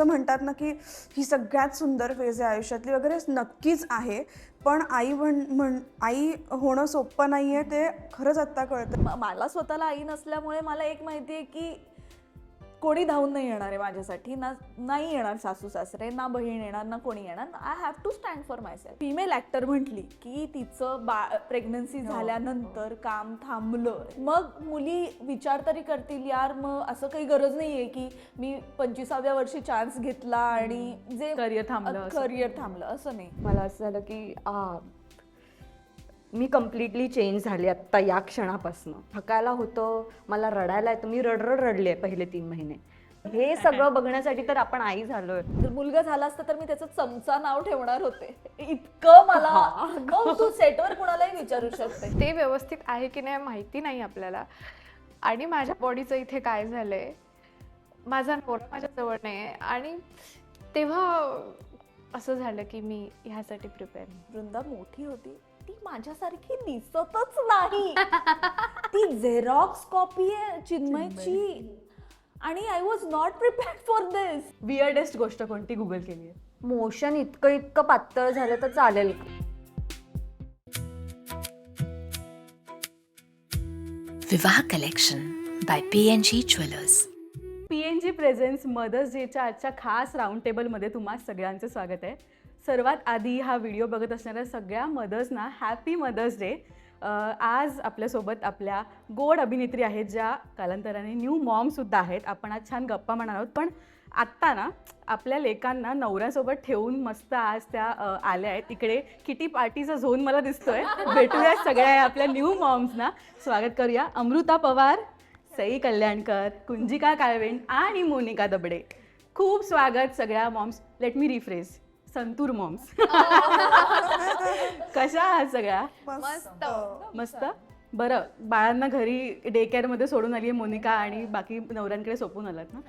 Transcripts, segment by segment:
असं म्हणतात ना की ही सगळ्यात सुंदर फेज आहे आयुष्यातली वगैरे, नक्कीच आहे. पण आई होणं सोपं नाहीये, ते खरंच आत्ता कळतं. मला स्वतःला आई नसल्यामुळे मला एक माहिती आहे की कोणी धावून नाही येणार आहे माझ्यासाठी, नाही येणार सासू सासरे, ना बहीण येणार, ना कोणी येणार. I have to stand for myself. Female actor म्हटली की तिचं प्रेग्नन्सी झाल्यानंतर काम थांबलं, मग मुली विचार तरी करतील यार मग असं काही गरज नाही आहे की मी 25व्या वर्षी चान्स घेतला आणि जे करिअर थांबलं असं नाही. मला असं झालं की मी कम्प्लिटली चेंज झाले आत्ता या क्षणापासून. थकायला होतं, मला रडायला येतं, मी रडले आहे पहिले 3 महिने. हे सगळं बघण्यासाठी तर आपण आई झालोय. जर मुलगा झाला असता तर मी त्याचं चमचा नाव ठेवणार होते. इतकं मला तू सेटवर कुणालाही विचारू शकते. ते व्यवस्थित आहे की नाही माहिती नाही आपल्याला. आणि माझ्या बॉडीचं इथे काय झालंय, माझा नवरा माझ्या जवळ नाही आणि तेव्हा असं झालं की मी ह्यासाठी प्रिपेअर नाही. वृंदा मोठी होती, ती माझ्यासारखी दिसतच नाही. ती झेरॉक्स कॉपी आहे चिन्मयची आणि I was not prepared for this. Weirdest गोष्ट कोणती गुगल केली आहे? मोशन इतकं पातळ झालं तर चालेल. Vivaah collection by PNG jewellers. PNG presents mothers डेच्या आजच्या खास राऊंड टेबलमध्ये तुम्हा सगळ्यांचं स्वागत आहे. सर्वात आधी हा व्हिडिओ बघत असणाऱ्या सगळ्या मदर्सना हॅपी मदर्स डे. आज आपल्यासोबत आपल्या गोड अभिनेत्री आहेत, ज्या कालांतराने न्यू मॉमसुद्धा आहेत. आपण आज छान गप्पा म्हणणार आहोत. पण आत्ता ना आपल्या लेकांना नवऱ्यासोबत ठेवून मस्त आज त्या आल्या आहेत. इकडे किटी पार्टीचा झोन मला दिसतोय. भेटूया सगळ्या आपल्या न्यू मॉम्सना. स्वागत करूया अमृता पवार, सई कल्याणकर, कुंजिका काळवेण आणि मोनिका दबडे. खूप स्वागत सगळ्या moms. Let me refresh, Santoor moms. कशा आहात सगळ्या? मस्त. मस्त. बरं, बाळांना घरी डे केअरमध्ये सोडून आली आहे मोनिका आणि बाकी नवऱ्यांकडे सोपून आलात ना.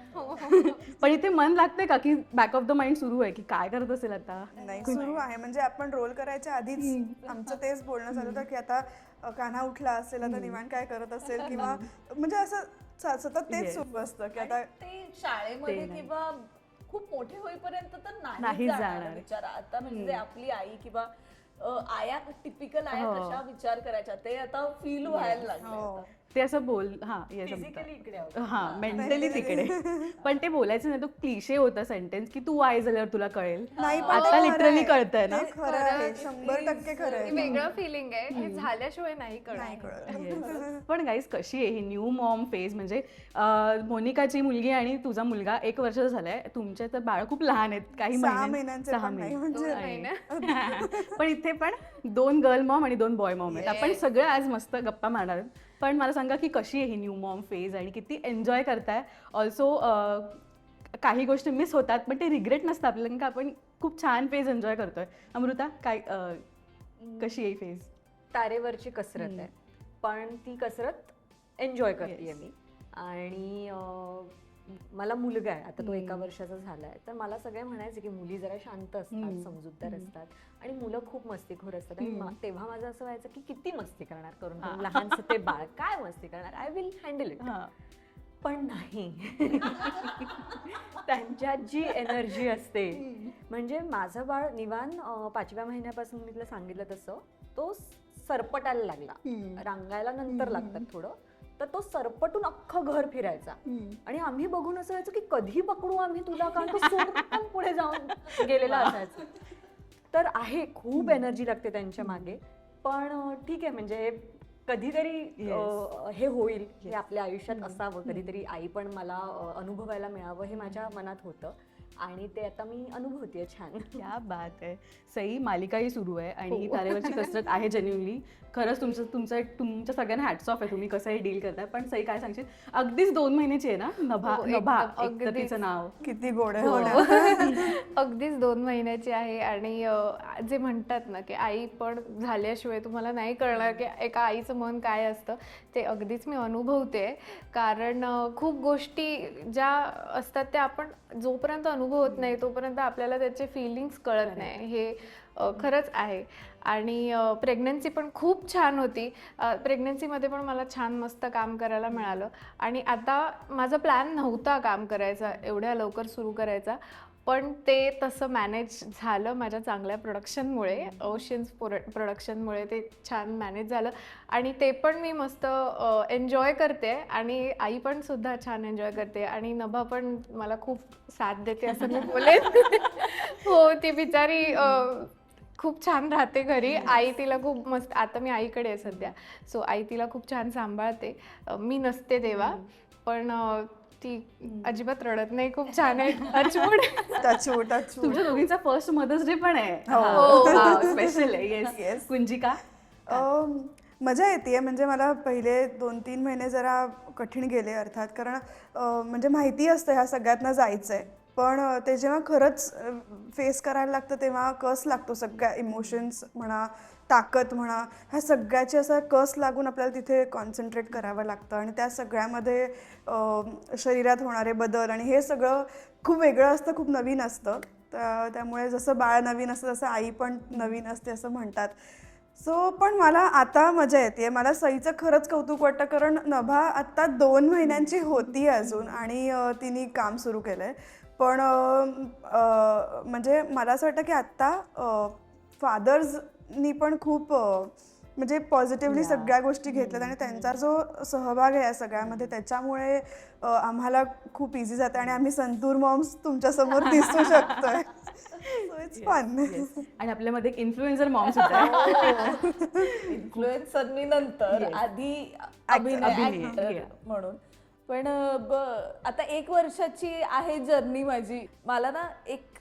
पण इथे मन लागतंय का की बॅक ऑफ द माइंड सुरू आहे की काय करत असेल आता? नाही, सुरू आहे. म्हणजे आपण रोल करायच्या आधीच आमचं तेच बोलणं झालं होतं की आता कान्हा उठला असेल, आता निवांत काय करत असेल, किंवा म्हणजे असं सतत तेच सुरू असतं की आता ते शाळेमध्ये किंवा खूप मोठे होईपर्यंत तर नाही नाही जाणार. जाणार बिचारा. आता म्हणजे आपली आई किंवा आया, टिपिकल आया कशा विचार करायच्या ते आता फील व्हायला लागलं. ते असं बोल, हां हां मेंटली तिकडे. पण ते बोलायचं नाही, तो क्लिशे होता सेंटेन्स की तू आई झाल्यावर तुला कळेल. नाही, पण आता ते खरं लिटरली आहे. कळतंय ना. ते खरं आहे, 100% खरं आहे. वेगळं फिलिंग आहे, हे झाल्याशिवाय नाही कळणार. Yes. पण गाईज कशी आहे ही न्यू मॉम फेज? म्हणजे मोनिकाची मुलगी आणि तुझा मुलगा 1 वर्षाचा झालाय. तुमचे तर बाळ खूप लहान आहेत, काही 6 महिन्यांचे 6 पण नाही महिने. म्हणजे. पण इथे पण 2 गर्ल मॉम आणि 2 बॉय मॉम आहेत. आपण सगळं आज मस्त गप्पा मारणार आहोत. पण मला सांगा की कशी आहे ही न्यू मॉम फेज आणि किती एन्जॉय करताय? ऑल्सो काही गोष्टी मिस होतात पण ते रिग्रेट नसतं आपल्याला, कारण का आपण खूप छान फेज एन्जॉय करतोय. अमृता, काय कशी आहे ही फेज? तारेवरची कसरत आहे, पण ती कसरत एन्जॉय करते मी. आणि मला मुलगा आहे आता, तो 1 वर्षाचा झालाय. तर मला सगळे म्हणायचे की मुली जरा शांत असतात, समजूतदार असतात आणि मुलं खूप मस्तीखोर असतात. आणि तेव्हा माझं असं व्हायचं की किती मस्ती करणार, करून लहानसं ते बाळ काय मस्ती करणार, आय विल हँडल इट. पण नाही. त्यांच्यात जी एनर्जी असते, म्हणजे माझं बाळ निवान 5व्या महिन्यापासून मी तुला सांगितलं तसं तो सरपटायला लागला. रांगायला नंतर लागतात थोडं. तर तो सरपटून अख्खं घर फिरायचा आणि आम्ही बघून असं व्हायचं की कधी पकडू आम्ही तुला, कारण तो सोडून पुढे जाऊन गेलेला असायचा. तर आहे, खूप एनर्जी लागते त्यांच्या मागे. पण ठीक आहे, म्हणजे कधीतरी हे होईल, हे आपल्या आयुष्यात असावं, कधीतरी आई पण मला अनुभवायला मिळावं, हे माझ्या मनात होतं आणि ते आता मी अनुभवतेय. छान, क्या बात आहे. सई, मालिकाही सुरू आहे आणि तारेवरची कसरत आहे जेन्युइनली. खरंच तुमच्या सगळ्यांना हॅट्स ऑफ आहे, तुम्ही कसंही डील करताय. पण सई, काय सांगशील? अगदीच 2 महिन्याची आहे ना नभा? एक तर तिचं नाव किती गोड आहे. अगदीच 2 महिन्याची आहे. आणि जे म्हणतात ना की आई पण झाल्याशिवाय तुम्हाला नाही कळणार की एका आईचं मन काय असतं, ते अगदीच मी अनुभवते. कारण खूप गोष्टी ज्या असतात त्या आपण जोपर्यंत अनुभवत नाही तोपर्यंत आपल्याला त्याचे फिलिंग्स कळत नाही. हे खरंच आहे. आणि प्रेग्नन्सी पण खूप छान होती. प्रेग्नन्सीमध्ये पण मला छान मस्त काम करायला मिळालं. आणि आता माझा प्लॅन नव्हता काम करायचा एवढ्या लवकर सुरू करायचा, पण ते तसं मॅनेज झालं माझ्या चांगल्या प्रोडक्शनमुळे, ओशन्स प्रोडक्शनमुळे ते छान मॅनेज झालं आणि ते पण मी मस्त एन्जॉय करते आणि आई पण सुद्धा छान एन्जॉय करते आणि नभा पण मला खूप साथ देते असं मी बोलेन. हो, ती बिचारी खूप छान राहते घरी. आई तिला खूप मस्त, आता मी आईकडे आहे सध्या, सो आई तिला खूप छान सांभाळते. मी नसते तेव्हा, पण ती अजिबात रडत नाही, खूप छान आहे. टचवूड. टचवूड. तुमच्या दोघींचा फर्स्ट मदर्स डे पण आहे, स्पेशल आहे. येस, कुंजिका. मजा येते. म्हणजे मला पहिले 2-3 महिने जरा कठीण गेले अर्थात, कारण म्हणजे माहिती असतं ह्या सगळ्यातनं जायचं आहे, पण ते जेव्हा खरंच फेस करायला लागतं तेव्हा कस लागतो. सगळ्या इमोशन्स म्हणा, ताकद म्हणा, ह्या सगळ्याची असा कस लागून आपल्याला तिथे कॉन्सन्ट्रेट करावं लागतं आणि त्या सगळ्यामध्ये शरीरात होणारे बदल आणि हे सगळं खूप वेगळं असतं, खूप नवीन असतं. त्यामुळे जसं बाळ नवीन असतं तसं आई पण नवीन असते असं म्हणतात. सो पण मला आता मजा येते. मला सईचं खरंच कौतुक वाटतं, कारण नभा आत्ता 2 महिन्यांची होती अजून आणि तिने काम सुरू केलं आहे. पण म्हणजे मला असं वाटतं की आत्ता फादर्सनी पण खूप म्हणजे पॉझिटिव्हली सगळ्या गोष्टी घेतल्यात आणि त्यांचा जो सहभाग आहे या सगळ्यामध्ये त्याच्यामुळे आम्हाला खूप इझी जातं आणि आम्ही संतूर मॉम्स तुमच्यासमोर दिसू शकतोय. So it's fun. आणि आपल्यामध्ये एक इन्फ्लुएन्सर मॉम सुद्धा आहे. इन्फ्लुएन्सर मी नंतर, आधी अभिनय म्हणून. पण आता 1 वर्षाची आहे जर्नी माझी. मला ना एक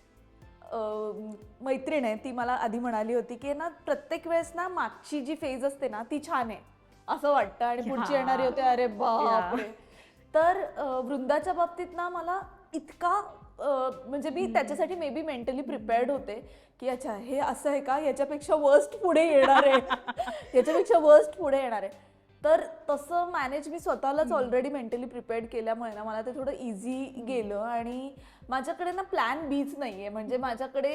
मैत्रीण आहे, ती मला आधी म्हणाली होती की ना प्रत्येक वेळेस ना मागची जी फेज असते ना ती छान आहे असं वाटतं आणि पुढची येणारी होते अरे बापरे. तर वृंदाच्या बाबतीत ना मला इतका म्हणजे मी त्याच्यासाठी मे बी मेंटली प्रिपेअर्ड होते की अच्छा हे असं आहे का, याच्यापेक्षा वर्स्ट पुढे येणार आहे, याच्यापेक्षा वर्स्ट पुढे येणार आहे. तर तसं मॅनेज मी स्वतःलाच ऑलरेडी मेंटली प्रिपेअर्ड केल्यामुळे ना मला ते थोडं इझी गेलं आणि माझ्याकडे ना प्लॅन बीच नाही आहे. म्हणजे माझ्याकडे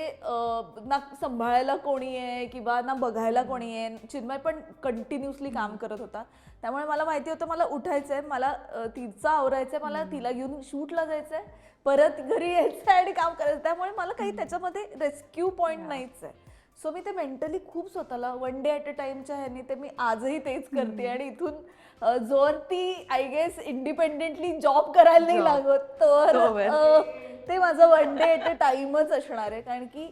ना सांभाळायला कोणी आहे किंवा ना बघायला कोणी आहे. चिन्मय पण कंटिन्युअसली काम करत होता, त्यामुळे मला माहिती होतं मला उठायचं आहे, मला तिचं आवरायचं आहे, मला तिला घेऊन शूटला जायचं आहे, परत घरी यायचं आहे आणि काम करायचं. त्यामुळे मला काही त्याच्यामध्ये रेस्क्यू पॉईंट नाहीच आहे. सो मी ते मेंटली खूप स्वतःला 1 डे ॲट अ टाइमच्या ह्याने ते मी आजही तेच करते आणि इथून जोर ती आय गेस इंडिपेंडेंटली जॉब करायला नाही लागत तर ते माझं 1 डे ॲट अ टाइमच असणार आहे. कारण की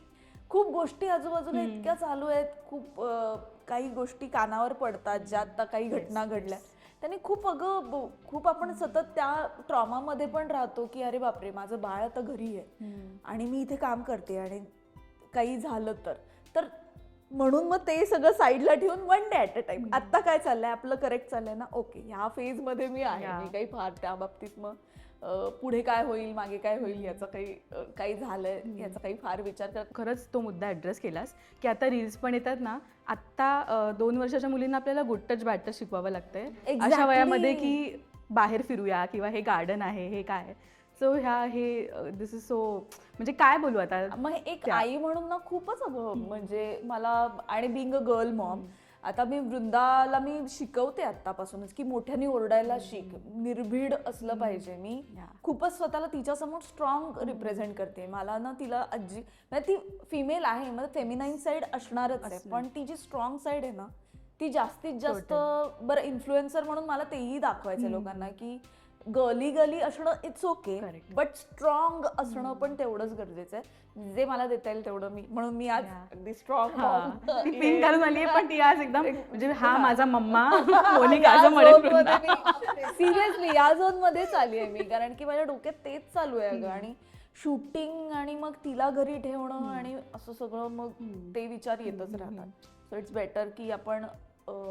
खूप गोष्टी आजूबाजूला इतक्या चालू आहेत, खूप काही गोष्टी कानावर पडतात ज्या आता काही घटना घडल्या त्यांनी खूप आपण सतत त्या ट्रॉमामध्ये पण राहतो की अरे बापरे माझं बाळ आता घरी आहे आणि मी इथे काम करते आणि काही झालं तर म्हणून मग ते सगळं साईडला ठेवून 1 डे ॲट अ टाइम. आत्ता काय चाललंय आपलं करेक्ट चाललंय ना, ओके ह्या फेजमध्ये मी आहे, मी काही फार त्या बाबतीत मग पुढे काय होईल मागे काय होईल याचा काही झालंय याचा काही फार विचार करत. खरंच तो मुद्दा ॲड्रेस केलास की आता रील्स पण येतात ना, आत्ता 2 वर्षाच्या मुलींना आपल्याला गुड टच बॅड टच शिकवावं लागतंय अशा वयामध्ये की बाहेर फिरूया किंवा हे गार्डन आहे हे काय. सो हे दिस इज सो म्हणजे काय बोलू आता. मग एक आई म्हणून ना खूपच म्हणजे मला आणि बिंग अ गर्ल मॉम आता मी वृंदाला मी शिकवते आत्तापासूनच की मोठ्याने ओरडायला शिक, निर्भीड असलं पाहिजे. मी खूपच स्वतःला तिच्यासमोर स्ट्रॉंग रिप्रेझेंट करते. मला ना तिला म्हणजे ती फिमेल आहे, म्हणजे फेमिनाईन साईड असणारच आहे, पण ती जी स्ट्रॉंग साईड आहे ना ती जास्तीत जास्त बरं इन्फ्लुएन्सर म्हणून मला तेही दाखवायचं लोकांना की गली असणं इट्स ओके, बट स्ट्रॉंग असणं पण तेवढंच गरजेचं आहे. जे मला देता येईल तेवढं मी, म्हणून मी आज अगदी स्ट्रॉंग पिन घालून आली आहे, पण ती आज एकदम म्हणजे हा माझा मम्मा सिरियसली या झोन मध्येच आली आहे मी, कारण की माझ्या डोक्यात तेच चालू आहे अगं. आणि शूटिंग आणि मग तिला घरी ठेवणं आणि असं सगळं मग ते विचार येतच राहतात. सो इट्स बेटर की आपण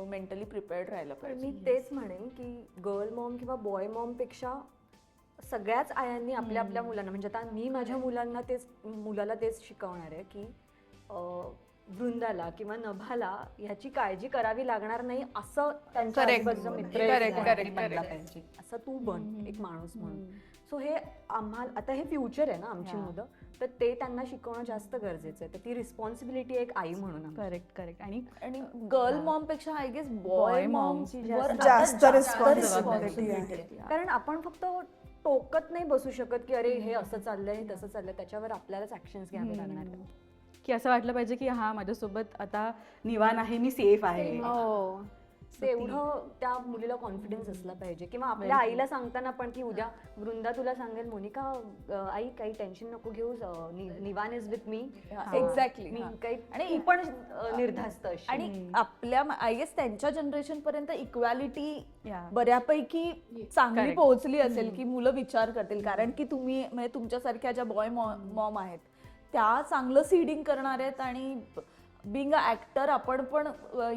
मेंटली प्रिपेअर्ड राहायला पाहिजे. मी तेच म्हणेन की गर्ल मॉम किंवा बॉय मॉम पेक्षा सगळ्याच आयांनी आपल्या आपल्या मुलांना, म्हणजे आता मी माझ्या मुलाला तेच शिकवणार आहे की वृंदाला किंवा नभाला ह्याची काळजी करावी लागणार नाही असं त्यांच्या आजूबाजूचा मित्र बनला पाहिजे, असं तू बन एक माणूस म्हणून. सो हे आम्हाला आता हे फ्युचर आहे ना आमची मुलं, तर ते त्यांना शिकवणं जास्त गरजेचं आहे. तर ती रिस्पॉन्सिबिलिटी एक आई म्हणून. करेक्ट. आणि गर्ल मॉम पेक्षा आय गेस बॉय मॉम जास्त रिस्पॉन्सिबिलिटी आहे. कारण आपण फक्त टोकत नाही बसू शकत की अरे हे असं चाललंय हे तसं चाललंय, त्याच्यावर आपल्यालाच ऍक्शन्स घ्यावे लागणार आहेत. की असं वाटलं पाहिजे की हा माझ्यासोबत आता निवान आहे, मी सेफ आहे. हो ते एवढं त्या मुलीला कॉन्फिडन्स असला पाहिजे. किंवा आपल्या आईला सांगताना पण की उद्या वृंदा तुला सांगेल मोनिका आई काही टेन्शन नको घेऊ, निवान इज विथ मी. एक्झॅक्टली. मी काही आणि ती पण निर्धास्त अशी. आणि आपल्या आय गेस त्यांच्या जनरेशन पर्यंत इक्वॅलिटी Yeah. बऱ्यापैकी चांगली Correct. पोहोचली असेल की मुलं विचार करतील. कारण की तुम्ही म्हणजे तुमच्यासारख्या ज्या बॉय मॉम आहेत त्या चांगलं सीडिंग करणार आहेत, आणि बिंग अ ऍक्टर आपण पण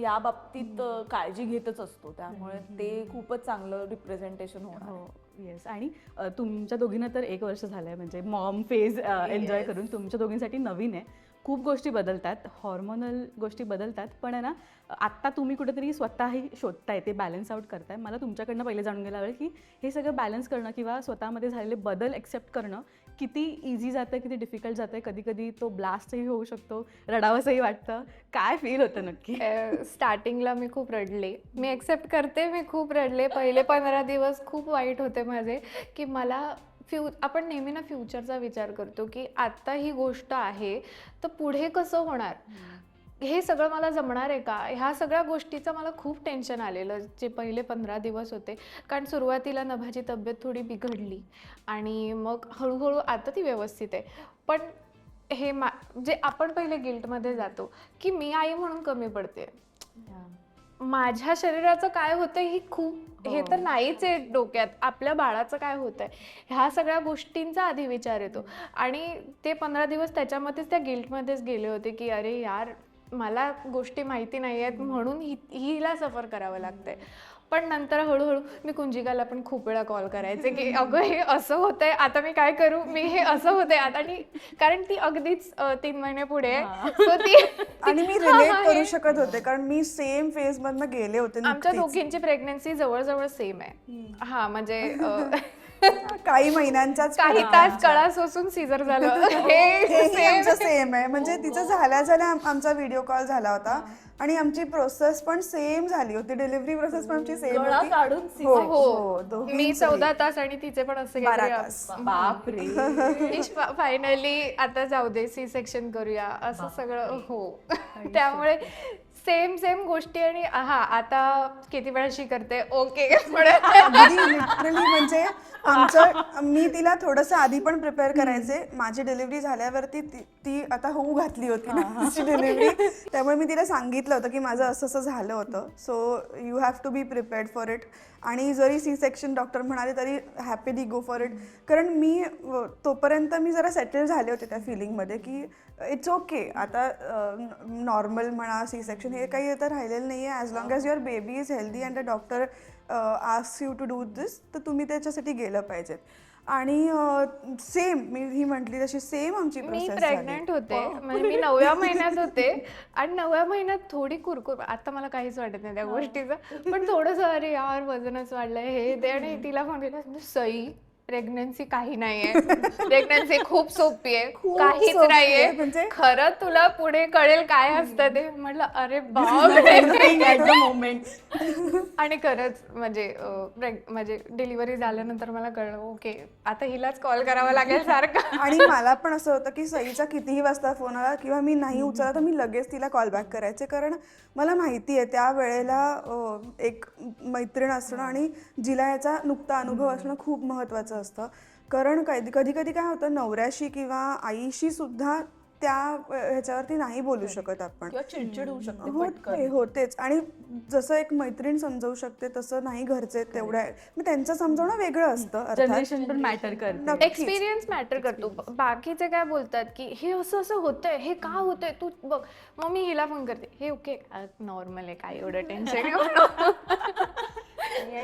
या बाबतीत काळजी घेतच असतो, त्यामुळे ते खूपच चांगलं रिप्रेझेंटेशन होणार. हो येस. आणि तुमच्या दोघींना तर 1 वर्ष झालंय म्हणजे मॉम फेज एन्जॉय करून. तुमच्या दोघींसाठी नवीन आहे, खूप गोष्टी बदलतात, हॉर्मोनल गोष्टी बदलतात, पण आहे ना आत्ता तुम्ही कुठेतरी स्वतःही शोधताय, ते बॅलन्स आउट करताय. मला तुमच्याकडनं पहिले जाणून घ्यायला आवडेल की हे सगळं बॅलन्स करणं किंवा स्वतःमध्ये झालेले बदल एक्सेप्ट करणं किती इझी जातं, किती डिफिकल्ट जातं. कधी कधी तो ब्लास्टही होऊ शकतो, रडावंसंही वाटतं. काय फील होतं नक्की? स्टार्टिंगला मी खूप रडले. मी एक्सेप्ट करते, मी खूप रडले. पहिले 15 दिवस खूप वाईट होते माझे, की मला आपण नेहमी ना फ्युचरचा विचार करतो की आत्ता ही गोष्ट आहे तर पुढे कसं होणार, हे सगळं मला जमणार आहे का, ह्या सगळ्या गोष्टीचं मला खूप टेन्शन आलेलं जे पहिले 15 दिवस होते. कारण सुरुवातीला नभाची तब्येत थोडी बिघडली आणि मग हळूहळू आता ती व्यवस्थित आहे. पण हे जे आपण पहिले गिल्टमध्ये जातो की मी आई म्हणून कमी पडते, माझ्या शरीराचं काय होतंय ही खूप, हे तर नाहीच आहे डोक्यात, आपल्या बाळाचं काय होतंय, ह्या सगळ्या गोष्टींचा आधी विचार येतो. आणि ते 15 दिवस त्याच्यामध्येच त्या गिल्टमध्येच गेले होते की अरे यार मला गोष्टी माहिती नाही आहेत म्हणून हिला सफर करावं लागतंय. पण नंतर हळूहळू मी कुंजिकाला पण खूप वेळा कॉल करायचे की अगं हे असं होतंय, आता मी काय करू, मी हे असं होतंय आता. आणि कारण ती अगदीच 3 महिने पुढे आहे. So आणि मी रिलेट करू शकत होते कारण मी सेम फेज मधनं गेले होते. आमच्या दोघींची प्रेग्नन्सी जवळजवळ सेम आहे. हा म्हणजे काही महिन्यांचाच काही फरक. तास कळा सोसून सीझर झालं. हेही आमचं सेम आहे. म्हणजे तिचं झाल्या आमचा व्हिडिओ कॉल झाला होता आणि आमची प्रोसेस पण सेम झाली होती, डिलिव्हरी प्रोसेस पण आमची सेम गळा होती. काढून हो हो हो, दोघींचंही. मी 14 तास आणि तिचे पण असे 12 तास. बापरे. फायनली आता जाऊ दे सी सेक्शन करूया असं सगळं. हो त्यामुळे सेम गोष्टी. आणि हा आता किती वेळाशी करते ओके. अगदी लिटरली म्हणजे मी तिला थोडंसं आधी पण प्रिपेअर करायचे. माझी डिलिव्हरी झाल्यावरती ती आता होऊ घातली होती ना तिची डिलिव्हरी, त्यामुळे मी तिला सांगितलं होतं की माझं असं असं झालं होतं, so you have to be prepared for it. आणि जरी सी सेक्शन डॉक्टर म्हणाले तरी हॅपीली गो फॉर इट. कारण मी तोपर्यंत मी जरा सेटल झाले होते त्या फिलिंगमध्ये की इट्स ओके, आता नॉर्मल म्हणा सी सेक्शन हे काही आता राहिलेलं नाही आहे. As long as your baby is healthy and the doctor ask you to do this, तर तुम्ही त्याच्यासाठी गेलं पाहिजेत. आणि सेम ही म्हटली तशी सेम आमची मी प्रोसेस प्रेग्नंट होते, म्हणजे मी 9व्या महिन्यात होते आणि 9व्या महिन्यात थोडी कुरकुर, आता मला काहीच वाटत नाही त्या गोष्टीचं, पण थोडंसं अरे यार वजनच वाढलंय हे ते. आणि तिला फोन केला, सई प्रेग्नन्सी काही नाहीये, प्रेग्नन्सी खूप सोपी आहे, काहीच सोपी आहे, नाहीये, म्हणजे खरं तुला पुढे कळेल काय असतं ते. म्हटलं अरे बाप. मोमेंट. आणि खरंच म्हणजे डिलिव्हरी झाल्यानंतर मला कळलं ओके आता हिलाच कॉल करावा लागेल सारखं. आणि मला पण असं होतं की सईचा कितीही वाजता फोन आला किंवा मी नाही उचलला तर मी लगेच तिला कॉल बॅक करायचे, कारण मला माहिती आहे त्या वेळेला एक मैत्रीण असणं आणि जिला याचा नुकता अनुभव असणं खूप महत्त्वाचं असतं. कारण कधी कधी काय होतं, नवऱ्याशी किंवा आईशी सुद्धा त्या ह्याच्यावरती नाही बोलू शकत आपण, किंवा चिडचिड होऊ शकते. होतेच. आणि जसं एक मैत्रीण समजवू शकते तसं नाही घरचे तेवढ्या, मग त्यांचं समजवणं वेगळं असतं. जनरेशन पण मॅटर करते. एक्सपिरियन्स मॅटर करतो. बाकीचे काय बोलतात की हे असं असं होतंय, हे का होतंय तू बघ, मग मी हिला फोन करते, हे ओके नॉर्मल आहे, काय एवढं टेन्शन.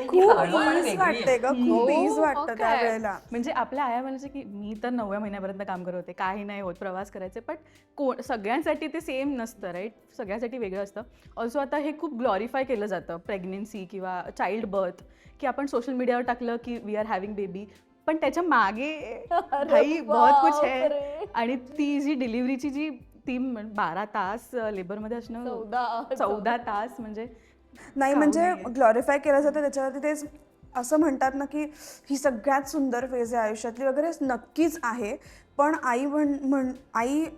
खूप ईज वाटते ग, खूप ईज वाटतं त्या वेळेला. म्हणजे आपल्या आया म्हणायचे की मी तर 9व्या महिन्यापर्यंत काम करत होते, काही नाही होत, प्रवास करायचे. पण सगळ्यांसाठी ते सेम नसतं, राईट? सगळ्यांसाठी वेगळं असतं. ऑल्सो आता हे खूप ग्लॉरिफाय केलं जातं, प्रेग्नेन्सी किंवा चाइल्ड बर्थ, की आपण सोशल मीडियावर टाकलं की वी आर हॅव्हिंग बेबी, पण त्याच्या मागे भाई बहुत कुछ है. आणि ती जी डिलिव्हरीची जी 12 तास लेबरमध्ये असणं, 14 तास म्हणजे नाही म्हणजे ग्लॉरिफाय केलं जातं त्याच्यावरती तेच असं म्हणतात ना की ही सगळ्यात सुंदर फेज आहे आयुष्यातली वगैरे, नक्कीच आहे. पण आई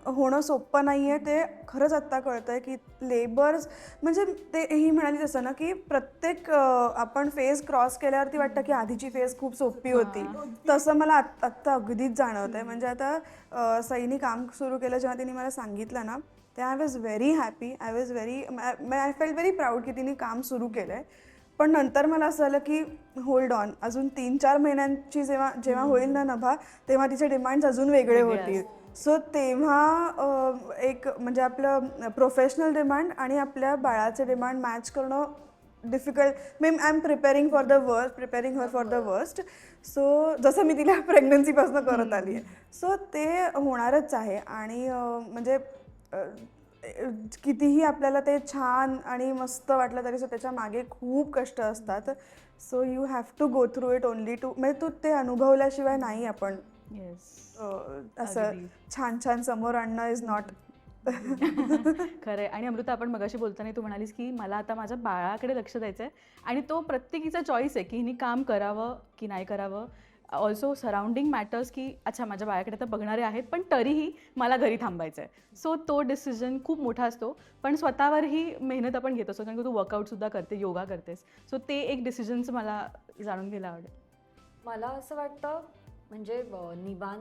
होणं सोपं नाही आहे, ते खरंच आत्ता कळतं आहे की लेबर्स म्हणजे ते ही म्हणाली तसं ना की प्रत्येक आपण फेज क्रॉस केल्यावरती वाटतं की आधीची फेज खूप सोपी होती, तसं मला आत्ता अगदीच जाणवतं आहे. म्हणजे आता सईनी काम सुरू केलं जेव्हा तिने मला सांगितलं ना, ते I was very happy, I felt very proud की तिने काम सुरू केलं आहे. पण नंतर मला असं झालं की होल्ड ऑन, अजून 3-4 महिन्यांची जेव्हा होईल ना नभा, तेव्हा तिचे डिमांड्स अजून वेगळे होतील. सो तेव्हा एक म्हणजे आपलं प्रोफेशनल डिमांड आणि आपल्या बाळाचे डिमांड मॅच करणं difficult. I am preparing her for the worst. So जसं मी तिला प्रेग्नन्सीपासून करत आली आहे, सो ते होणारच आहे. आणि म्हणजे कितीही आपल्याला ते छान आणि मस्त वाटलं तरी त्याच्या मागे खूप कष्ट असतात. So you have to go through it only to, म्हणजे तू ते अनुभवल्याशिवाय नाही आपण असं छान समोर आणणं इज नॉट. खरं आहे. आणि अमृता, आपण मगाशी बोलताना तू म्हणालीस की मला आता माझ्या बाळाकडे लक्ष द्यायचं आहे, आणि तो प्रत्येकीचा चॉईस आहे की हिने काम करावं की नाही करावं. ऑल्सो सराउंडिंग मॅटर्स, की अच्छा माझ्या बाळाकडे आता बघणारे आहेत पण तरीही मला घरी थांबायचं आहे. सो तो डिसिजन खूप मोठा असतो, पण स्वतःवरही मेहनत आपण घेत असतो, कारण की तू वर्कआउटसुद्धा करते, योगा करतेस. सो ते एक डिसिजनचं मला जाणून घ्यायला आवडेल. मला असं वाटतं म्हणजे निवान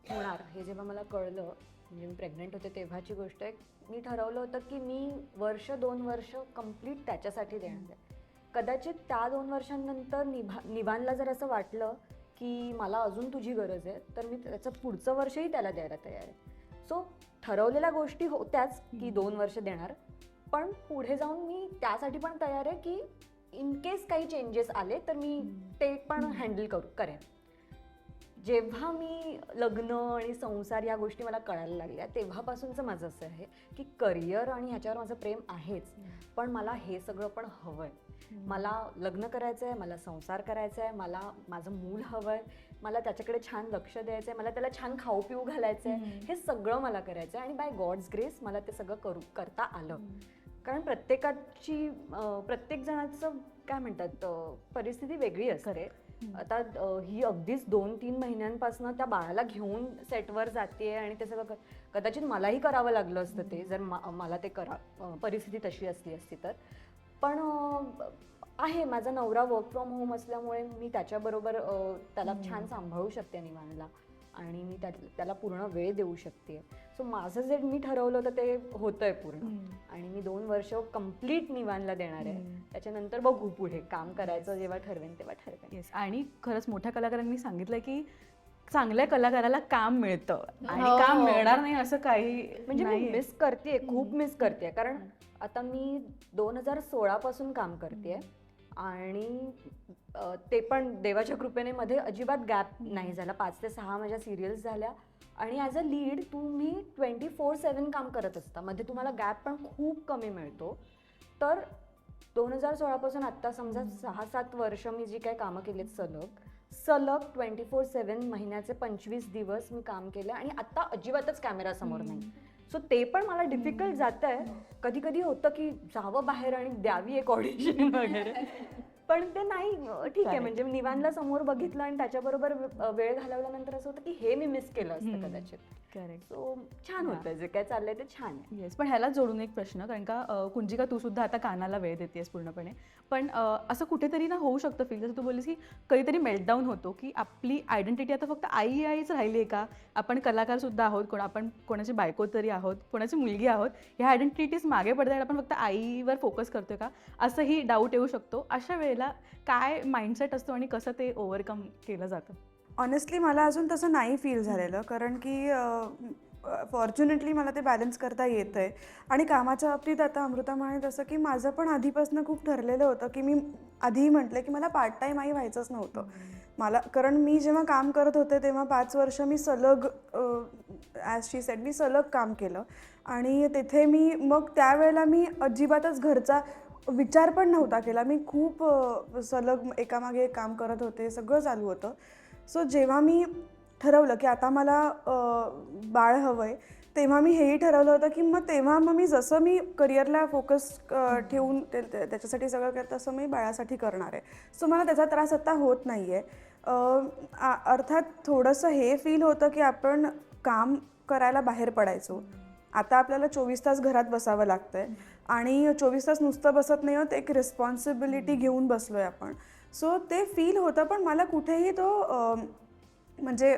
होणार हे जेव्हा मला कळलं, म्हणजे मी प्रेग्नंट होते तेव्हाची गोष्ट आहे. मी ठरवलं होतं की मी 1-2 वर्ष कम्प्लीट त्याच्यासाठी देणार आहे. कदाचित त्या 2 वर्षांनंतर निवानला जर असं वाटलं की मला अजून तुझी गरज आहे, तर मी त्याचं पुढचं वर्षही त्याला द्यायला तयार आहे. सो ठरवलेल्या गोष्टी होत्याच की 2 वर्ष देणार, पण पुढे जाऊन मी त्यासाठी पण तयार आहे की इन केस काही चेंजेस आले तर मी ते पण हँडल करेन. जेव्हा मी लग्न आणि संसार या गोष्टी मला कळायला लागल्या तेव्हापासूनचं माझं असं आहे की करिअर आणि ह्याच्यावर माझं प्रेम आहेच, पण मला हे सगळं पण हवं आहे. मला लग्न करायचं आहे, मला संसार करायचा आहे, मला माझं मूल हवं आहे, मला त्याच्याकडे छान लक्ष द्यायचं आहे, मला त्याला छान खाऊ पिऊ घालायचं आहे, हे सगळं मला करायचं आहे. आणि बाय गॉड्स ग्रेस मला ते सगळं करता आलं. कारण प्रत्येक जणाचं काय म्हणतात परिस्थिती वेगळी असते. आता ही अगदीच 2-3 महिन्यांपासून त्या बाळाला घेऊन सेटवर जाते आणि ते सगळं कदाचित मलाही करावं लागलं असतं ते, जर मला ते परिस्थिती तशी असती तर. पण आहे माझा नवरा वर्क फ्रॉम होम असल्यामुळे मी त्याच्याबरोबर त्याला छान सांभाळू शकते निवानला, आणि मी त्याला पूर्ण वेळ देऊ शकते. सो माझं जे मी ठरवलं होतं ते होतंय पूर्ण, आणि मी 2 वर्ष कम्प्लीट निवानला देणार आहे. त्याच्यानंतर बघू पुढे काम करायचं जेव्हा ठरवेन तेव्हा ठरवेन. येस. आणि खरंच मोठ्या कलाकारांनी सांगितलं की चांगल्या कलाकाराला काम मिळतं आणि काम मिळणार नाही असं काही म्हणजे मी मिस करते, खूप मिस करते. कारण आता मी 2016 पासून काम करते आणि ते पण देवाच्या कृपेने मध्ये अजिबात गॅप नाही झाला. 5 ते 6 माझ्या सिरियल्स झाल्या, आणि ॲज अ लीड तुम्ही 24/7 काम करत असता, मध्ये तुम्हाला गॅप पण खूप कमी मिळतो. तर 2016 पासून आत्ता समजा 6-7 वर्ष मी जी काही कामं केलीत सलग 24/7 महिन्याचे 25 दिवस मी काम केलं, आणि आत्ता अजिबातच कॅमेरासमोर नाही. सो ते पण मला डिफिकल्ट जात आहे. कधी कधी होतं की जावं बाहेर आणि द्यावी एक ऑडिशन वगैरे, पण ते नाही. ठीक आहे, म्हणजे निवानला समोर बघितलं आणि त्याच्याबरोबर वेळ घालवल्यानंतर असं होतं की हे मी मिस केलं असतं कदाचित. करेक्ट. सो छान होतं, जे काय चाललंय ते छान आहे. येस. पण ह्याला जोडून एक प्रश्न, कारण का कुंजिका तू सुद्धा आता कानाला वेळ देतेस पूर्णपणे, पण असं कुठेतरी ना होऊ शकतं फील, जसं तू बोललीस की कधीतरी मेल्टडाऊन होतो की आपली आयडेंटिटी आता फक्त आईच राहिली आहे का, आपण कलाकार सुद्धा आहोत, आपण कोणाची बायको तरी आहोत, कोणाची मुलगी आहोत, ह्या आयडेंटिटीज मागे पडतात आणि आपण फक्त आईवर फोकस करतोय का, असंही डाऊट येऊ शकतो. अशा वेळेला काय माइंडसेट असतो आणि कसं ते ओव्हरकम केलं जातं? ऑनेस्टली मला अजून तसं नाही फील झालेलं, कारण की फॉर्च्युनेटली मला ते बॅलन्स करता येतं आहे. आणि कामाच्या बाबतीत आता अमृता म्हणे तसं की माझं पण आधीपासून खूप ठरलेलं होतं की मी आधीही म्हटलं की मला पार्ट टाईम आई व्हायचंच नव्हतं मला. कारण मी जेव्हा काम करत होते तेव्हा 5 वर्ष मी सलग ॲज शी सेड मी सलग काम केलं, आणि तिथे मी मग त्यावेळेला मी अजिबातच घरचा विचार पण नव्हता केला. मी खूप सलग एकामागे एक काम करत होते, सगळं चालू होतं. सो जेव्हा मी ठरवलं की आता मला बाळ हवं आहे, तेव्हा मी हेही ठरवलं होतं की तेव्हा मी जसं मी करिअरला फोकस ठेवून त्याच्यासाठी सगळं करत तसं मी बाळासाठी करणार आहे. सो मला त्याचा त्रास आता होत नाही आहे. अर्थात थोडंसं हे फील होतं की आपण काम करायला बाहेर पडायचो, आता आपल्याला 24 तास घरात बसावं लागतंय आणि 24 तास नुसतं बसत नाही होत, एक रिस्पॉन्सिबिलिटी घेऊन बसलोय आपण. सो ते फील होतं, पण मला कुठेही तो म्हणजे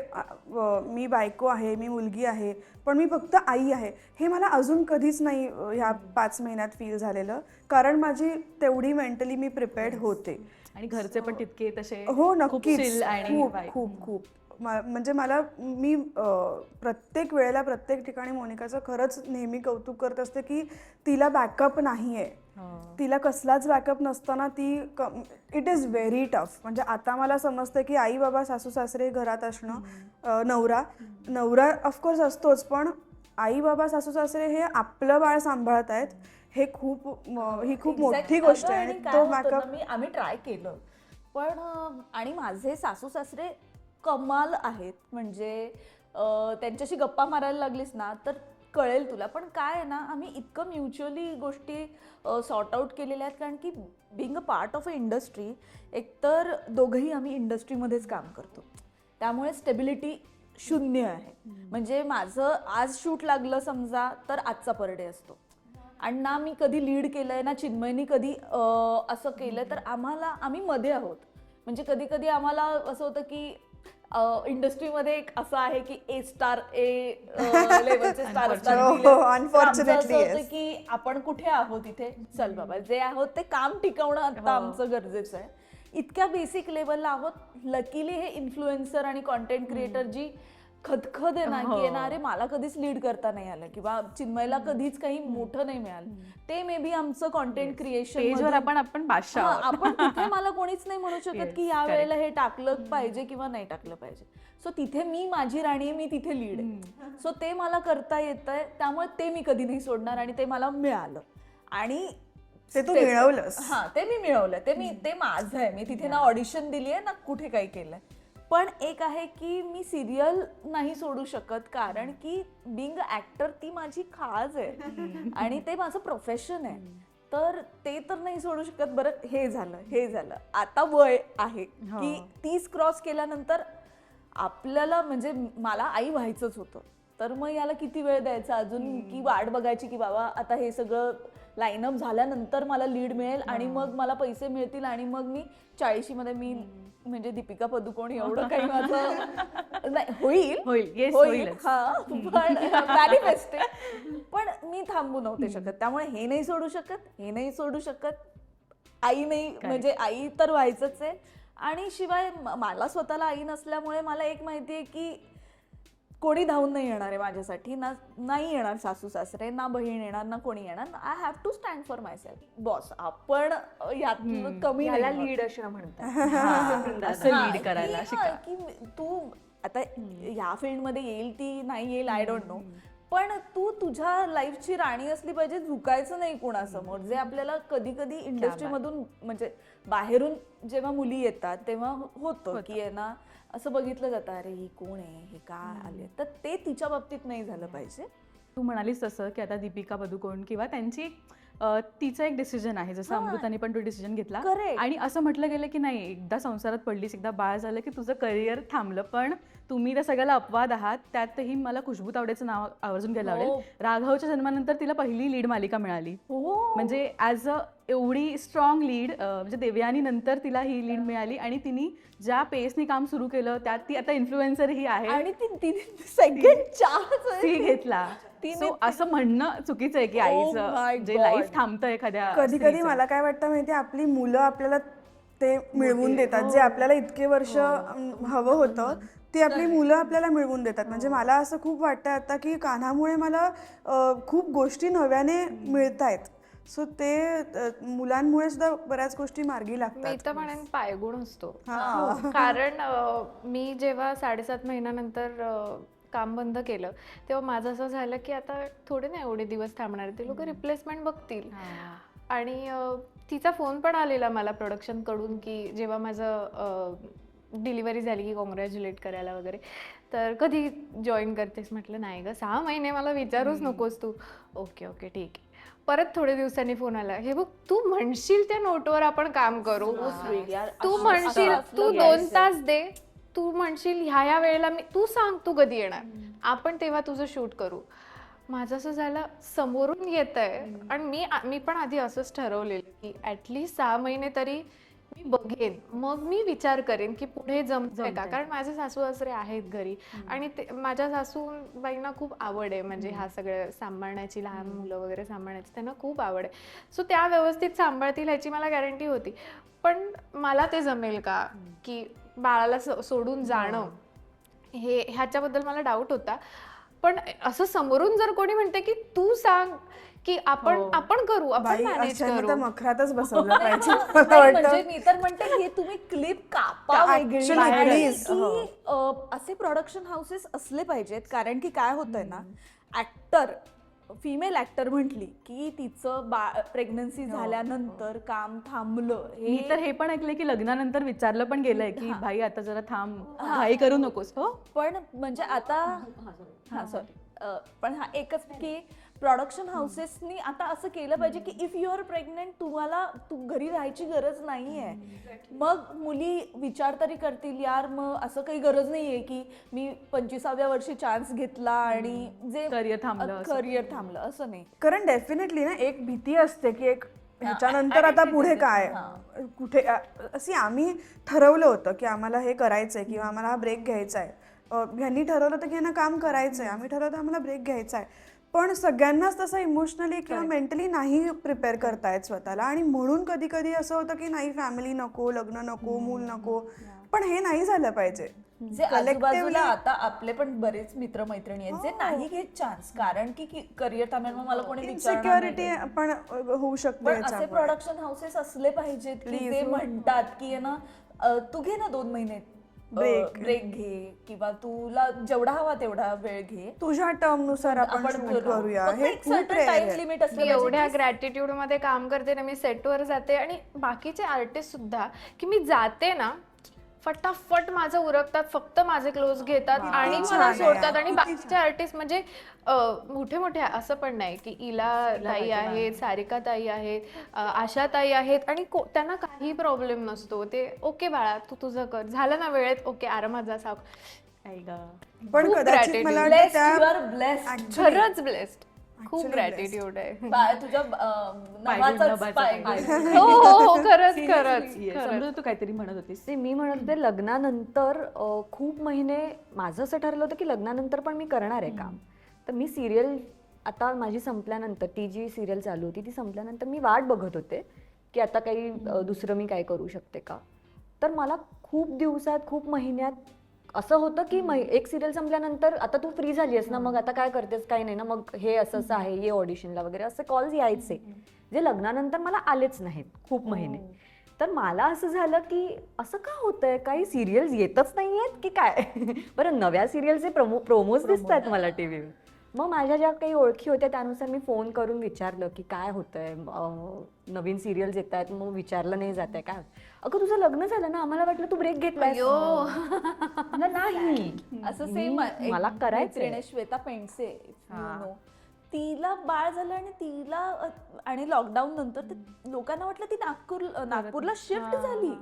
मी बायको आहे, मी मुलगी आहे, पण मी फक्त आई आहे, हे मला अजून कधीच नाही ह्या 5 महिन्यात फील झालेलं, कारण माझी तेवढी मेंटली मी प्रिपेअर्ड होते. आणि घरचे पण तितके तसे हो खूप नक्कीच, chill आणि खूप vibe. खूप खूप म्हणजे मी प्रत्येक वेळेला प्रत्येक ठिकाणी मोनिकाचं खरंच नेहमी कौतुक करत असते की तिला बॅकअप नाही आहे. तिला कसलाच बॅकअप नसताना ती इट इज व्हेरी टफ. म्हणजे आता मला समजतं की आई बाबा सासू सासरे घरात असणं, नवरा ऑफकोर्स असतोच, पण आई बाबा सासू सासरे हे आपलं बाळ सांभाळत आहेत, ही खूप मोठी गोष्ट आहे. आणि तो बॅकअप आम्ही ट्राय केलं, पण आणि माझे सासू सासरे कमाल आहेत. म्हणजे त्यांच्याशी गप्पा मारायला लागलीस ना तर कळेल तुला. पण काय आहे ना, आम्ही इतकं म्युच्युअली गोष्टी सॉर्ट आऊट केलेल्या आहेत, कारण की being a part of a industry, एकतर दोघंही आम्ही इंडस्ट्रीमध्येच काम करतो, त्यामुळे स्टेबिलिटी 0 आहे. म्हणजे माझं आज शूट लागलं समजा तर आजचा पर डे असतो, आणि ना मी कधी लीड केलंय ना चिन्मयनी कधी असं केलं, तर आम्ही मध्ये आहोत. म्हणजे कधी कधी आम्हाला असं होतं की इंडस्ट्रीमध्ये एक असं आहे की A लेवलचे स्टार असतात, अनफॉर्च्युनेटली होतं की आपण कुठे आहोत इथे, चल बाबा जे आहोत ते काम टिकवणं आता आमचं गरजेचं आहे, इतक्या बेसिक लेवलला आहोत. लकीली हे इन्फ्लुएन्सर आणि कॉन्टेंट क्रिएटर जी खदखद आहे ना की आहे ना, अरे मला कधीच लीड करता नाही आलं किंवा चिन्मयला कधीच काही मोठं नाही मिळालं, ते मे बी आमचं कॉन्टेंट क्रिएशन आपण बादशाह आहोत. आपण तिथे मला कोणीच नाही म्हणू शकत की या वेळेला हे टाकलं पाहिजे किंवा नाही टाकलं पाहिजे. सो तिथे मी माझी राणी आहे, मी तिथे लीड आहे. सो ते मला करता येतंय, त्यामुळे ते मी कधी नाही सोडणार आणि ते मला मिळालं. आणि ते तू मिळवलंस. हा, ते मी मिळवलं, ते माझं आहे. मी तिथे ना ऑडिशन दिली आहे ना कुठे काही केलंय. पण एक आहे की मी सिरियल नाही सोडू शकत, कारण की बिंग ऍक्टर ती माझी खाज आहे आणि ते माझं प्रोफेशन आहे, तर ते तर नाही सोडू शकत. बरं हे झालं आता वय आहे की 30 क्रॉस केल्यानंतर आपल्याला, म्हणजे मला आई व्हायचंच होतं, तर मग याला किती वेळ द्यायचा अजून, की वाट बघायची की बाबा आता हे सगळं लाईनअप झाल्यानंतर मला लीड मिळेल आणि मग मला पैसे मिळतील आणि मग मी 40 मध्ये मी म्हणजे दीपिका पदुकोण एवढं काही माझं नाही होईल हा, पण मॅनिफेस्ट आहे. पण मी थांबू नव्हते शकत, त्यामुळे हे नाही सोडू शकत, आई नाही, म्हणजे आई तर व्हायचंच आहे. आणि शिवाय मला स्वतःला आई नसल्यामुळे मला एक माहिती आहे की कोणी धावून नाही येणार आहे माझ्यासाठी, नाही येणार सासू सासरे, ना बहीण येणार, ना कोणी येणार. I have to stand for myself. Boss आपण यातलं कमी याला नाही लीड असणं म्हणतात. असं लीड करायला शिका. की तू आता ह्या फील्डमध्ये येईल ती नाही येईल आय डोंट नो, पण तू तुझ्या लाईफची राणी असली पाहिजे, झुकायचं नाही कोणासमोर. जे आपल्याला कधी कधी इंडस्ट्रीमधून म्हणजे बाहेरून जेव्हा मुली येतात तेव्हा होतं की आहे ना, असं बघितलं जातं, अरे ही कोण आहे, हे का आले, तर ते तिच्या बाबतीत नाही झालं पाहिजे. तू म्हणालीस तसं की आता दीपिका पदुकोण किंवा त्यांची तिचं एक डिसिजन आहे, जसं अमृताने पण तो डिसिजन घेतला. Correct. आणि असं म्हटलं गेलं की नाही, एकदा संसारात पडलीस, एकदा बाळ झालं की तुझं करिअर थांबलं. पण तुम्ही त्या सगळ्याला अपवाद आहात. त्यातही मला खुशबू तावडेचं नाव आवर्जून घ्यायला आवडेल. राघवच्या जन्मानंतर तिला पहिली लीड मालिका मिळाली, म्हणजे ॲज अ एवढी स्ट्रॉंग लीड, म्हणजे देवयानी नंतर तिला ही लीड मिळाली आणि तिने ज्या पेसनी काम सुरू केलं त्यात ती आता इन्फ्लुएन्सर ही आहे आणि तिने सेकंड ती घेतला. So, असं म्हणणं चुकीचं आहे की आईचं जे लाईफ थांबतं एखाद्या. कधी कधी मला काय वाटतं माहिती, आपली मुलं आपल्याला ते मिळवून देतात, जे आपल्याला इतके वर्ष हवं होतं ते आपली मुलं आपल्याला मिळवून देतात. म्हणजे मला असं खूप वाटतं आता की कान्हामुळे मला खूप गोष्टी नव्याने मिळत आहेत. सो ते मुलांमुळे सुद्धा बऱ्याच गोष्टी मार्गी मी लागतात. तर म्हणेन पायगुण असतो. कारण मी जेव्हा 7.5 महिन्यानंतर काम बंद केलं तेव्हा माझं असं झालं की आता थोडे ना एवढे दिवस थांबणार, ते लोक रिप्लेसमेंट बघतील. आणि तिचा फोन पण आलेला मला प्रोडक्शनकडून की जेव्हा माझं डिलिव्हरी झाली की कॉंग्रॅच्युलेट करायला वगैरे, तर कधी जॉईन करतेस? म्हटलं नाही ग, 6 महिने मला विचारूच नकोस तू. ओके ओके ठीक आहे. परत थोड्या दिवसांनी फोन आला, हे बघ तू म्हणशील त्या नोटवर आपण काम करू, तू म्हणशील तू 2 तास दे, तू म्हणशील ह्या वेळेला तू सांग तू कधी येणार, आपण तेव्हा तुझं शूट करू. माझं असं झालं समोरून येत आहे. आणि मी पण आधी असंच ठरवलेलं की ॲटलिस्ट 6 महिने तरी मी बघेन, मग मी विचार करेन की पुढे जमतंय का. कारण माझे सासू सासरे आहेत घरी आणि ते माझ्या सासूबाईंना खूप आवड आहे, म्हणजे हा सगळं सांभाळण्याची, लहान मुलं वगैरे सांभाळण्याची त्यांना खूप आवड आहे. सो त्या व्यवस्थित सांभाळतील ह्याची मला गॅरंटी होती. पण मला ते जमेल का की बाळाला सोडून जाणं, ह्याच्याबद्दल मला डाऊट होता. पण असं समोरून जर कोणी म्हणते की तू सांग की आपण करू, आपण बाई मॅनेज अशाने करू, तर मखरातच बसवलं पाहिजे मला नाही, वाटतं. म्हणजे मी तर म्हणते हे तुम्ही क्लिप कापा वेगळी. Actually, आणि please. की, असे प्रोडक्शन हाऊसेस असले पाहिजेत. कारण की काय होतंय ना, ऍक्टर, फिमेल ऍक्टर म्हटली की तिचं प्रेग्नन्सी झाल्यानंतर काम थांबलं. मी तर हे पण ऐकलंय की लग्नानंतर विचारलं पण गेलंय की भाई आता जरा थांब, घाई करू नकोस. हो, पण म्हणजे आता पण हा एकच की प्रोडक्शन हाऊसेसनी आता असं केलं पाहिजे की इफ यू आर प्रेग्नेंट तू घरी राहायची गरज नाहीये. मग मुली विचार तरी करतील, यार मग असं काही गरज नाहीये की मी 25व्या वर्षी चान्स घेतला आणि जे करिअर थांबलं असं नाही. कारण डेफिनेटली ना एक भीती असते की एक ह्याच्यानंतर आता पुढे काय, कुठे अशी आम्ही ठरवलं होतं की आम्हाला हे करायचंय किंवा आम्हाला हा ब्रेक घ्यायचा आहे. ह्यांनी ठरवलं होतं की ह्यांना काम करायचंय, आम्ही ठरवलं होतं आम्हाला ब्रेक घ्यायचा आहे. पण सगळ्यांनाच तसं इमोशनली किंवा मेंटली नाही प्रिपेअर करतायत स्वतःला. आणि म्हणून कधी कधी असं होतं की नाही, फॅमिली नको, लग्न नको, मूल नको. पण हे नाही झालं पाहिजे. जे आजूबाजूला आता आपले पण बरेच मित्रमैत्रिणी आहेत जे नाही घेत चान्स, कारण की करिअर थांबल्यामुळे मला कोणी विचारणार सिक्युरिटी नाही. पण होऊ शकते पण असे याच्यामुळे. प्रोडक्शन हाऊसेस असले पाहिजेत की ते म्हणतात की ना तू घे ना 2 महिने ब्रेक घे, किंवा तुला जेवढा हवा तेवढा वेळ घे, तुझ्या टर्म नुसार आपण shoot करूया. हे खूप rare टाइम आहे. लिमिट असलं मी पाहिजे. एवढ्या ग्रॅटिट्यूड मध्ये काम करते ना, मी सेटवर जाते आणि बाकीचे आर्टिस्ट सुद्धा, की मी जाते ना फटाफट माझं उरकतात, फक्त माझे क्लोज घेतात आणि किती मला छान आहे सोडतात. यार. आणि बाकीचे आर्टिस्ट म्हणजे मोठे मोठे असं पण नाही की इला ताई आहेत, सारिका ताई आहेत, आशा ताई आहेत आणि त्यांना काही प्रॉब्लेम नसतो. ते ओके बाळा तू तुझं कर, झालं ना वेळेत, ओके आरामात जा, साव. पण खूप कदाचित gratitude. मला Blessed, वाटतं you त्या are blessed. खरंच ब्लेस्ड, खूप Actually ग्रॅटिट्यूड आहे. बाळ तुझ्या नावाचाच पाय. हो हो हो, खरंच खरंच समृद्ध तू काहीतरी म्हणत होतीस. ते मी म्हणत होते लग्नानंतर खूप महिने माझं असं ठरलं होतं की लग्नानंतर पण मी करणार आहे काम. तर मी सिरियल आता माझी संपल्यानंतर, ती जी सिरियल चालू होती ती संपल्यानंतर मी वाट बघत होते की आता काही दुसरं मी काय करू शकते का. तर मला खूप दिवसात, खूप महिन्यात असं होतं की एक सिरियल संपल्यानंतर आता तू फ्री झाली आहेस ना, मग आता काय करतेस, काही नाही ना, मग हे असं असं आहे, ये ऑडिशनला वगैरे, असे कॉल्स यायचे जे लग्नानंतर मला आलेच नाहीत खूप महिने. तर मला असं झालं की असं का होतंय, काही सिरियल्स येतच नाही आहेत की काय. बरं, नव्या सिरियलचे प्रोमोज दिसत आहेत मला टीव्हीवर. मग माझ्या ज्या काही ओळखी होत्या त्यानुसार मी फोन करून विचारलं की काय होतंय, नवीन सिरियल्स येत आहेत. मग विचारलं नाही जात आहे काय, अगं तुझं लग्न झालं ना, आम्हाला वाटलं तू ब्रेक घेतलाय. नाही, असं सेम मला करायचंय. श्वेता पेंडसे, तिला बाळ झालं आणि तिला आणि लॉकडाऊन नंतर लोकांना वाटलं ती नागपूरला शिफ्ट झाली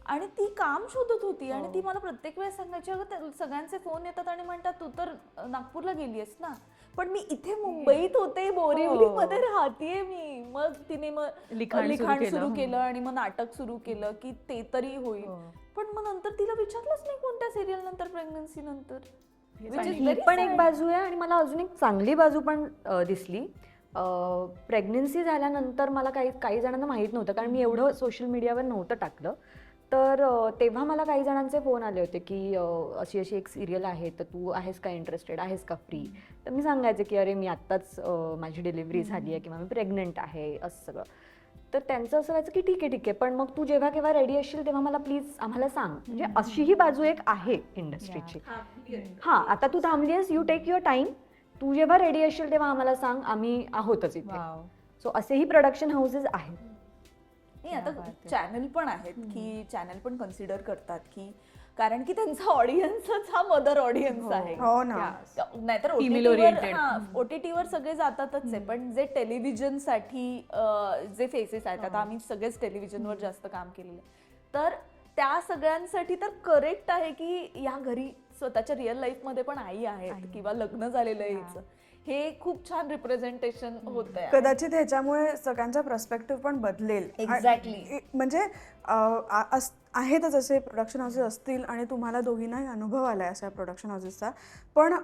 आणि ती काम शोधत होती. आणि ती मला प्रत्येक वेळेस सांगायची, अगं सगळ्यांचे फोन येतात आणि म्हणतात तू तर नागपूरला गेलीयस ना, पण मी इथे मुंबईत होते, बोरिवलीमध्ये राहतेय मी. मग तिने मग लिखाण सुरू केलं आणि मग नाटक सुरू केलं की ते तरी होईल. पण मग नंतर तिला विचारलंच नाही कोणत्या सिरियल नंतर, प्रेग्नन्सी नंतर. ही पण एक बाजू आहे. आणि मला अजून एक चांगली बाजू पण दिसली. प्रेग्नन्सी झाल्यानंतर मला काही जणांना माहीत नव्हतं, कारण मी एवढं सोशल मीडियावर नव्हतं टाकलं. तर तेव्हा मला काही जणांचे फोन आले होते की अशी अशी एक सिरियल आहे, तर तू आहेस का इंटरेस्टेड, आहेस का फ्री. तर मी सांगायचे की अरे मी आत्ताच माझी डिलिव्हरी झाली आहे किंवा मी प्रेग्नंट आहे, असं सगळं. तर त्यांचं असं व्हायचं की ठीक आहे, पण मग तू जेव्हा केव्हा रेडी असशील तेव्हा मला प्लीज आम्हाला सांग. म्हणजे अशीही बाजू एक आहे इंडस्ट्रीची. हां, आता तू थांबली आहेस, यू टेक युअर टाईम, तू जेव्हा रेडी असशील तेव्हा आम्हाला सांग, आम्ही आहोतच इथे. सो असेही प्रोडक्शन हाऊसेस आहेत. नाही आता चॅनल पण आहेत की चॅनल पण कन्सिडर करतात की कारण की त्यांचा ऑडियन्सच हा मदर ऑडियन्स आहे. हो ना. नाहीतर Female oriented. OTT वर सगळे जातातच आहे, पण जे टेलिव्हिजन साठी जे फेसेस आहेत, आता आम्ही सगळेच टेलिव्हिजनवर जास्त काम केलेलं आहे, तर त्या सगळ्यांसाठी तर करेक्ट आहे की या घरी स्वतःच्या रिअल लाईफ मध्ये पण आई आहेत किंवा लग्न झालेलं आहे हिचं. हे खूप छान रिप्रेझेंटेशन होत आहे. कदाचित ह्याच्यामुळे सगळ्यांचा पर्स्पेक्टिव्ह पण बदलेल. Exactly. म्हणजे आहेतच असे प्रोडक्शन हाऊसेस असतील आणि तुम्हाला दोघींनाही अनुभव आलाय अशा प्रोडक्शन हाऊसेसचा, पण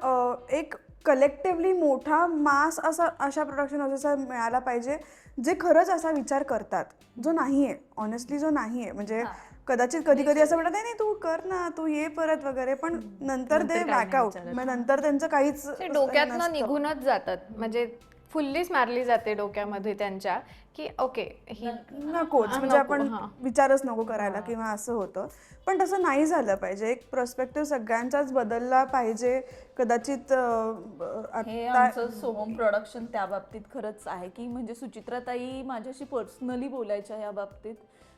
एक कलेक्टिव्हली मोठा मास अशा प्रोडक्शन हाऊसेसचा मिळाला पाहिजे जे खरंच असा विचार करतात, जो नाहीये ऑनेस्टली, जो नाहीये. म्हणजे कदाचित कधी कधी असं म्हणतात नाही तू कर ना, तू ये परत वगैरे, पण नंतर ते बॅकआउट, नंतर त्यांचं काहीच ते डोक्यातनं निघूनच जातात, म्हणजे फुल्लीच मारली जाते डोक्यामध्ये त्यांच्या की ओके ही नकोच, म्हणजे आपण विचारच नको करायला किंवा असं होतं. पण तसं नाही झालं पाहिजे. एक पर्स्पेक्टिव्ह सगळ्यांचाच बदलला पाहिजे. कदाचित हे आमचं सोहम प्रोडक्शन त्या बाबतीत खरंच आहे की म्हणजे सुचित्राताई माझ्याशी पर्सनली बोलायच्या या बाबतीत,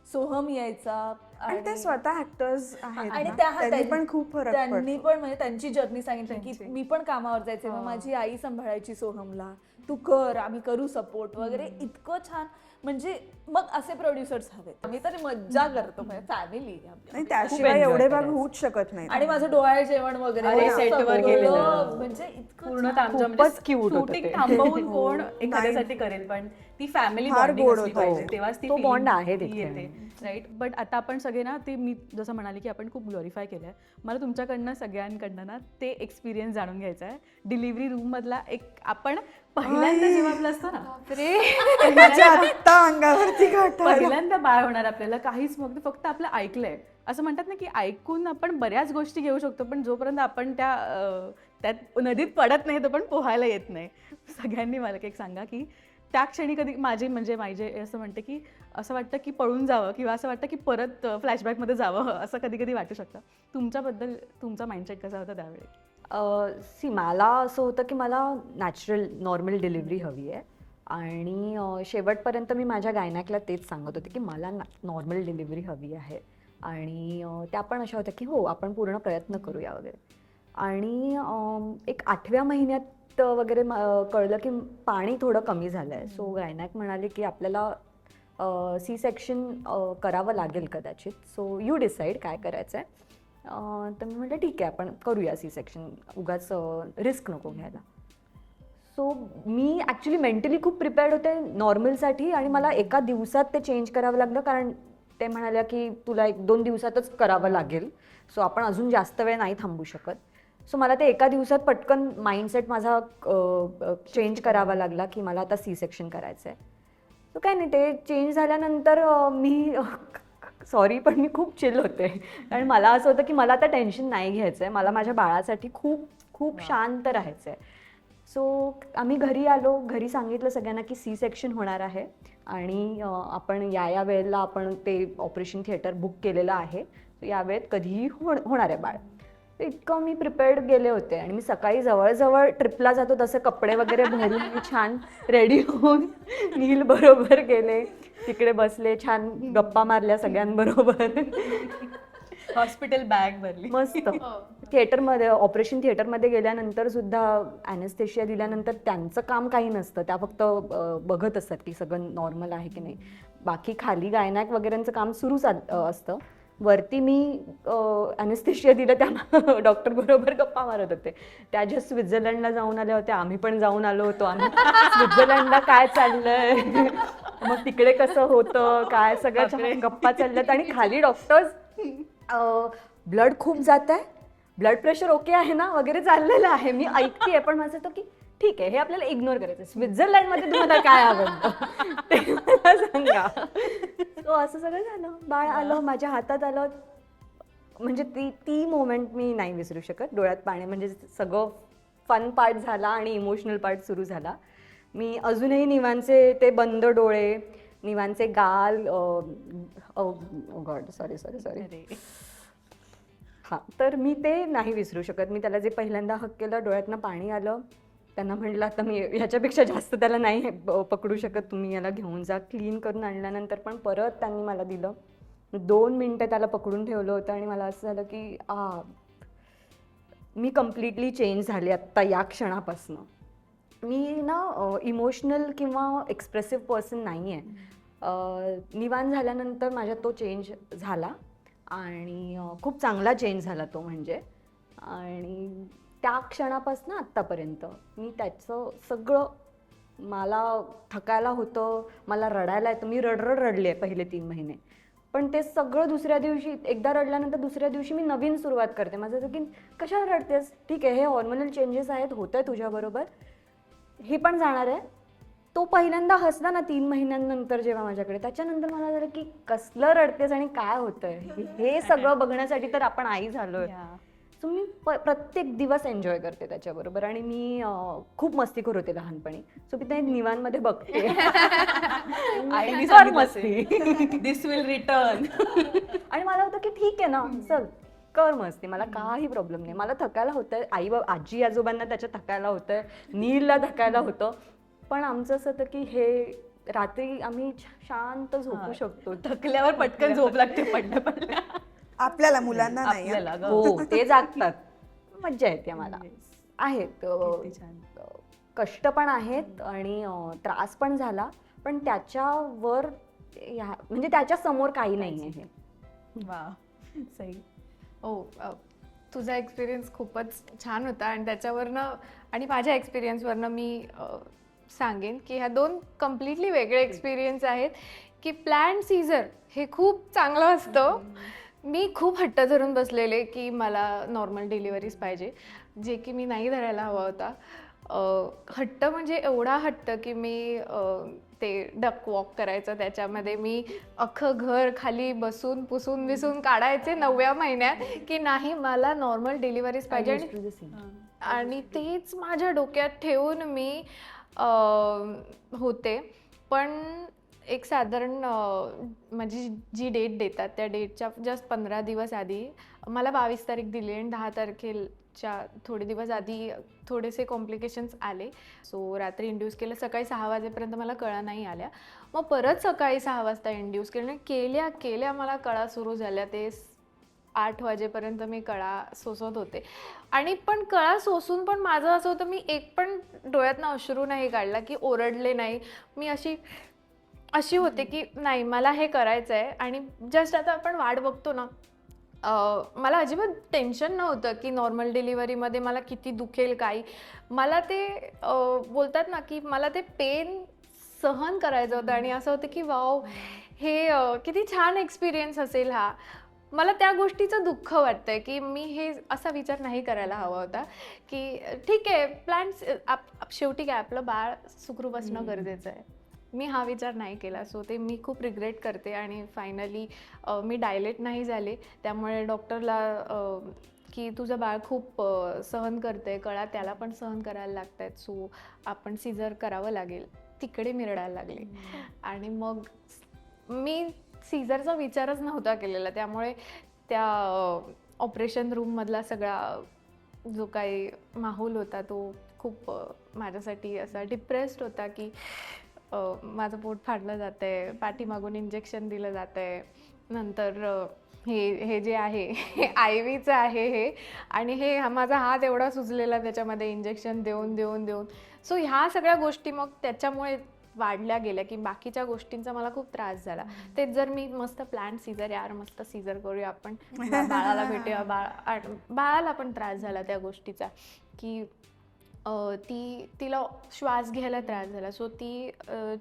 सोहम यायचा आणि ते स्वतः ऍक्टर्स आहेत आणि ना, त्यांनी पण खूप फरक त्यांनी पण म्हणजे त्यांची जर्नी सांगितली की मी पण कामावर जायचे, मग माझी आई सांभाळायची सोहमला, तू कर, आम्ही करू सपोर्ट वगैरे. इतकं छान. म्हणजे मग असे प्रोड्युसर्स हवेत. आम्ही तर मज्जा करतो, फॅमिली. नाही, त्याशिवाय एवढे भाग होऊच शकत नाही. आणि माझं डोहाळे जेवण वगैरे सेटवर गेलेलं म्हणजे इतकं पूर्ण आमचं खूपच cute होतं शूटिंग ते. थांबवून कोण एखाद्यासाठी करेल, पण ती फॅमिली फार बॉन्डिंग गोड असली होतं. पाहिजे, तेव्हाच ती तो feeling bond आहे तिथे. येते. राईट. बट आता आपण सगळे ना, ते मी जसं म्हणाले की आपण खूप ग्लोरिफाय केलंय. मला तुमच्याकडनं सगळ्यांकडनं ना ते एक्सपिरियन्स जाणून घ्यायचा आहे. डिलिव्हरी रूम मधला एक आपण पहिल्यांदा जेव्हा आपलं असतं ना, माझ्या आत्ता अंगावरती काटा आला. पहिल्यांदा बाळ होणार आपल्याला, काहीच फक्त आपलं ऐकलंय. असं म्हणतात ना की ऐकून आपण बऱ्याच गोष्टी घेऊ शकतो, पण जोपर्यंत आपण त्यात नदीत पडत नाही तो पण पोहायला येत नाही. सगळ्यांनी मला एक सांगा की त्या क्षणी कधी माझे असं म्हणते की असं वाटतं की पळून जावं किंवा असं वाटतं की परत फ्लॅशबॅकमध्ये जावं, असं कधी कधी वाटू शकतं. तुमच्याबद्दल तुमचा माइंडसेट कसा होता त्यावेळी? मला असं होतं की मला नॅचरल नॉर्मल डिलिव्हरी हवी आहे आणि शेवटपर्यंत मी माझ्या गायनॅकला तेच सांगत होते की मला नॉर्मल डिलिव्हरी हवी आहे. आणि त्या पण अशा होत्या की हो आपण पूर्ण प्रयत्न करूया वगैरे. आणि एक 8व्या महिन्यात वगैरे कळलं की पाणी थोडं कमी झालं आहे. सो गायनॅक म्हणाले की आपल्याला सी सेक्शन करावं लागेल कदाचित, सो यू डिसाईड काय करायचं आहे. तर मी म्हटलं ठीक आहे आपण करूया सी सेक्शन, उगाच रिस्क नको घ्यायला. सो मी ॲक्च्युली मेंटली खूप प्रिपेअर्ड होते नॉर्मलसाठी आणि मला एका दिवसात ते चेंज करावं लागलं, कारण ते म्हणाल्या की तुला 1-2 दिवसातच करावं लागेल, सो आपण अजून जास्त वेळ नाही थांबू शकत. सो मला ते एका दिवसात पटकन माइंडसेट माझा चेंज करावा लागला की मला आता सी सेक्शन करायचं आहे. सो काय नाही, ते चेंज झाल्यानंतर मी सॉरी पण मी खूप चिल होते, कारण मला असं होतं की मला आता टेन्शन नाही घ्यायचं आहे, मला माझ्या बाळासाठी खूप खूप शांत राहायचं आहे. सो आम्ही घरी आलो, घरी सांगितलं सगळ्यांना की सी सेक्शन होणार आहे आणि आपण या वेळेला आपण ते ऑपरेशन थिएटर बुक केलेलं आहे, या वेळेत कधीही होणार आहे बाळ. इतकं मी प्रिपेअर्ड गेले होते आणि मी सकाळी जवळजवळ ट्रिपला जातो तसं कपडे वगैरे भरून मी छान रेडी होऊन नील बरोबर गेले, तिकडे बसले, छान गप्पा मारल्या सगळ्यांबरोबर, हॉस्पिटल बॅग भरली मस्त. थिएटरमध्ये ऑपरेशन थिएटरमध्ये गेल्यानंतर सुद्धा ॲनेस्थेशिया दिल्यानंतर त्यांचं काम काही नसतं, त्या फक्त बघत असतात की सगळं नॉर्मल आहे की नाही. बाकी खाली गायनॅक वगैरेंचं काम सुरूच असतं. वरती मी ॲनेस्थेशिया दिलं त्या डॉक्टर बरोबर गप्पा मारत होते. त्या ज्या स्वित्झर्लंडला जाऊन आल्या होत्या, आम्ही पण जाऊन आलो होतो. आम्ही स्वित्झर्लंडला काय चाललंय, मग तिकडे कसं होतं काय, सगळ्या गप्पा चालल्यात. आणि खाली डॉक्टर्स ब्लड खूप जात आहे, ब्लड प्रेशर ओके आहे ना वगैरे चाललेलं आहे. मी ऐकतेय पण माझं होतं की ठीक आहे हे आपल्याला इग्नोर करायचं. स्वित्झर्लंडमध्ये तुम्हाला काय आवडतं ते मला सांगा. तो असं सगळं झालं, बाळ आलं माझ्या हातात आलं. म्हणजे ती मोमेंट मी नाही विसरू शकत. डोळ्यात पाणी, म्हणजे सगळं फन पार्ट झाला आणि इमोशनल पार्ट सुरू झाला. मी अजूनही निवांचे ते बंद डोळे, निवांचे गाल, गॉड सॉरी हां, तर मी ते नाही विसरू शकत. मी त्याला जे पहिल्यांदा हक केलं, डोळ्यातनं पाणी आलं त्यांना म्हटलं आता मी ह्याच्यापेक्षा जास्त त्याला नाही पकडू शकत, तुम्ही याला घेऊन जा. क्लीन करून आणल्यानंतर पण परत त्यांनी मला दिलं. 2 मिनटं त्याला पकडून ठेवलं होतं आणि मला असं झालं की मी कम्प्लिटली चेंज झाले आत्ता या क्षणापासून. मी ना इमोशनल किंवा एक्सप्रेसिव्ह पर्सन नाही आहे. निवांत झाल्यानंतर माझ्यात तो चेंज झाला आणि खूप चांगला चेंज झाला तो म्हणजे. आणि त्या क्षणापासून आत्तापर्यंत मी त्याचं सगळं, मला थकायला होतं, मला रडायला येतं, मी रडले आहे पहिले 3 महिने, पण ते सगळं दुसऱ्या दिवशी एकदा रडल्यानंतर दुसऱ्या दिवशी मी नवीन सुरुवात करते. माझं असं की कशाला रडतेस, ठीक आहे हे हॉर्मोनल चेंजेस आहेत, होतं आहे तुझ्याबरोबर, हे पण जाणार आहे. तो पहिल्यांदा हसला ना 3 महिन्यांनंतर जेव्हा माझ्याकडे, त्याच्यानंतर मला झालं की कसलं रडतेस आणि काय होतंय, हे सगळं बघण्यासाठी तर आपण आई झालोय. सो मी प्रत्येक दिवस एन्जॉय करते त्याच्याबरोबर. आणि मी खूप मस्तीखोर होते लहानपणी, सो मी ते निवांमध्ये बघते. कर मस्ती. दिस विल रिटर्न. आणि मला होतं की ठीक आहे ना, चल कर मस्ती, मला काही प्रॉब्लेम नाही. मला थकायला होतंय, आजी आजोबांना त्याच्या थकायला होतंय, नीलला थकायला होतं, पण आमचं असं होतं की हे रात्री आम्ही शांत झोपू शकतो. थकल्यावर पटकन झोप लागते पडल्या. आपल्याला, मुलांना नाही. हो, ते जागतात, मज्जा येते मला. आहेत कष्ट पण आहेत आणि त्रास पण झाला, पण त्याच्यावर म्हणजे त्याच्या समोर काही नाही आहे. वा, सही. तुझा एक्सपिरियन्स खूपच छान होता आणि त्याच्यावरनं आणि माझ्या एक्सपिरियन्सवरनं मी सांगेन की ह्या 2 कम्प्लिटली वेगळे एक्सपिरियन्स आहेत. की प्लॅन्ड सीझर हे खूप चांगलं असतं. मी खूप हट्ट धरून बसलेले की मला नॉर्मल डिलिव्हरीज पाहिजे, जे की मी नाही धरायला हवा होता. हट्ट म्हणजे एवढा हट्ट की मी ते डक वॉक करायचं, त्याच्यामध्ये मी अख्खं घर खाली बसून पुसून बिसून काढायचे 9व्या महिन्यात की नाही मला नॉर्मल डिलिव्हरीज पाहिजे. आणि तेच माझ्या डोक्यात ठेवून मी होते. पण एक साधारण माझी जी डेट देतात त्या डेटच्या जस्ट 15 दिवस आधी मला 22 तारीख दिली आणि 10 तारखेच्या थोडे दिवस आधी थोडेसे कॉम्प्लिकेशन्स आले. सो रात्री इंड्यूस केलं, सकाळी 6 वाजेपर्यंत मला कळा नाही आल्या. मग परत सकाळी 6 वाजता इंड्यूस केलं, केल्या मला कळा सुरू झाल्या. ते 8 वाजेपर्यंत मी कळा सोसत होते. आणि पण कळा सोसून पण माझं असं होतं, मी एक पण डोळ्यातनं अश्रू नाही काढला की ओरडले नाही. मी अशी होते की नाही मला हे करायचं आहे. आणि जस्ट आता आपण वाट बघतो ना, मला अजिबात टेन्शन नव्हतं की नॉर्मल डिलिव्हरीमध्ये मला किती दुखेल काही. मला ते बोलतात ना की मला ते पेन सहन करायचं होतं आणि असं होतं की वाव हे किती छान एक्सपिरियन्स असेल हा. मला त्या गोष्टीचं दुःख वाटतंय की मी हे असा विचार नाही करायला हवा होता की ठीक आहे प्लॅन्स शेवटी काय आपलं बाळ सुखरूप असणं गरजेचं आहे. मी हा विचार नाही केला. सो ते मी खूप रिग्रेट करते. आणि फायनली मी डायलेट नाही झाले, त्यामुळे डॉक्टरला की तुझं बाळ खूप सहन करते कळा, त्याला पण सहन करायला लागत आहेत, सो आपण सीझर करावं लागेल. तिकडे मी रडायला लागले. आणि मग मी सीझरचा विचारच नव्हता केलेला, त्यामुळे त्या ऑपरेशन रूममधला सगळा जो काही माहोल होता तो खूप माझ्यासाठी असा डिप्रेस्ड होता की माझं पोट फाडलं जातं आहे, पाठीमागून इंजेक्शन दिलं जातं आहे, नंतर हे जे आहे हे IV चं आहे हे, आणि हे माझा हात एवढा सुजलेला त्याच्यामध्ये इंजेक्शन देऊन सो ह्या सगळ्या गोष्टी मग त्याच्यामुळे वाढल्या गेल्या की बाकीच्या गोष्टींचा मला खूप त्रास झाला. तेच जर मी मस्त प्लॅन सीझर यार मस्त सीझर करूया आपण, बाळाला भेटूया, बाळाला पण त्रास झाला त्या गोष्टीचा की तिला श्वास घ्यायला त्रास झाला. सो ती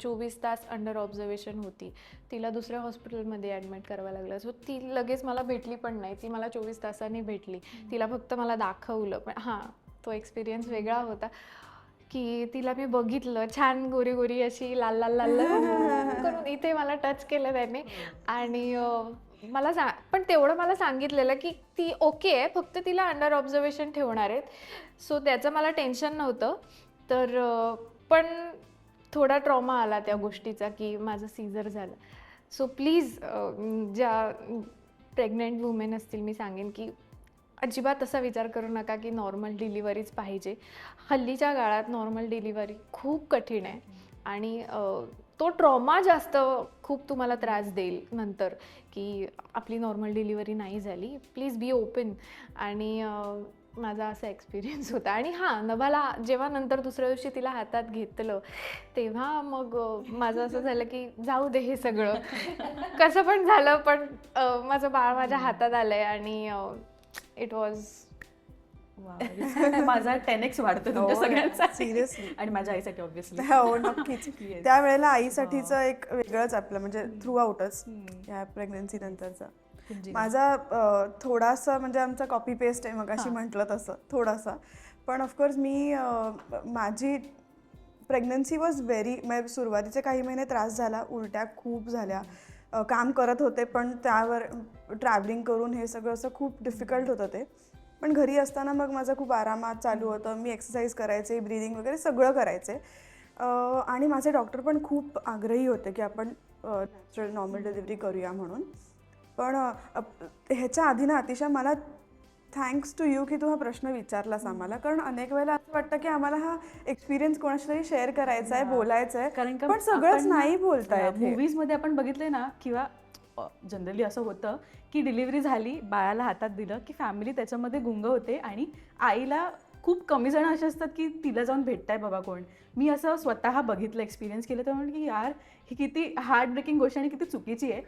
24 तास अंडर ऑब्झर्वेशन होती. तिला दुसऱ्या हॉस्पिटलमध्ये ॲडमिट करावं लागलं. सो ती लगेच मला भेटली पण नाही, ती मला 24 तासांनी भेटली. तिला फक्त मला दाखवलं. पण हां, तो एक्सपिरियन्स वेगळा होता की तिला मी बघितलं छान गोरी गोरी अशी लाल लाल लाल करून इथे मला टच केलं त्याने. आणि मला पण तेवढं मला सांगितलेलं की ती ओके आहे, फक्त तिला अंडर ऑब्झर्वेशन ठेवणार आहेत. सो त्याचं मला टेन्शन नव्हतं. तर पण थोडा ट्रॉमा आला त्या गोष्टीचा की माझं सीझर झालं. सो प्लीज ज्या प्रेग्नंट वुमेन असतील मी सांगेन की अजिबात असा विचार करू नका की नॉर्मल डिलिव्हरीच पाहिजे. हल्लीच्या काळात नॉर्मल डिलिव्हरी खूप कठीण आहे आणि तो ट्रॉमा जास्त खूप तुम्हाला त्रास देईल नंतर, की आपली नॉर्मल डिलिव्हरी नाही झाली. Please be open. आणि माझा असा एक्सपिरियन्स होता. आणि हां, नभाला जेव्हा नंतर दुसऱ्या दिवशी तिला हातात घेतलं तेव्हा मग माझं असं झालं की जाऊ दे हे सगळं कसं पण झालं, पण माझं बाळ माझ्या हातात आलंय आणि इट वॉज माझा 10x वाढतो तुमच्या सगळ्यांचा सिरियसली. आणि माझ्या आईसाठी ऑब्व्हियसली. हो नक्कीच. त्यावेळेला आईसाठीचं एक वेगळंच आपलं म्हणजे थ्रू आउटच या प्रेग्नन्सी नंतरचा माझा थोडासा म्हणजे आमचा कॉपी पेस्ट आहे मग अशी म्हटलं तसं थोडासा. पण ऑफकोर्स मी माझी प्रेग्नन्सी वॉज व्हेरी म्हणजे सुरुवातीचे काही महिने त्रास झाला, उलट्या खूप झाल्या, काम करत होते पण त्यावर ट्रॅव्हलिंग करून हे सगळं असं खूप डिफिकल्ट होतं ते. पण घरी असताना मग माझं खूप आरामात चालू होतं. मी एक्सरसाइज करायचे, ब्रीदिंग वगैरे सगळं करायचे. आणि माझे डॉक्टर पण खूप आग्रही होते की आपण नॅचरल नॉर्मल डिलिव्हरी करूया म्हणून. पण ह्याच्या आधी ना अतिशय मला थँक्स टू यू की तू हा प्रश्न विचारलास आम्हाला, कारण अनेक वेळेला असं वाटतं की आम्हाला हा एक्सपिरियन्स कोणाशी तरी शेअर करायचा आहे, बोलायचं आहे, कारण का पण सगळंच आपण नाही बोलता येत. मूवीजमध्ये आपण बघितलंय ना, किंवा जनरली असं होतं की डिलिव्हरी झाली, बाळाला हातात दिलं की फॅमिली त्याच्यामध्ये गुंग होते आणि आईला खूप कमी जण असे असतात की तिला जाऊन भेटताय बाबा कोण. मी असं स्वतः बघितलं, एक्सपिरियन्स केलं, तर म्हणलं की यार ही किती हार्ट ब्रेकिंग गोष्ट आणि किती चुकीची आहे.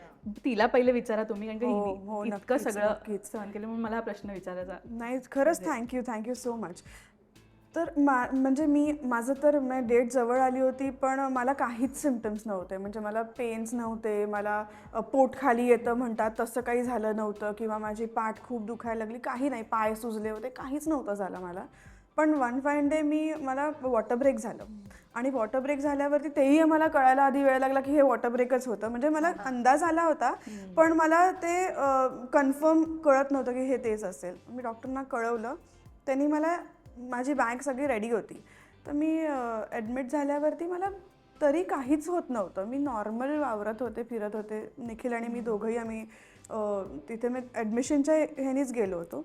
तिला पहिले विचारा तुम्ही, कारण हो, की इतकं नक्कीच, सगळं नक्कीच. सहन केलं, म्हणून मला हा प्रश्न विचारायचा. नाही खरंच थँक्यू सो मच. तर म्हणजे माझं तर डेट जवळ आली होती पण मला काहीच सिम्पटम्स नव्हते. म्हणजे मला पेन्स नव्हते, मला पोट खाली येतं म्हणतात तसं काही झालं नव्हतं, किंवा माझी पाठ खूप दुखायला लागली, काही नाही, पाय सुजले होते, काहीच नव्हतं झालं मला. पण वन फाईन डे मला वॉटर ब्रेक झालं आणि वॉटर ब्रेक झाल्यावरती तेही मला कळायला आधी वेळ लागला की हे वॉटर ब्रेकच होतं. म्हणजे मला अंदाज आला होता पण मला ते कन्फर्म कळत नव्हतं की हे तेच असेल. मी डॉक्टरना कळवलं, त्यांनी मला माझी बॅग सगळी रेडी होती, तर मी ॲडमिट झाल्यावरती मला तरी काहीच होत नव्हतं. मी नॉर्मल वावरत होते, फिरत होते. निखिल आणि मी दोघंही आम्ही तिथे मी ॲडमिशनच्या ह्यानीच गेलो होतो,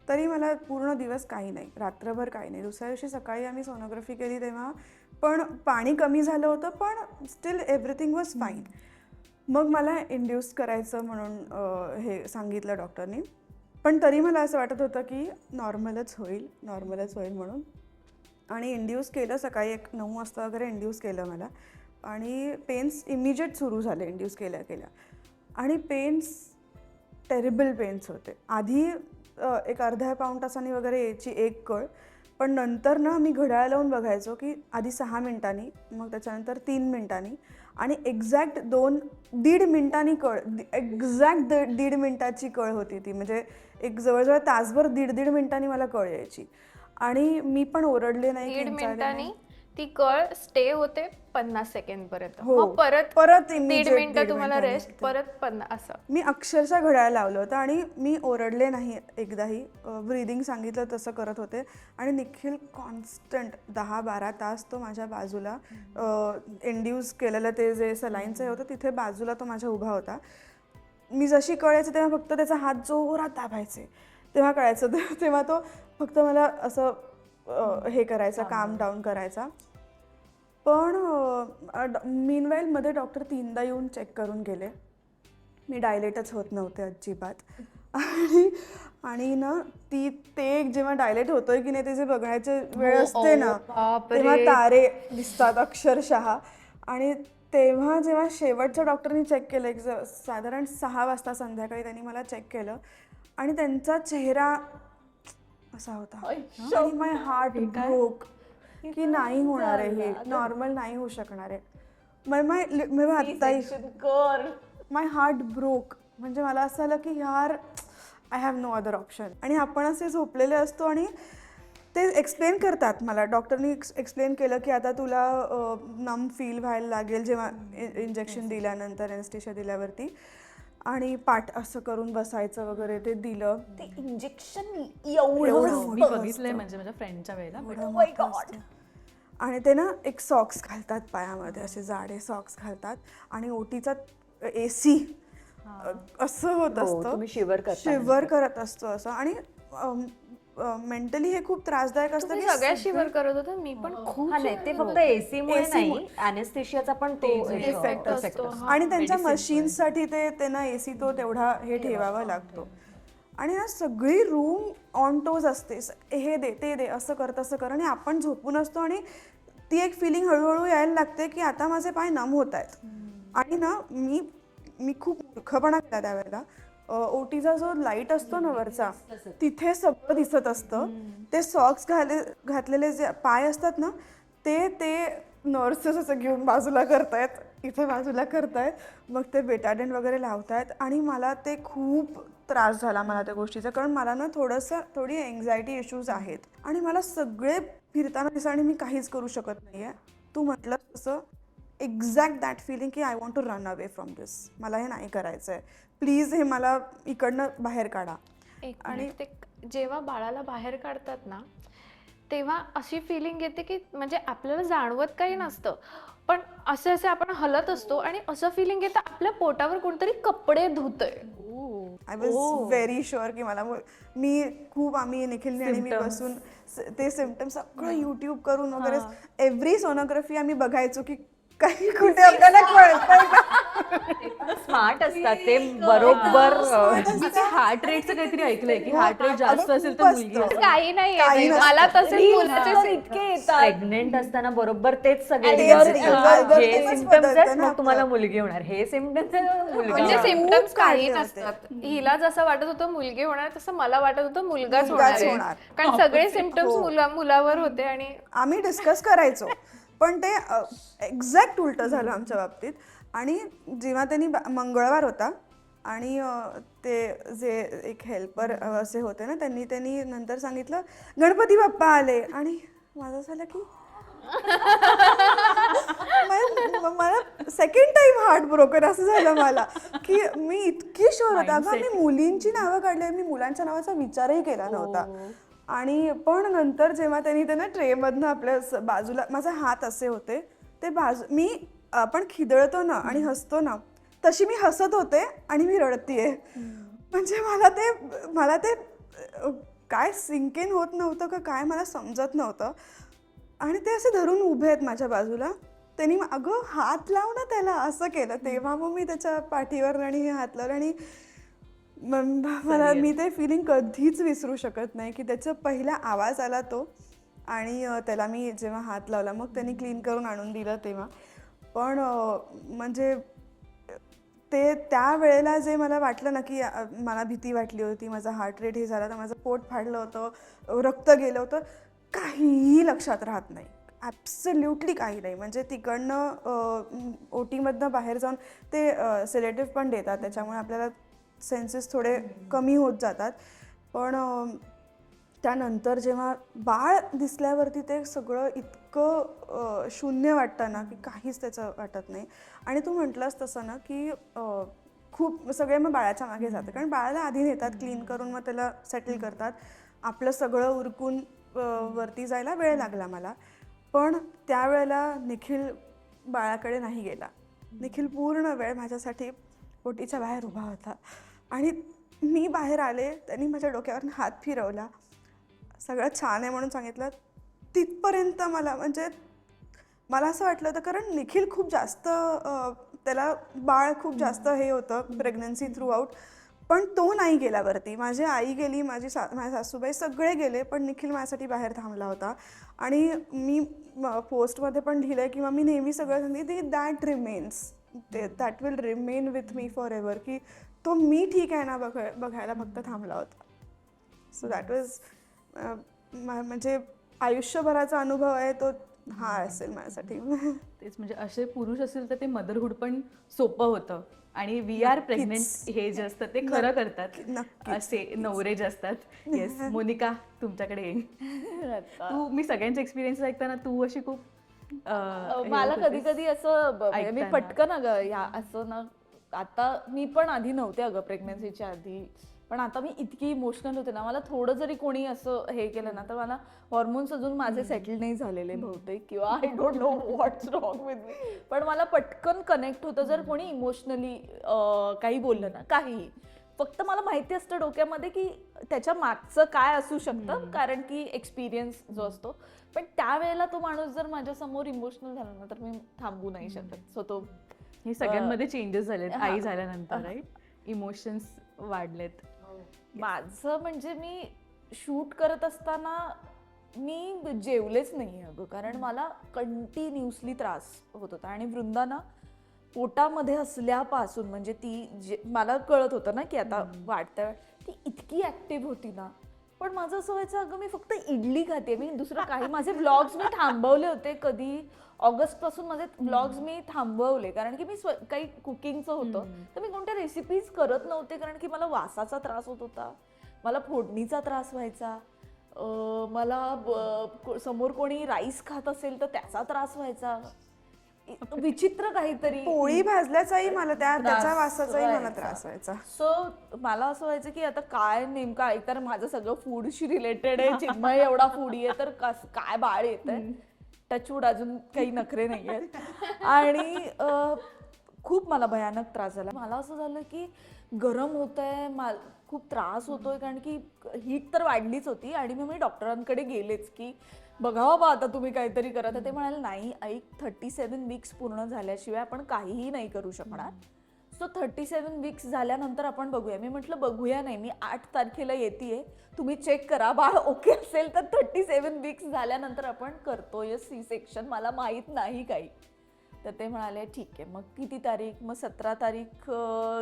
तरी मला पूर्ण दिवस काही नाही, रात्रभर काही नाही. दुसऱ्या दिवशी सकाळी आम्ही सोनोग्राफी केली तेव्हा पण पाणी कमी झालं होतं, पण स्टील एव्हरीथिंग वॉज फाईन. मग मला इंड्यूस करायचं म्हणून हे सांगितलं डॉक्टरनी, पण तरी मला असं वाटत होतं की नॉर्मलच होईल म्हणून. आणि इंड्यूस केलं सकाळी 9 वाजता वगैरे इंड्यूस केलं मला, आणि पेन्स इमिजिएट सुरू झाले इंड्यूस केल्या आणि पेन्स टेरिबल पेन्स होते. आधी एक अर्ध्या पाऊण तासांनी वगैरे यायची एक कळ, पण नंतर ना मी घड्याळ लावून बघायचो की आधी 6 मिनिटांनी, मग त्याच्यानंतर 3 मिनिटांनी, आणि एक्झॅक्ट 1.5 मिनिटांनी कळ, एक्झॅक्ट 1.5 मिनिटाची कळ होती ती. म्हणजे एक जवळजवळ तासभर 1.5 मिनिटांनी मला कळ यायची आणि मी पण ओरडले नाही, 1.5 मिनिटांनी ती कळ स्टे होते 50 सेकंड पर्यंत, हो, मग परत परत 1.5 मिनिटं तुम्हाला रेस्ट, परत 50 असं. मी अक्षरशः घड्याळ लावलं होतं आणि मी ओरडले नाही एकदाही. ब्रीदिंग सांगितलं तसं करत होते आणि निखिल कॉन्स्टंट 10-12 तास तो माझ्या बाजूला, इंड्यूस केलेलं ते जे सलाईनचं हे होतं तिथे बाजूला तो माझ्या उभा होता. मी जशी कळायचं तेव्हा फक्त त्याचा हात जोरात दाबायचे, तेव्हा कळायचं, तेव्हा तो फक्त मला असं हे करायचा, काम डाऊन करायचा. पण मीनवाईल मध्ये डॉक्टर 3दा येऊन चेक करून गेले. मी डायलेटच होत नव्हते अजिबात. आणि ना ते जेव्हा डायलेट होतोय की नाही ते जे बघण्याचे वेळ असते ना, तेव्हा तारे दिसतात अक्षरशः. आणि तेव्हा जेव्हा शेवटच्या डॉक्टरनी चेक केलं, एक साधारण 6 वाजता संध्याकाळी त्यांनी मला चेक केलं आणि त्यांचा चेहरा असा होता आणि माय हार्ट ब्रोक की नाही होणार आहे, हे नॉर्मल नाही होऊ शकणार आहे. My heart broke. म्हणजे मला असं झालं की यार I have no other option. आणि आपण असे झोपलेले असतो आणि ते एक्सप्लेन करतात मला, डॉक्टरनी एक्सप्लेन केलं की आता तुला नम फील व्हायला लागेल जेव्हा इंजेक्शन दिल्यानंतर, एनेस्थेशिया दिल्यावरती, आणि पाठ असं करून बसायचं वगैरे. ते दिलं, ते इंजेक्शन मी बघितलंय म्हणजे माझ्या फ्रेंडच्या वेळेला. आणि ते ना एक सॉक्स घालतात पायामध्ये, असे जाडे सॉक्स घालतात आणि ओटीचा AC असं होत असतं, तुम्ही शिवर करत असतो असं. आणि मेंटली हे खूप त्रासदायक असतं तुम्ही की सगळ्या शिवर करत होता, मी पण खूप हा नाही, ते फक्त एसी मुळे नाही, अॅनेस्थेशियाचा पण तो इफेक्ट effect असतो आणि त्यांच्या मशीनसाठी ते त्यांना एसी तो तेवढा हे ठेवावा लागतो. आणि ना सगळी रूम ऑन टोज असते, हे दे ते दे असं कर तसं कर, आणि आपण झोपून असतो आणि ती एक फिलिंग हळूहळू यायला लागते की आता माझे पाय नम होत आहेत. आणि ना मी खूप मूर्खपणा केला त्यावेळेला. ओटीचा जो लाईट असतो ना वरचा, तिथे सगळं दिसत असतं. ते सॉक्स घातलेले जे पाय असतात ना, ते नर्सेस असं घेऊन बाजूला करतायत, इथे बाजूला करतायत, मग ते बेटाडिन वगैरे लावतायत. आणि मला ते खूप त्रास झाला मला त्या गोष्टीचा, कारण मला ना थोडी एन्झायटी इश्यूज आहेत आणि मला सगळे फिरताना दिसतं आणि मी काहीच करू शकत नाही आहे. तू म्हटलं तसं एक्झॅक्ट दॅट फिलिंग की I want to run away from this, मला हे नाही करायचं आहे, प्लीज हे मला इकडनं बाहेर काढा. आणि ते जेव्हा बाळाला बाहेर काढतात ना, तेव्हा अशी फिलिंग येते की म्हणजे आपल्याला जाणवत काही नसतं, पण असे असे आपण हलत असतो आणि असं फिलिंग येतं आपल्या पोटावर कोणतरी कपडे धुतंय. आय वॉज व्हेरी शुअर की मला आम्ही निखिलने आणि मी बसून ते सिम्पटम्स सगळं यूट्यूब करून वगैरे एव्हरी सोनोग्राफी आम्ही बघायचो की काही कुठे आपल्याला कळतंय का. स्मार्ट असतात ते बरोबर. हार्ट रेटचं काहीतरी ऐकलंय की हार्ट रेट जास्त असेल तर मुलगी असेल. काही नाही मला तसे मुलाचे इतके येतात. प्रेग्नेंट असताना बरोबर तेच सगळे तेच trigger trigger हे तेच सिम्पटम्स बदलतं आहेत, ना मग तुम्हाला मुलगी होणार, हे सिम्पटम्स मुलगा म्हणजे होणार. सिम्पटम्स काही काढले होते. नसतात. हिला जसं वाटत होतं मुलगी होणार, तसं मला वाटत होतं मुलगाच मुलगाच होणार होणार. आहे. कारण सगळे सिम्पटम्स मुलावर होते आणि आम्ही डिस्कस करायचो, पण ते एक्झॅक्ट उलटं झालं आमच्या बाबतीत. आणि जेव्हा त्यांनी मंगळवार होता आणि ते जे एक हेल्पर असे होते ना, त्यांनी नंतर सांगितलं गणपती बाप्पा आले. आणि माझं झालं की मला सेकंड टाइम हार्ट ब्रोकन असं झालं मला, की मी इतकी शुअर होते. अगं मी मुलींची नावं काढली, मी मुलांच्या नावाचा विचारही केला नव्हता. आणि पण नंतर जेव्हा त्यांना ट्रेमधनं आपल्या बाजूला माझे हात असे होते, ते मी आपण खिदळतो ना आणि हसतो ना, तशी मी हसत होते आणि मी रडतीये. म्हणजे मला ते काय सिंक इन होत नव्हतं का काय मला समजत नव्हतं. आणि ते असे धरून उभे आहेत माझ्या बाजूला, त्यांनी अगं हात लाव ना त्याला असं केलं. तेव्हा मग मी त्याच्या पाठीवर आणि हात लावलं आणि मी ते फिलिंग कधीच विसरू शकत नाही की त्याचा पहिला आवाज आला तो, आणि त्याला मी जेव्हा हात लावला मग त्यांनी क्लीन करून आणून दिलं तेव्हा. पण म्हणजे ते त्यावेळेला जे मला वाटलं ना की मला भीती वाटली होती, माझा हार्ट रेट हे झाला, तर माझं पोट फाडलं होतं, रक्त गेलं होतं, काहीही लक्षात राहत नाही, ॲब्सल्युटली काही नाही. म्हणजे तिकडनं ओटीमधनं बाहेर जाऊन ते सेडेटिव्ह पण देतात, त्याच्यामुळे आपल्याला सेन्सेस थोडे कमी होत जातात. पण त्यानंतर जेव्हा बाळ दिसल्यावरती ते सगळं इतकं शून्य वाटतं ना की काहीच त्याचं वाटत नाही. आणि तू म्हटलंस तसं ना की खूप सगळे मग बाळाच्या मागे जातं, कारण बाळाला आधी नेतात क्लीन करून, मग त्याला सेटल करतात, आपलं सगळं उरकून वरती जायला वेळ लागला मला. पण त्यावेळेला निखिल बाळाकडे नाही गेला. निखिल पूर्ण वेळ माझ्यासाठी ओटीच्या बाहेर उभा होता. आणि मी बाहेर आले, त्यांनी माझ्या डोक्यावरून हात फिरवला, सगळं छान आहे म्हणून सांगितलं. तिथपर्यंत मला असं वाटलं होतं, कारण निखिल खूप जास्त त्याला बाळ खूप जास्त हे होतं प्रेग्नन्सी थ्रू आऊट, पण तो नाही गेला वरती. माझी आई गेली, माझ्या सासूबाई सगळे गेले, पण निखिल माझ्यासाठी बाहेर थांबला होता. आणि मी पोस्टमध्ये पण लिहिलं आहे किंवा मी नेहमी सगळं सांगते that remains, that will remain with me for ever, की तो मी ठीक आहे ना बघायला फक्त थांबला होता. सो दॅट वॉज म्हणजे आयुष्यभराचा अनुभव आहे तो हा असेल माझ्यासाठी. तेच म्हणजे असे पुरुष असेल तर ते मदरहूड पण सोपं होतं. आणि वी आर प्रेग्नेंट हे जे असतं ते खरं करतात असे नवरे जे असतात. येस मोनिका, तुमच्याकडे येईन. मी सगळ्यांचे एक्सपिरियन्स ऐकताना तू अशी खूप मला कधी कधी असं मी पटकन अगं असं ना, आता मी पण आधी नव्हते अगं प्रेग्नन्सीच्या आधी, पण आता मी इतकी इमोशनल होते ना, मला थोडं जरी कोणी असं हे केलं ना तर मला हॉर्मोन्स अजून माझे सेटल नाही झालेले बहुतेक, किंवा I don't know what's wrong with me, पण मला पटकन कनेक्ट होतं जर कोणी इमोशनली काही बोललं ना, काहीही. फक्त मला माहिती असतं डोक्यामध्ये की त्याच्या मागचं काय असू शकतं, कारण की एक्सपिरियन्स जो असतो. पण त्यावेळेला तो माणूस जर माझ्या समोर इमोशनल झाला ना तर मी थांबू नाही शकत. सो तो हे सगळ्यांमध्ये चेंजेस झालेत आई झाल्यानंतर, राईट? इमोशन्स वाढलेत. माझं म्हणजे मी शूट करत असताना मी जेवलेच नाही अगं, कारण मला कंटिन्युअसली त्रास होत होता. आणि वृंदा ना पोटामध्ये असल्यापासून म्हणजे ती मला कळत होतं ना की आता वाढतं, ती इतकी ऍक्टिव्ह होती ना. पण माझं असं व्हायचं, अगं मी फक्त इडली खाते, मी दुसरं काही, माझे व्लॉग्स मी थांबवले होते. कधी ऑगस्ट पासून माझे व्लॉग्स मी थांबवले, कारण की मी काही कुकिंगचं होतं तर मी कोणत्या रेसिपीज करत नव्हते, कारण की मला वासाचा त्रास होत होता, मला फोडणीचा त्रास व्हायचा, मला समोर कोणी राईस खात असेल तर त्याचा त्रास व्हायचा, विचित्र काहीतरी. पोळी भाजल्याचाही मला त्याच्या वासाचाही मला त्रास व्हायचा. सो मला असं व्हायचं की आता काय नेमका, एकतर माझं सगळं फूडशी रिलेटेड आहे, चिन्मय एवढा फूडी आहे, तर काय बाळ येतंय. टचवूड अजून काही नखरे नाही आहेत. आणि खूप मला भयानक त्रास झाला. मला असं झालं की गरम होतंय, खूप त्रास होतोय, कारण की हीट तर वाढलीच होती. आणि मग मी डॉक्टरांकडे गेलेच की बघा बा आता तुम्ही काहीतरी करा. तर ते म्हणाले नाही ऐक, 37 वीक्स पूर्ण झाल्याशिवाय आपण काहीही नाही करू शकणार. सो 37 वीक्स झाल्यानंतर आपण बघूया. मी म्हटलं बघूया नाही, मी 8 तारखेला येतेय, तुम्ही चेक करा, बाळ ओके असेल तर 37 वीक्स झाल्यानंतर आपण करतोय सी सेक्शन, मला माहीत नाही काही. तर ते म्हणाले ठीक आहे, मग किती तारीख, मग 17 तारीख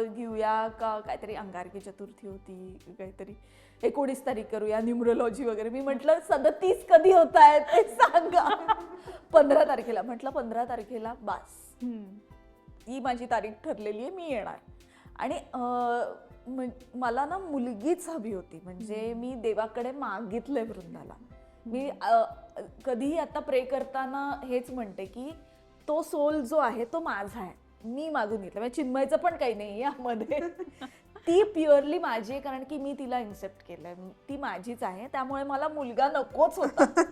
घेऊया का, काहीतरी अंगारकी चतुर्थी होती, काहीतरी 19 तारीख करूया, न्यूमरोलॉजी वगैरे. मी म्हटलं 37 कधी होत आहे ते सांगा. 15 तारखेला म्हटलं 15 तारखेला बास, ही माझी तारीख ठरलेली आहे, मी येणार. आणि मला ना मुलगीच हवी होती, म्हणजे मी देवाकडे मागितलंय वृंदाला. मी कधीही आता प्रे करताना हेच म्हणते की तो सोल जो आहे तो माझा आहे, मी मागून घेतला. म्हणजे चिन्मयचं पण काही नाही यामध्ये, ती प्युअरली माझी आहे, कारण की मी तिला एक्सेप्ट केलंय, ती माझीच आहे. त्यामुळे मला मुलगा नकोच होता.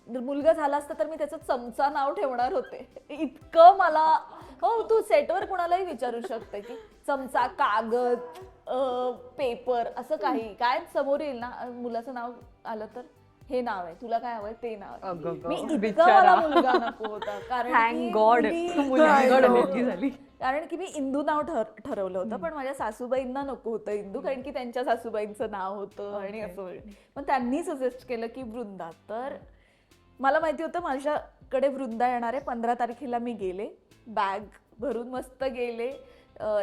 मुलगा झाला असता तर मी त्याचं चमचा नाव ठेवणार होते. इतकं मला, हो तू सेटवर कुणालाही विचारू शकते की चमचा, कागद, पेपर, असं काही काय समोर येईल ना, मुलाचं नाव आलं तर हे नाव आहे, तुला काय हवंय ते नाव आहे. मी इतका मला मुलगा नको होता, कारण की मी इंदू नाव ठरवलं होतं, पण माझ्या सासूबाईंना नको होतं इंदू, कारण की त्यांच्या सासूबाईंचं नाव होतं. आणि असं मग त्यांनी सजेस्ट केलं की वृंदा. तर मला माहिती होतं माझ्याकडे वृंदा येणार आहे. 15 तारखेला मी गेले, बॅग भरून मस्त गेले.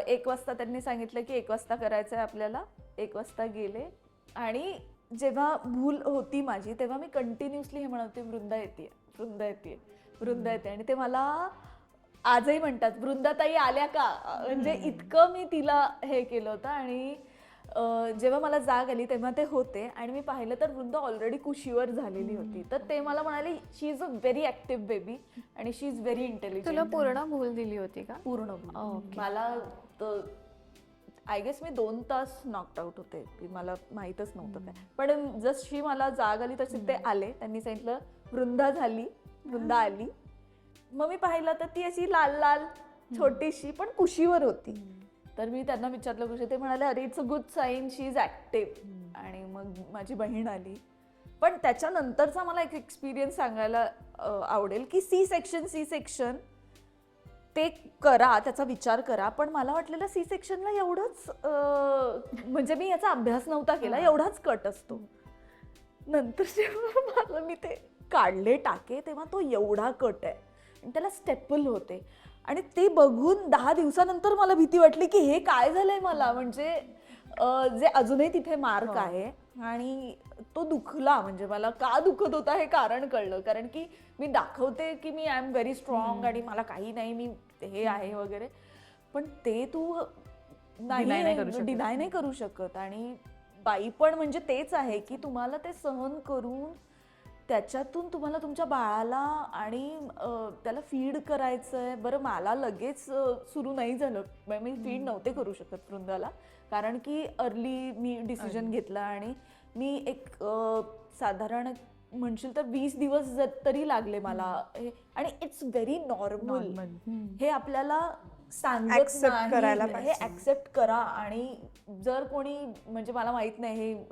1 वाजता त्यांनी सांगितलं की 1 वाजता करायचं आहे आपल्याला. 1 वाजता गेले. आणि जेव्हा भूल होती माझी तेव्हा मी कंटिन्युअसली हे म्हणते वृंदा येते, वृंदा येते, वृंदा येते. आणि ते मला आजही म्हणतात वृंदाताई आल्या का, म्हणजे इतकं मी तिला हे केलं होतं. आणि जेव्हा मला जाग आली तेव्हा ते होते, आणि मी पाहिलं तर वृंदा ऑलरेडी कुशीवर झालेली होती. तर ते मला म्हणाले she is a very active baby आणि शी इज व्हेरी इंटेलिजंट. तुला पूर्ण भूल दिली होती का? पूर्ण. मला आय गेस मी 2 तास नॉकड आउट होते, की मला माहीतच नव्हतं काय. पण जशी मला जाग आली तशी ते आले, त्यांनी सांगितलं वृंदा झाली, वृंदा आली. मग मी पाहिलं तर ती अशी लाल लाल छोटीशी पण कुशीवर होती. तर मी त्यांना विचारलं कुशी, ते म्हणाले अरे it's a good sign, she is active. आणि मग माझी बहीण आली. पण त्याच्यानंतरचा मला एक एक्सपिरियन्स सांगायला आवडेल की सी सेक्शन ते करा, त्याचा विचार करा. पण मला वाटलेलं सी सेक्शनला एवढंच, म्हणजे मी याचा अभ्यास नव्हता केला, एवढाच कट असतो. नंतर जेव्हा मी ते काढले टाके तेव्हा तो एवढा कट आहे आणि त्याला स्टेपल होते. आणि ते बघून 10 दिवसानंतर मला भीती वाटली की हे काय झालंय मला, म्हणजे जे अजूनही तिथे मार्क आहे. आणि तो दुखला, म्हणजे मला का दुखत होता हे कारण कळलं, कारण की मी दाखवते की मी आय एम व्हेरी स्ट्रॉंग आणि मला काही नाही, मी हे आहे वगैरे, पण ते तू डिनाय नाही करू शकत. आणि बाई पण म्हणजे तेच आहे की तुम्हाला ते सहन करून त्याच्यातून तुम्हाला तुमच्या बाळाला आणि त्याला फीड करायचंय. बरं मला लगेच सुरू नाही झालं, मी फीड नव्हते करू शकत वृंदाला, कारण की अर्ली मी डिसिजन घेतला. आणि मी एक साधारण म्हणशील तर 20 दिवस तरी लागले मला. आणि इट्स व्हेरी नॉर्मल. हे आपल्याला सांगत Accept करायला नाही, हे पाहिजे. ऍक्सेप्ट करा. आणि जर कोणी म्हणजे मला माहित नाही हे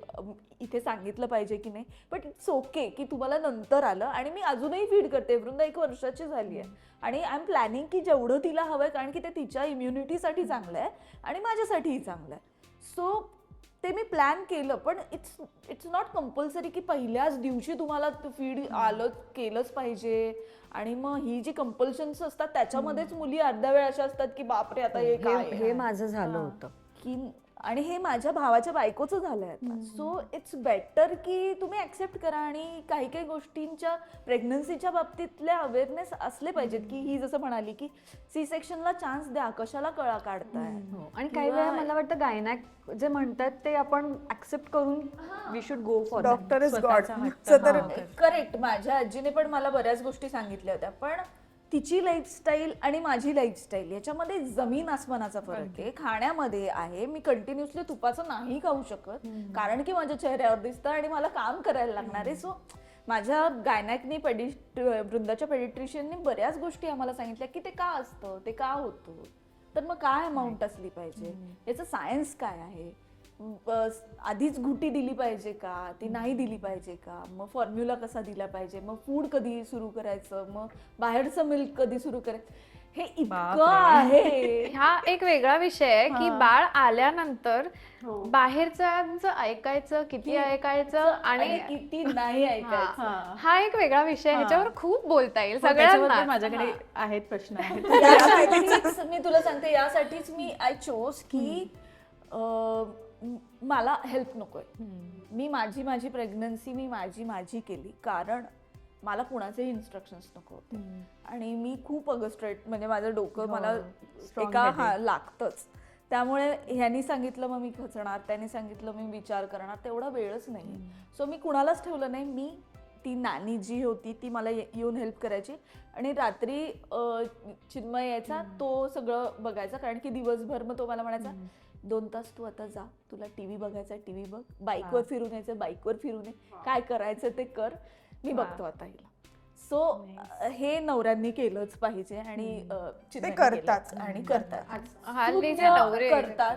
इथे सांगितलं पाहिजे की नाही, बट इट्स ओके की तुम्हाला नंतर आलं. आणि मी अजूनही फीड करते. वृंदा 1 वर्षाची झाली आहे आणि आय एम प्लॅनिंग की जेवढं तिला हवंय, कारण की ते तिच्या इम्युनिटीसाठी चांगलं आहे आणि माझ्यासाठीही चांगलं आहे. सो ते मी प्लॅन केलं, पण इट्स नॉट कंपल्सरी की पहिल्याच दिवशी तुम्हाला फीड केलंच पाहिजे. आणि मग ही जी कंपल्शन्स असतात त्याच्यामध्येच मुली अर्ध्या वेळ अशा असतात की बापरे आता हे काय हे माझं झालं होतं. की. आणि हे माझ्या भावाच्या बायकोचं झालंय आता. सो इट्स बेटर की तुम्ही ऍक्सेप्ट करा. आणि काही काही गोष्टींच्या प्रेग्नन्सीच्या बाबतीतले अवेअरनेस असले पाहिजेत की ही जसं म्हणाली की सी सेक्शनला चान्स द्या, कशाला कळा काढताय. आणि काही वेळा मला वाटतं गायनॅक जे म्हणतात ते आपण ऍक्सेप्ट करून we should go for doctor is God. तर करेक्ट. माझ्या आजीने पण मला बऱ्याच गोष्टी सांगितल्या होत्या, पण तिची लाईफस्टाईल आणि माझी लाईफस्टाईल याच्यामध्ये जमीन आसमानाचा फरक आहे. खाण्यामध्ये आहे. मी कंटिन्युअसली तुपाचं नाही खाऊ शकत कारण की माझ्या चेहऱ्यावर दिसतं आणि मला काम करायला लागणार आहे. सो माझ्या गायनॅकनी वृंदाच्या पेडिट्रिशियननी बऱ्याच गोष्टी आम्हाला सांगितल्या की ते का असतं, ते का होतं, तर मग काय अमाऊंट असली पाहिजे, याचं सायन्स काय आहे, आधीच घुटी दिली पाहिजे का, ती नाही दिली पाहिजे का, मग फॉर्म्युला कसा दिला पाहिजे, मग फूड कधी सुरू करायचं, मग बाहेरचं मिल्क कधी सुरू करायचं, हे इतकं आहे. हा एक वेगळा विषय आहे की बाळ आल्यानंतर बाहेरचं ऐकायचं, किती ऐकायचं आणि किती नाही ऐकायचं. हा एक वेगळा विषय, ह्याच्यावर खूप बोलता येईल त्याच्यावर सगळ्यांना. पण माझ्याकडे आहेत प्रश्न आहेत. यासाठीच मी तुला सांगते, यासाठीच मी आय चोज की मला हेल्प नकोय. मी माझी प्रेग्नन्सी मी माझी केली कारण मला कुणाचे इन्स्ट्रक्शन्स नको होते. आणि मी खूप स्ट्रेट, म्हणजे माझं डोकं मला एका लागतंच. त्यामुळे ह्यांनी सांगितलं मग मी खचणार, त्यांनी सांगितलं मी विचार करणार, तेवढा वेळच नाही. सो मी कुणालाच ठेवलं नाही. मी ती नानी जी होती ती मला येऊन हेल्प करायची आणि रात्री चिन्मय यायचा, तो सगळं बघायचा. कारण की दिवसभर मग तो मला म्हणायचा 2 तास तू आता जा, तुला टीव्ही बघायचा टीव्ही बघ, बाईकवर फिरून यायचं बाईकवर फिरून ये, काय करायचं ते कर, मी बघतो आता हिला. सो हे नवऱ्यांनी केलंच पाहिजे आणि चिन्मयने करतात. केलंच आणि करतात. हल्लीचे खूप नवरे करतात.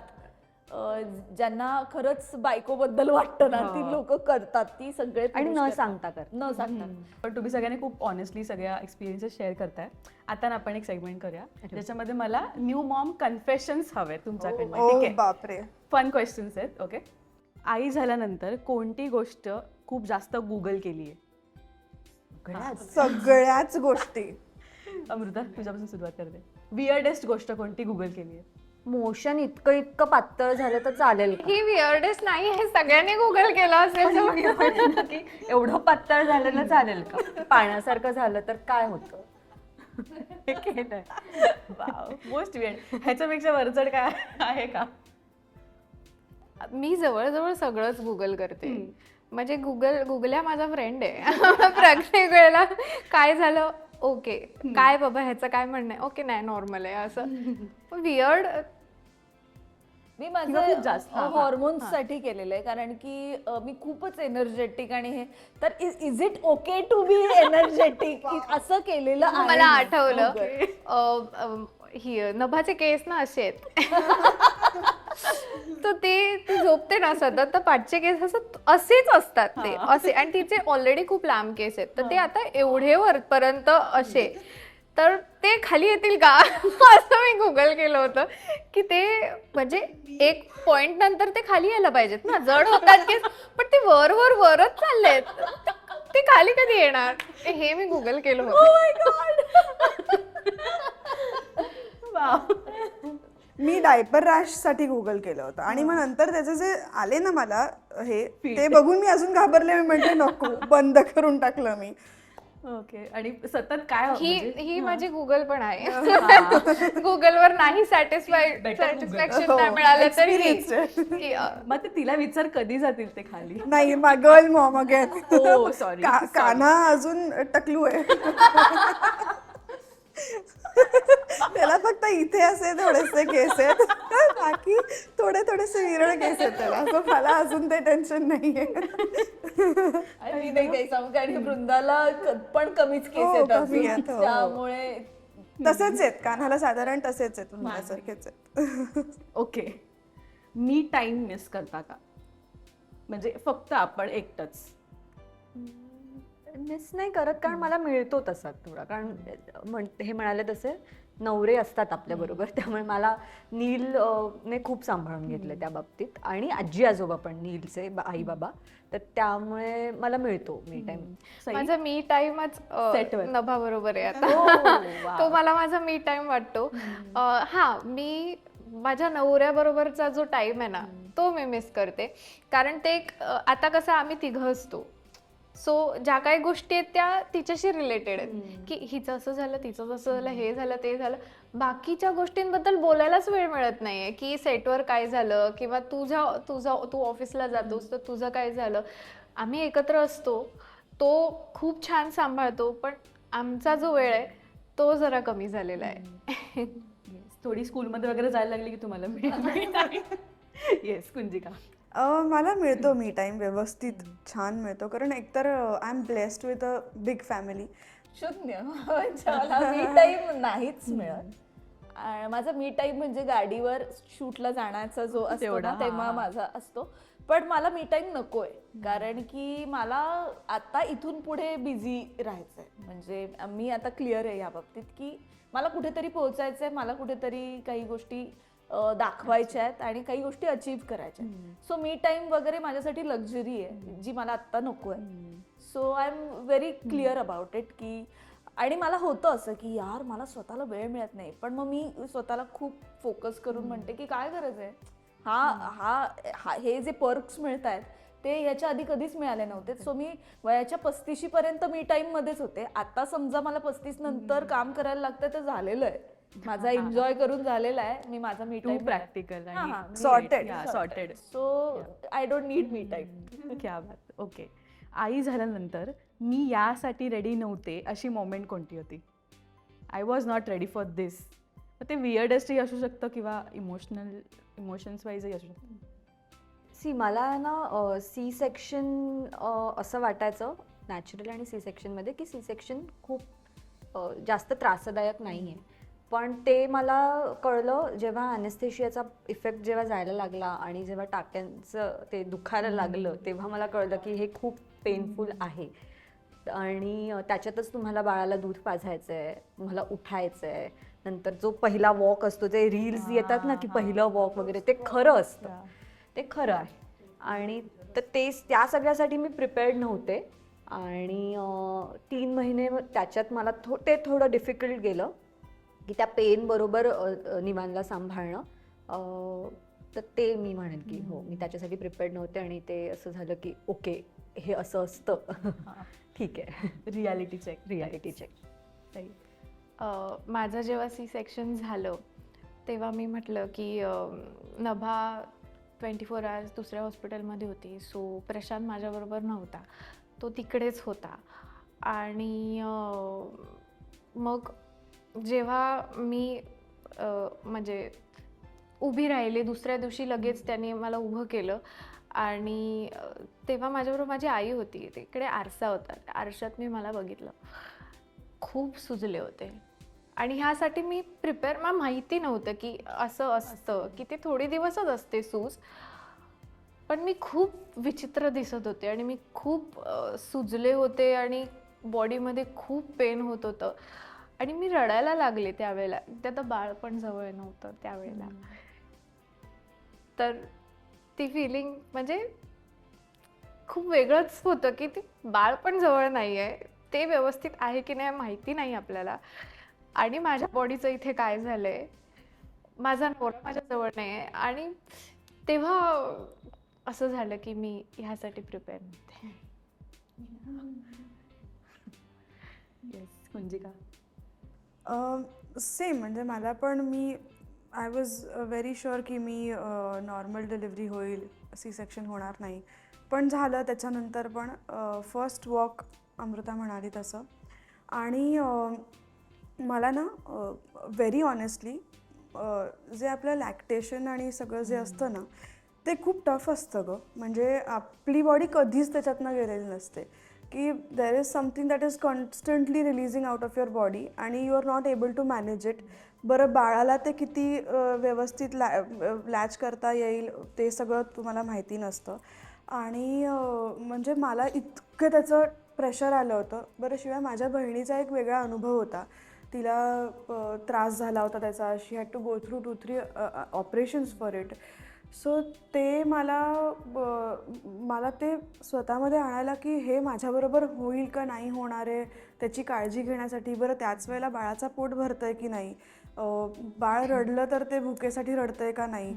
ज्यांना खरंच बायकोबद्दल वाटतं ना, ती लोक करतात. ती सगळे आणि पुरुष न करतात. सांगता करतात. न सांगता. पण तुम्ही सगळ्यांनी खूप ऑनेस्टली सगळ्या एक्सपिरियन्सेस शेअर करताय. आता ना आपण एक सेगमेंट करूया ज्याच्यामध्ये मला न्यू मॉम कन्फेशन्स हवे तुमच्याकडनं. ओ ठीक आहे, बापरे. फन क्वेश्चन्स आहेत. ओके, आई झाल्यानंतर कोणती गोष्ट खूप जास्त गुगल केली आहे? सगळ्याच गोष्टी. अमृता तुझ्यापासून सुरुवात करते. वियर्डेस्ट गोष्ट कोणती गुगल केली आहे? मोशन इतकं पातळ झालं तर चालेल का? ही वियर्डेस्ट नाही, हे सगळ्यांनी गुगल केलं असेल तर. मी म्हणलं की एवढं पातळ झालं ना चालेल का? पाण्यासारखं झालं तर काय होतं? Most weird. ह्याच्यापेक्षा वरचढ काय आहे का? मी जवळजवळ सगळंच गुगल करते. म्हणजे गुगल हा माझा फ्रेंड आहे. प्रत्येक वेळेला काय झालं, ओके काय बाबा ह्याचं काय म्हणणं आहे, ओके नाही नॉर्मल आहे असं. वियर्ड मी किंवा खूप माझं जास्त. हॉर्मोन्स साठी केलेलं आहे कारण की मी खूपच एनर्जेटिक आणि हे तर is it okay to be energetic असं केलेलं आहे. मला आठवलं ही नभाचे केस ना असे आहेत. तर ते झोपते ना सतत, तर पाठचे केस असेच असतात ते असे, आणि तिचे ऑलरेडी खूप लांब केस आहेत, तर ते आता एवढे वरपर्यंत असे, तर ते खाली येतील का असं मी गुगल केलं होतं की ते म्हणजे एक पॉइंट नंतर ते खाली यायला पाहिजेत ना, जड होतात केस, पण ते वरच चाललेत, ते खाली कधी येणार, हे मी गुगल केलं होतं. मी डायपर रॅश साठी गुगल केलं होतं आणि मग नंतर त्याचे जे आले ना मला हे, ते बघून मी अजून घाबरले. मी म्हटलं नको, बंद करून टाकलं मी. ओके. आणि सतत काय ही माझी गुगल पण आहे. गुगलवर नाही सॅटिस्फॅक्शन नाही मिळालं तरी मग ते तिला विचार कधी जातील ते खाली? नाही, girl Maugham again. Oh, sorry. काना अजून टकलू आहे. त्याला फक्त इथे असे थोडेसे केस आहेत, बाकी थोडेसे विरळ केस आहेत त्याला. असं मला अजून ते टेन्शन नाहीये. आणि नाही काही सांगू, कारण की वृंदाला पण कमीच केस हो, येतात कमी आहेत, हो. त्यामुळे तसेच आहेत, कान्हाला साधारण तसेच आहेत, मुलासारखेच आहेत. ओके. मी टाईम मिस करता का? म्हणजे फक्त आपण एकटंच. मिस नाही करत, कारण मला मिळतो तसा थोडा, कारण हे म्हणाले तसे नवरे असतात आपल्या बरोबर, त्यामुळे मला नील ने खूप सांभाळून घेतलं त्या बाबतीत, आणि आजी आजोबा पण नीलचे आई बाबा, तर त्यामुळे मला मिळतो मी टाइम. माझा मी टाइमच सेटवर. नभा बरोबर आहे आता. तो मला माझा मी टाइम वाटतो. मी माझ्या नवऱ्याबरोबरचा जो टाइम आहे ना, तो मी मिस करते, कारण ते आता कसं आम्ही तिघं असतो, सो ज्या काही गोष्टी आहेत त्या तिच्याशी रिलेटेड आहेत, की हिचं असं झालं, तिचं तसं झालं, हे झालं, ते झालं. बाकीच्या गोष्टींबद्दल बोलायलाच वेळ मिळत नाहीये, की सेटवर काय झालं, किंवा तू ऑफिसला जातोस तर तुझं काय झालं. आम्ही एकत्र असतो, तो खूप छान सांभाळतो, पण आमचा जो वेळ आहे तो जरा कमी झालेला आहे. थोडी स्कूलमध्ये वगैरे जायला लागली की तुम्हाला येस कुंजिका. मला मिळतो मी टाईम व्यवस्थित छान मिळतो, कारण एकतर I am blessed with a big family. शून्य. म्हणजे मला मी टाईम नाहीच मिळत. माझा मी टाईम म्हणजे गाडीवर शूटला जाण्याचा जो असतो तेवढा, ना, तेव्हा माझा असतो. पण मला मी टाईम नकोय, कारण की मला आता इथून पुढे बिझी राहायचंय. म्हणजे मी आता क्लिअर आहे या बाबतीत, की मला कुठेतरी पोहोचायचंय, मला कुठेतरी काही गोष्टी दाखवायच्या आहेत आणि काही गोष्टी अचीव्ह करायच्या आहेत. सो मी टाईम वगैरे माझ्यासाठी लक्झरी आहे, जी मला आत्ता नको आहे. So I am very clear about it, की आणि मला होतं असं की यार मला स्वतःला वेळ मिळत नाही, पण मग मी स्वतःला खूप फोकस करून म्हणते की काय गरज आहे, हे जे पर्क्स मिळत आहेत ते ह्याच्या आधी कधीच मिळाले नव्हते. सो मी वयाच्या 35 पर्यंत मी टाईम मध्येच होते. आता समजा मला 35 नंतर काम करायला लागतं, ते झालेलं आहे, माझा एन्जॉय करून झालेला आहे. मी माझा मी टू टाईम प्रॅक्टिकल आणि sorted. So I don't need me time. क्या बात. ओके. आई झाल्यानंतर मी यासाठी रेडी नव्हते अशी मोमेंट कोणती होती? I was not ready for this. ते वियर्डेस्टही असू शकतं किंवा इमोशन्स वाईजही असू शकतं. मला ना सी सेक्शन असं वाटायचं नॅचरल आणि सी सेक्शनमध्ये, की सी सेक्शन खूप जास्त त्रासदायक नाही आहे. पण ते मला कळलं जेव्हा अनेस्थेशियाचा इफेक्ट जेव्हा जायला लागला आणि जेव्हा टाक्यांचं ते दुखायला लागलं, तेव्हा मला कळलं की हे खूप पेनफुल आहे. आणि त्याच्यातच तुम्हाला बाळाला दूध पाजायचं आहे, तुम्हाला उठायचं आहे, नंतर जो पहिला वॉक असतो, ते रील्स येतात ना की पहिलं वॉक वगैरे, ते खरं असतं, ते खरं आहे. आणि तर त्या सगळ्यासाठी मी प्रिपेअर्ड नव्हते. आणि 3 महिने त्याच्यात मला ते थोडं डिफिकल्ट गेलं, की त्या पेन बरोबर निवांतला सांभाळणं. तर ते मी म्हणेन की हो, मी त्याच्यासाठी प्रिपेअर्ड नव्हते, आणि ते असं झालं की ओके, हे असं असतं. ठीक आहे. Reality check. माझं जेव्हा सी सेक्शन झालं तेव्हा मी म्हटलं की नभा 24 आवर्स दुसऱ्या हॉस्पिटलमध्ये होती, सो प्रशांत माझ्याबरोबर नव्हता, तो तिकडेच होता. आणि मग जेव्हा मी म्हणजे उभी राहिले, दुसऱ्या दिवशी लगेच त्यांनी मला उभं केलं, आणि तेव्हा माझ्याबरोबर माझी आई होती. तिकडे आरसा होता, आरशात मी मला बघितलं, खूप सुजले होते. आणि ह्यासाठी मी प्रिपेअर, मला माहिती नव्हतं की असं असतं, की ते थोडे दिवसच असते सूज, पण मी खूप विचित्र दिसत होते आणि मी खूप सुजले होते आणि बॉडीमध्ये खूप पेन होत होतं, आणि मी रडायला लागले त्यावेळेला. त्यात बाळ पण जवळ नव्हतं त्यावेळेला. तर ती फिलिंग म्हणजे खूप वेगळंच होतं, की ती बाळ पण जवळ नाही आहे, ते व्यवस्थित आहे की नाही माहिती नाही आपल्याला, आणि माझ्या बॉडीचं इथे काय झालं आहे, माझा नवरा माझ्याजवळ नाही आहे. आणि तेव्हा असं झालं की मी ह्यासाठी प्रिपेअर नव्हते. येस कुंजिका. सेम, म्हणजे मला पण आय वॉज व्हेरी शुअर की मी नॉर्मल डिलिव्हरी होईल, सी सेक्शन होणार नाही, पण झालं. त्याच्यानंतर पण फर्स्ट वॉक अमृता म्हणाली तसं. आणि मला ना व्हेरी ऑनेस्टली जे आपलं लॅक्टेशन आणि सगळं जे असतं ना, ते खूप टफ असतं गं. म्हणजे आपली बॉडी कधीच त्याच्यातनं गेलेली नसते, की there is something that is constantly releasing out of your body आणि you are not able to manage it. बरं, बाळाला ते किती व्यवस्थित लॅच करता येईल ते सगळं तुम्हाला माहिती नसतं. आणि म्हणजे मला इतकं त्याचं प्रेशर आलं होतं. बरं, शिवाय माझ्या बहिणीचा एक वेगळा अनुभव होता. तिला त्रास झाला होता त्याचा. She had to go through 2-3 operations for it. So ते मला ते स्वतःमध्ये आणायला की हे माझ्याबरोबर होईल का नाही होणार आहे त्याची काळजी घेण्यासाठी. बरं, त्याच वेळेला बाळाचा पोट भरतं आहे की नाही, बाळ रडलं तर ते भुकेसाठी रडतं आहे का नाही,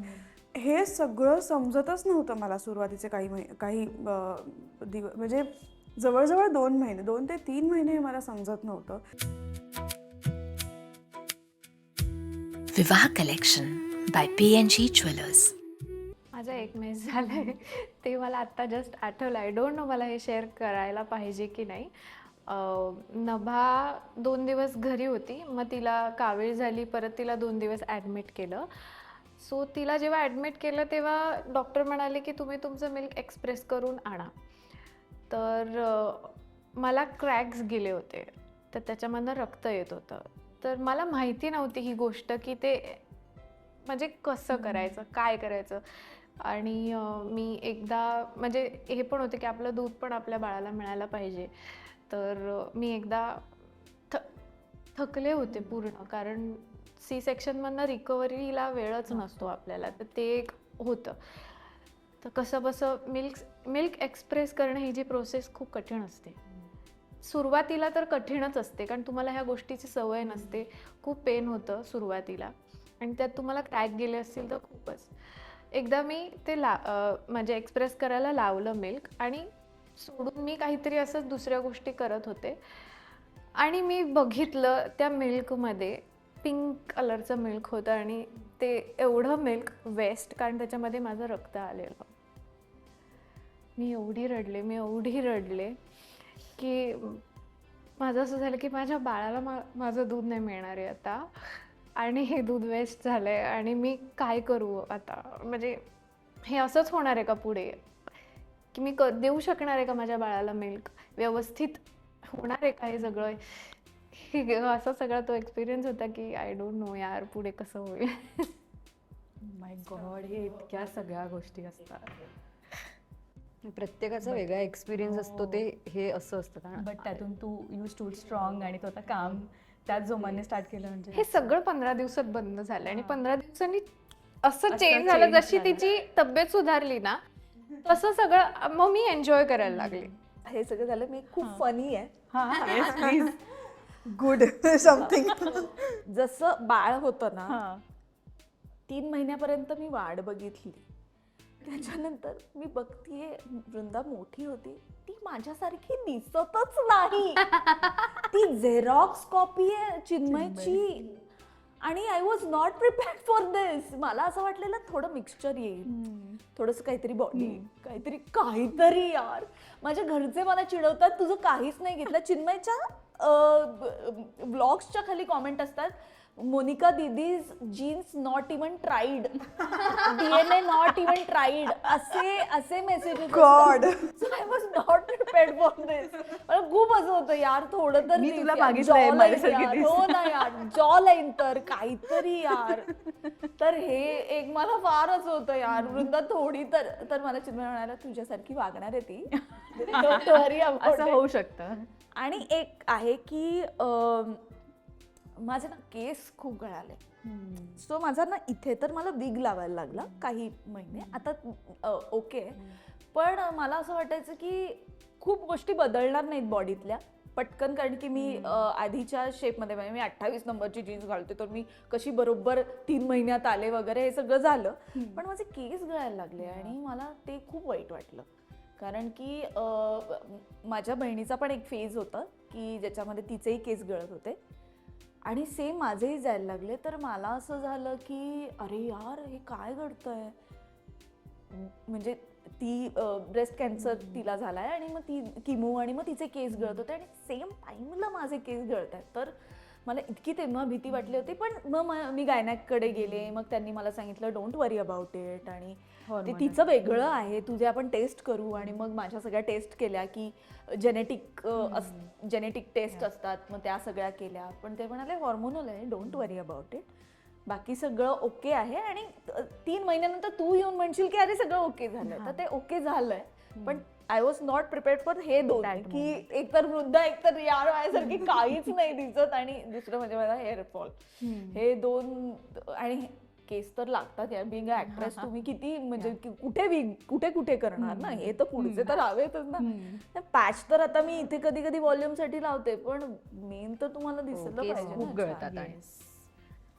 हे सगळं समजतच नव्हतं मला सुरुवातीचे काही म्हणजे जवळजवळ 2 ते 3 महिने हे मला समजत नव्हतं. Vivaha Collection by P&G Jewelers. माझा 1 मेस झालाय ते मला आत्ता जस्ट आठवलं. आय डोंट नो मला हे शेअर करायला पाहिजे की नाही. नभा 2 दिवस घरी होती, मग तिला कावीळ झाली, परत तिला 2 दिवस ॲडमिट केलं. सो तिला जेव्हा ॲडमिट केलं तेव्हा डॉक्टर म्हणाले की तुम्ही तुमचं मिल्क एक्सप्रेस करून आणा. तर मला क्रॅक्स गेले होते, तर त्याच्यामधनं रक्त येत होतं. तर मला माहिती नव्हती ही गोष्ट की ते म्हणजे कसं करायचं, काय करायचं. आणि मी एकदा म्हणजे हे पण होते की आपलं दूध पण आपल्या बाळाला मिळायला पाहिजे. तर मी एकदा थकले होते पूर्ण, कारण सी सेक्शनमधनं रिकव्हरीला वेळच नसतो आपल्याला. तर ते एक होतं. तर कसं बसं मिल्क एक्सप्रेस करणं ही जी प्रोसेस खूप कठीण असते. सुरुवातीला तर कठीणच असते, कारण तुम्हाला ह्या गोष्टीची सवय नसते. खूप पेन होतं सुरुवातीला, आणि त्यात तुम्हाला क्रॅक गेले असतील तर खूपच. एकदा मी ते म्हणजे एक्सप्रेस करायला लावलं मिल्क, आणि सोडून मी काहीतरी असंच दुसऱ्या गोष्टी करत होते. आणि मी बघितलं त्या मिल्कमध्ये पिंक कलरचं मिल्क होतं, आणि ते एवढं मिल्क वेस्ट, कारण त्याच्यामध्ये माझं रक्त आलेलं. मी एवढी रडले की माझं असं झालं की माझ्या बाळाला माझं दूध नाही मिळणार आहे आता, आणि हे दूध वेस्ट झालं आहे, आणि मी काय करू आता. म्हणजे हे असंच होणार आहे का पुढे, की मी देऊ शकणार आहे का माझ्या बाळाला मिल्क, व्यवस्थित होणार आहे का हे सगळं. असा सगळा तो एक्सपिरियन्स होता की आय डोंट नो यार पुढे कसं होईल. माय गॉड, हे इतक्या सगळ्या गोष्टी असतात. प्रत्येकाचा वेगळा एक्सपिरियन्स असतो. ते हे असं असतं कारण बट त्यातून तू यू स्टूड स्ट्रॉंग, आणि तो आता काम त्याच जोमाने स्टार्ट केलं. म्हणजे हे सगळं 15 दिवसात बंद झालं, आणि 15 दिवसांनी असं चेंज झालं. जशी तिची तब्येत सुधारली ना, तसं सगळं मग मी एन्जॉय करायला लागले. हे सगळं झालं. मी खूप फनी आहे. प्लीज. Good something. जसं बाळ होतं ना, 3 महिन्यापर्यंत मी वाट बघितली. त्याच्यानंतर मी बघतीये वृंदा मोठी होती, ती माझ्यासारखी दिसतच नाही. ती झेरॉक्स कॉपी आहे चिन्मयची. आणि I was not prepared for this. मला असं वाटलेलं थोडं मिक्सचर येईल, थोडंसं काहीतरी बॉडी, काहीतरी यार. माझ्या घरचे मला चिडवतात, तुझं काहीच नाही घेतलं. चिन्मयच्या ब्लॉग्सच्या खाली कॉमेंट असतात, Monika didi's genes not even tried, DNA not even tried, असे messages. God, so I was not prepared for this. मला खूप असं होतं यार, थोडं तर मी तुला दिस यार, मागितलंय jawline माझ्यासारखी यार. दिस. हो ना यार, जॉ लाईन तर काहीतरी यार. तर हे एक मला फार असं होतं यार, वृंदा थोडी तर मला चिन्मय म्हणाला, तुझ्यासारखी वागणार आहे ती. Don't worry about असं it. होऊ शकतं. आणि एक आहे की माझे ना केस खूप गळाले. सो माझा ना इथे तर मला विग लावायला लागला काही महिने. आता ओके, पण मला असं वाटायचं की खूप गोष्टी बदलणार नाहीत बॉडीतल्या पटकन, कारण की मी आधीच्या शेपमध्ये, म्हणजे मी 28 नंबरची जीन्स घालते, तर मी कशी बरोबर 3 महिन्यात आले वगैरे, हे सगळं झालं. पण माझे केस गळायला लागले, आणि मला ते खूप वाईट वाटलं. कारण की माझ्या बहिणीचा पण एक फेज होता की ज्याच्यामध्ये तिचेही केस गळत होते, आणि सेम माझेही जायला लागले. तर मला असं झालं की अरे यार, हे काय घडतंय. म्हणजे ती ब्रेस्ट कॅन्सर तिला झाला आहे, आणि मग ती किमो, आणि मग तिचे केस गळत होते, आणि सेम टाईमला माझे केस गळत आहेत. तर मला इतकी तेव्हा भीती वाटली होती. पण मग मी गायनॅककडे गेले, मग त्यांनी मला सांगितलं डोंट वरी अबाउट इट, आणि ते तिचं वेगळं आहे, तुझे आपण टेस्ट करू. आणि मग माझ्या सगळ्या टेस्ट केल्या की जेनेटिक टेस्ट असतात, मग त्या सगळ्या केल्या. पण ते म्हणाले हॉर्मोनल आहे, डोंट वरी अबाउट इट, बाकी सगळं ओके आहे. आणि 3 महिन्यानंतर तू येऊन म्हणशील की अरे सगळं ओके झालंय, तर ते ओके झालंय. पण I was not prepared for हे दोन, की एकतर वृद्ध एकतर यार माझ्यासारखी काहीच नाही दिसत, आणि दुसरं म्हणजे माझा हेअरफॉल. हे दोन, आणि केस तर लागतात यार, बिंग अ ऍक्ट्रेस तुम्ही किती म्हणजे कुठे कुठे करणार ना, हे तर पुढचे तर हवेतच ना. पॅच तर आता मी इथे कधी कधी व्हॉल्यूम साठी लावते, पण मेन तर तुम्हाला दिसलं केस पाहिजे खूप ना. गळतात. आणि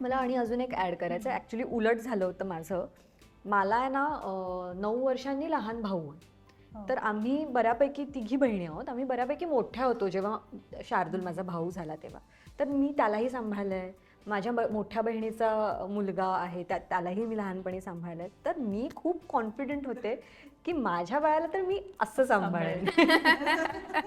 मला आणि अजून एक ऍड करायचं, ऍक्च्युली उलट झालं होतं माझं. मला आहे ना 9 वर्षांनी लहान भाऊ आहे. तर आम्ही बऱ्यापैकी 3घी बहिणी आहोत. आम्ही बऱ्यापैकी मोठ्या होतो जेव्हा शार्दूल माझा भाऊ झाला तेव्हा. तर मी त्यालाही सांभाळलंय, माझ्या मोठ्या बहिणीचा मुलगा आहे त्यालाही मी लहानपणी सांभाळलंय. तर मी खूप कॉन्फिडंट होते की माझ्या बाळाला तर मी असं सांभाळेन.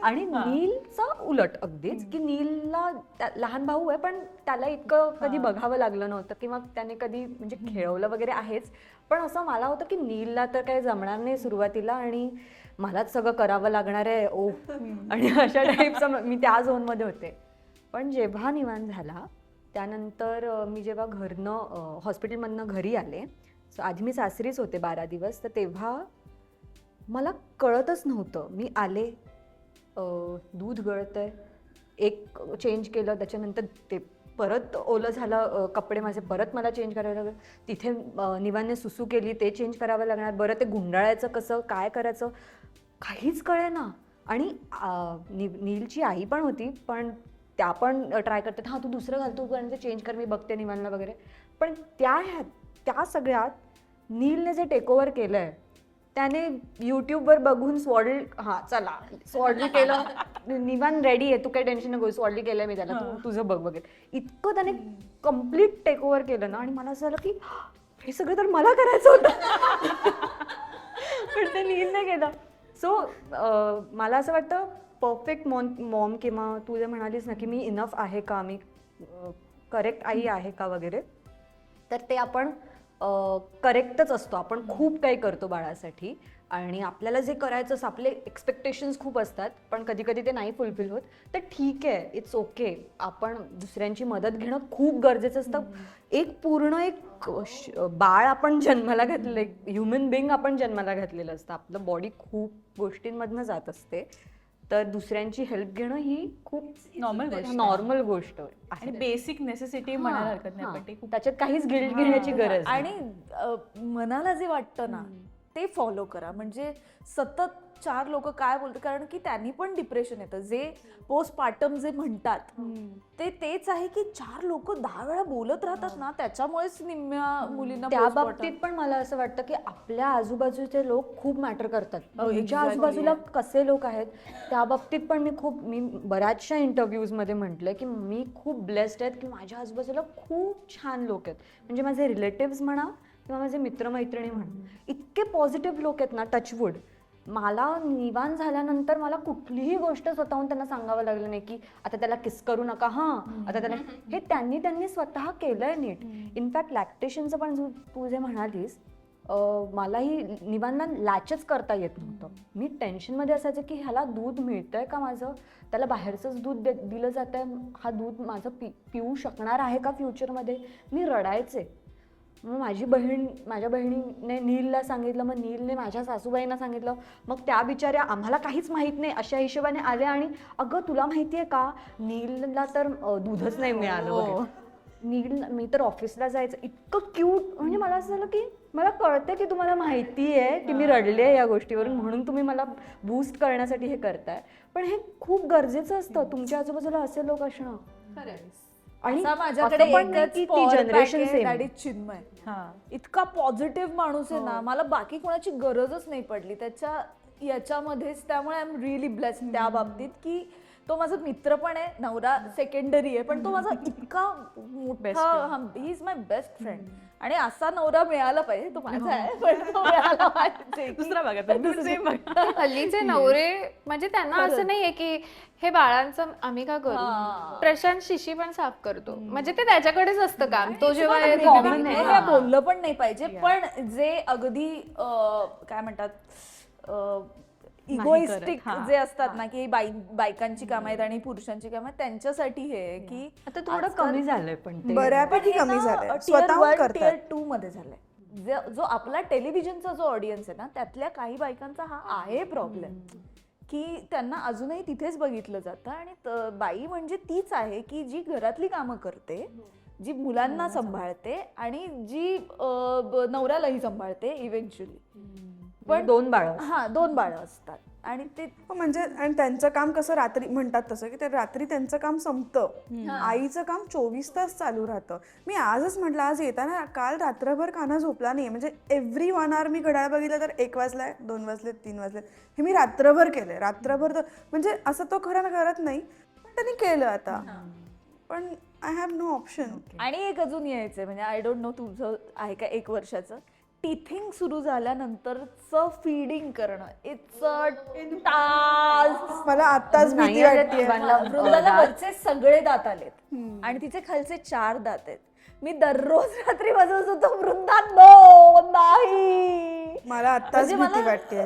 आणि नीलचा उलट अगदीच, की नीलला लहान भाऊ आहे पण त्याला इतकं कधी बघावं लागलं नव्हतं, किंवा त्याने कधी म्हणजे खेळवलं वगैरे आहेच, पण असं मला होतं की नीलला तर काही जमणार नाही सुरुवातीला आणि मलाच सगळं करावं लागणार आहे आणि अशा टाईपचं मी त्या झोनमध्ये होते. पण जेव्हा निवांत झाला त्यानंतर मी जेव्हा हॉस्पिटलमधनं घरी आले, आधी मी सासरीच होते 12 दिवस, तर तेव्हा मला कळतच नव्हतं. मी आले, दूध गळतंय, एक चेंज केलं, त्याच्यानंतर ते परत ओलं झालं, कपडे माझे परत मला चेंज करावे लागले, तिथे निवाने सुसू केली, ते चेंज करावं लागणार, बरं ते गुंडाळायचं कसं, काय करायचं काहीच कळेना. आणि नीलची आई पण होती, पण त्या पण ट्राय करतात, हां तू दुसरं घालतो कारण ते चेंज कर, मी बघते निवानला वगैरे. पण त्या सगळ्यात नीलने जे टेक ओव्हर केलं आहे, त्याने यूट्यूबवर बघून स्वॉडल, हां चला स्वॉडल केलं, निवान रेडी आहे, तू काही टेन्शन नको, स्वॉडल केलं मी त्याला, तू तुझं बघ वगैरे, इतकं त्याने कम्प्लीट टेक ओव्हर केलं ना. आणि मला असं झालं की हे सगळं तर मला करायचं होतं, पण ते नीलने केलं. सो मला असं वाटतं परफेक्ट मॉम, किंवा तू जे म्हणालीस ना की मी इनफ आहे का, मी करेक्ट आई आहे का वगैरे, तर ते आपण करेक्टच असतो. आपण खूप काही करतो बाळासाठी आणि आपल्याला जे करायचं असं आपले एक्सपेक्टेशन्स खूप असतात, पण कधी कधी ते नाही फुलफिल होत, तर ठीक आहे, इट्स ओके. आपण दुसऱ्यांची मदत घेणं खूप गरजेचं असतं. एक बाळ आपण जन्माला घातलेलं, एक ह्युमन बिंग आपण जन्माला घातलेलं असतं, आपलं बॉडी खूप गोष्टींमधनं जात असते, तर दुसऱ्यांची हेल्प घेणं ही खूप नॉर्मल गोष्ट आहे आणि बेसिक नेसेसिटी म्हणायला हरकत नाही, पण ते खूप त्याच्यात काहीच गिल्ट घेण्याची गरज नाही. आणि मनाला जे वाटतं ना ते फॉलो करा. म्हणजे सतत 4 लोक काय बोलतात, कारण की त्यांनी पण डिप्रेशन येतं. जे पोस्टपार्टम जे म्हणतात तेच आहे की 4 लोक 10 वेळा बोलत राहतात ना, त्याच्यामुळेच निम्म्या मुलींना त्या बाबतीत पण मला असं वाटतं की आपल्या आजूबाजूचे लोक खूप मॅटर करतात. तुमच्या आजूबाजूला कसे लोक आहेत त्या बाबतीत पण मी बऱ्याचशा इंटरव्ह्यूजमध्ये म्हटलंय की मी खूप ब्लेस्ड आहेत की माझ्या आजूबाजूला खूप छान लोक आहेत. म्हणजे माझे रिलेटिव्स म्हणा किंवा माझे मित्रमैत्रिणी म्हणा, इतके पॉझिटिव्ह लोक आहेत ना, टचवूड. मला निवांत झाल्यानंतर मला कुठलीही गोष्ट स्वतःहून त्यांना सांगावं लागलं नाही की आता त्याला किस करू नका, हां आता त्याला, हे त्यांनी स्वतः केलंय नीट. इनफॅक्ट लॅक्टेशनचं पण तू जे म्हणालीस, मलाही निवांना लॅचच करता येत नव्हतं. मी टेन्शनमध्ये असायचं की ह्याला दूध मिळतंय का माझं, त्याला बाहेरचंच दूध दिलं जात आहे, हा दूध माझं पिऊ शकणार आहे का फ्युचरमध्ये. मी रडायचे. मग माझ्या बहिणीने नीलला सांगितलं, मग नीलने माझ्या सासूबाईंना सांगितलं, मग त्या बिचाऱ्या आम्हाला काहीच माहीत नाही अशा हिशोबाने आल्या आणि अगं तुला माहिती आहे का नीलला तर दूधच नाही मिळालं वगैरे. मी तर ऑफिसला जायचं, इतकं क्यूट. म्हणजे मला असं झालं की मला कळतं की तुम्हाला माहिती आहे की मी रडले आहे या गोष्टीवरून, म्हणून तुम्ही मला बूस्ट करण्यासाठी हे करताय. पण हे खूप गरजेचं असतं तुमच्या आजूबाजूला असे लोक असणं. आणि माझ्याकडे जनरेशन चिन्मय, इतका पॉझिटिव्ह माणूस आहे ना, मला बाकी कोणाची गरजच नाही पडली याच्यामध्येच. त्यामुळे आय एम रिअली ब्लेस्ड त्या बाबतीत की तो माझा मित्र पण आहे, नवरा सेकंडरी आहे, पण तो माझा इतका मोठा, he is my best friend. आणि असा नवरा मिळाला पाहिजे, तो माझा आहे पण तो मिळाला पाहिजे. दुसरा बघा दुसरे बघा. हल्लीचे नवरे म्हणजे त्यांना असं नाहीये की हे बाळांचं आम्ही का करू. प्रशांत शिशी पण साफ करतो, म्हणजे ते त्याच्याकडेच असतं काम. तो जेव्हा कॉमन आहे, हे बोललं पण नाही पाहिजे, पण जे अगदी काय म्हणतात इगोइस्टिक जे असतात ना, की बायकांची कामं आहेत आणि पुरुषांची कामं आहेत, त्यांच्यासाठी हे आहे की आता थोडं कमी झालंय पण ते बऱ्यापैकी कमी झालंय, स्वतःहून करतात. टियर 2 मध्ये झालंय. जो आपला टेलिव्हिजनचा जो ऑडियन्स आहे ना, त्यातल्या काही बायकांचा हा आहे प्रॉब्लेम की त्यांना अजूनही तिथेच बघितलं जातं. आणि बाई म्हणजे तीच आहे की जी घरातली कामं करते, जी मुलांना सांभाळते आणि जी नवऱ्यालाही सांभाळते इव्हेंच्युअली. पण 2 बाळं. हा, 2 बाळं असतात. आणि ते म्हणजे आणि त्यांचं काम कसं रात्री म्हणतात तसं की ते रात्री त्यांचं काम संपतं, आईचं काम 24 तास चालू राहतं. मी आजच म्हटलं, आज येताना काल रात्रभर कान्हा झोपला नाही, म्हणजे एव्हरी 1 hour मी घड्याळ बघितलं तर 1 वाजलाय, 2 वाजले, 3 वाजले, हे मी रात्रभर केलंय. रात्रभर म्हणजे असं तो खरं करत नाही, पण त्यांनी केलं आता. पण आय हॅव नो ऑप्शन. आणि एक अजून यायचंय, म्हणजे आय डोंट नो तुझं आहे का 1 वर्षाचं, टिथिंग सुरू झाल्यानंतरचं फीडिंग करणं, इट्स अ टास्क. मला आत्ताच भीती वाटते. वृंदाला वरचे सगळे दात आलेत आणि तिचे खालचे 4 दात आहेत. मी दररोज रात्री वाजवत होतो, वृंदा नो नाही. मला आत्ताच भीती वाटते.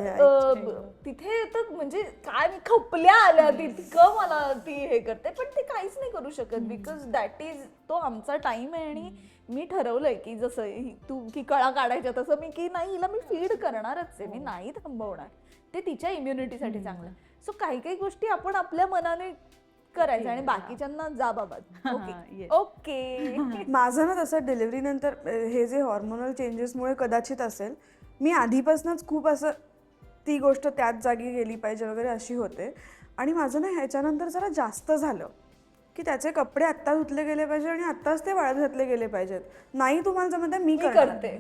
तिथे तर म्हणजे काय मी खपल्या आल्या तितकं मला ती हे करते, पण ते काहीच नाही करू शकत बिकॉज दॅट इज तो आमचा टाइम आहे. आणि मी ठरवलंय की जसं तू की कळा काढायच्या तसं मी की नाही, हिला मी फीड करणारच आहे, मी नाही थांबवणार. ते तिच्या इम्युनिटीसाठी चांगलं. सो काही काही गोष्टी आपण आपल्या मनाने करायचं आणि बाकीच्यांना जा बाबा. ओके. माझं ना तसं डिलिव्हरी नंतर हे जे हॉर्मोनल चेंजेसमुळे कदाचित असेल, मी आधीपासूनच खूप असं ती गोष्ट त्याच जागी गेली पाहिजे वगैरे अशी होते. आणि माझं ना ह्याच्यानंतर जरा जास्त झालं की त्याचे कपडे आत्ता धुतले गेले पाहिजे आणि आत्ताच ते वाळत घातले गेले पाहिजेत. नाही तुम्हाला जमत मी करते,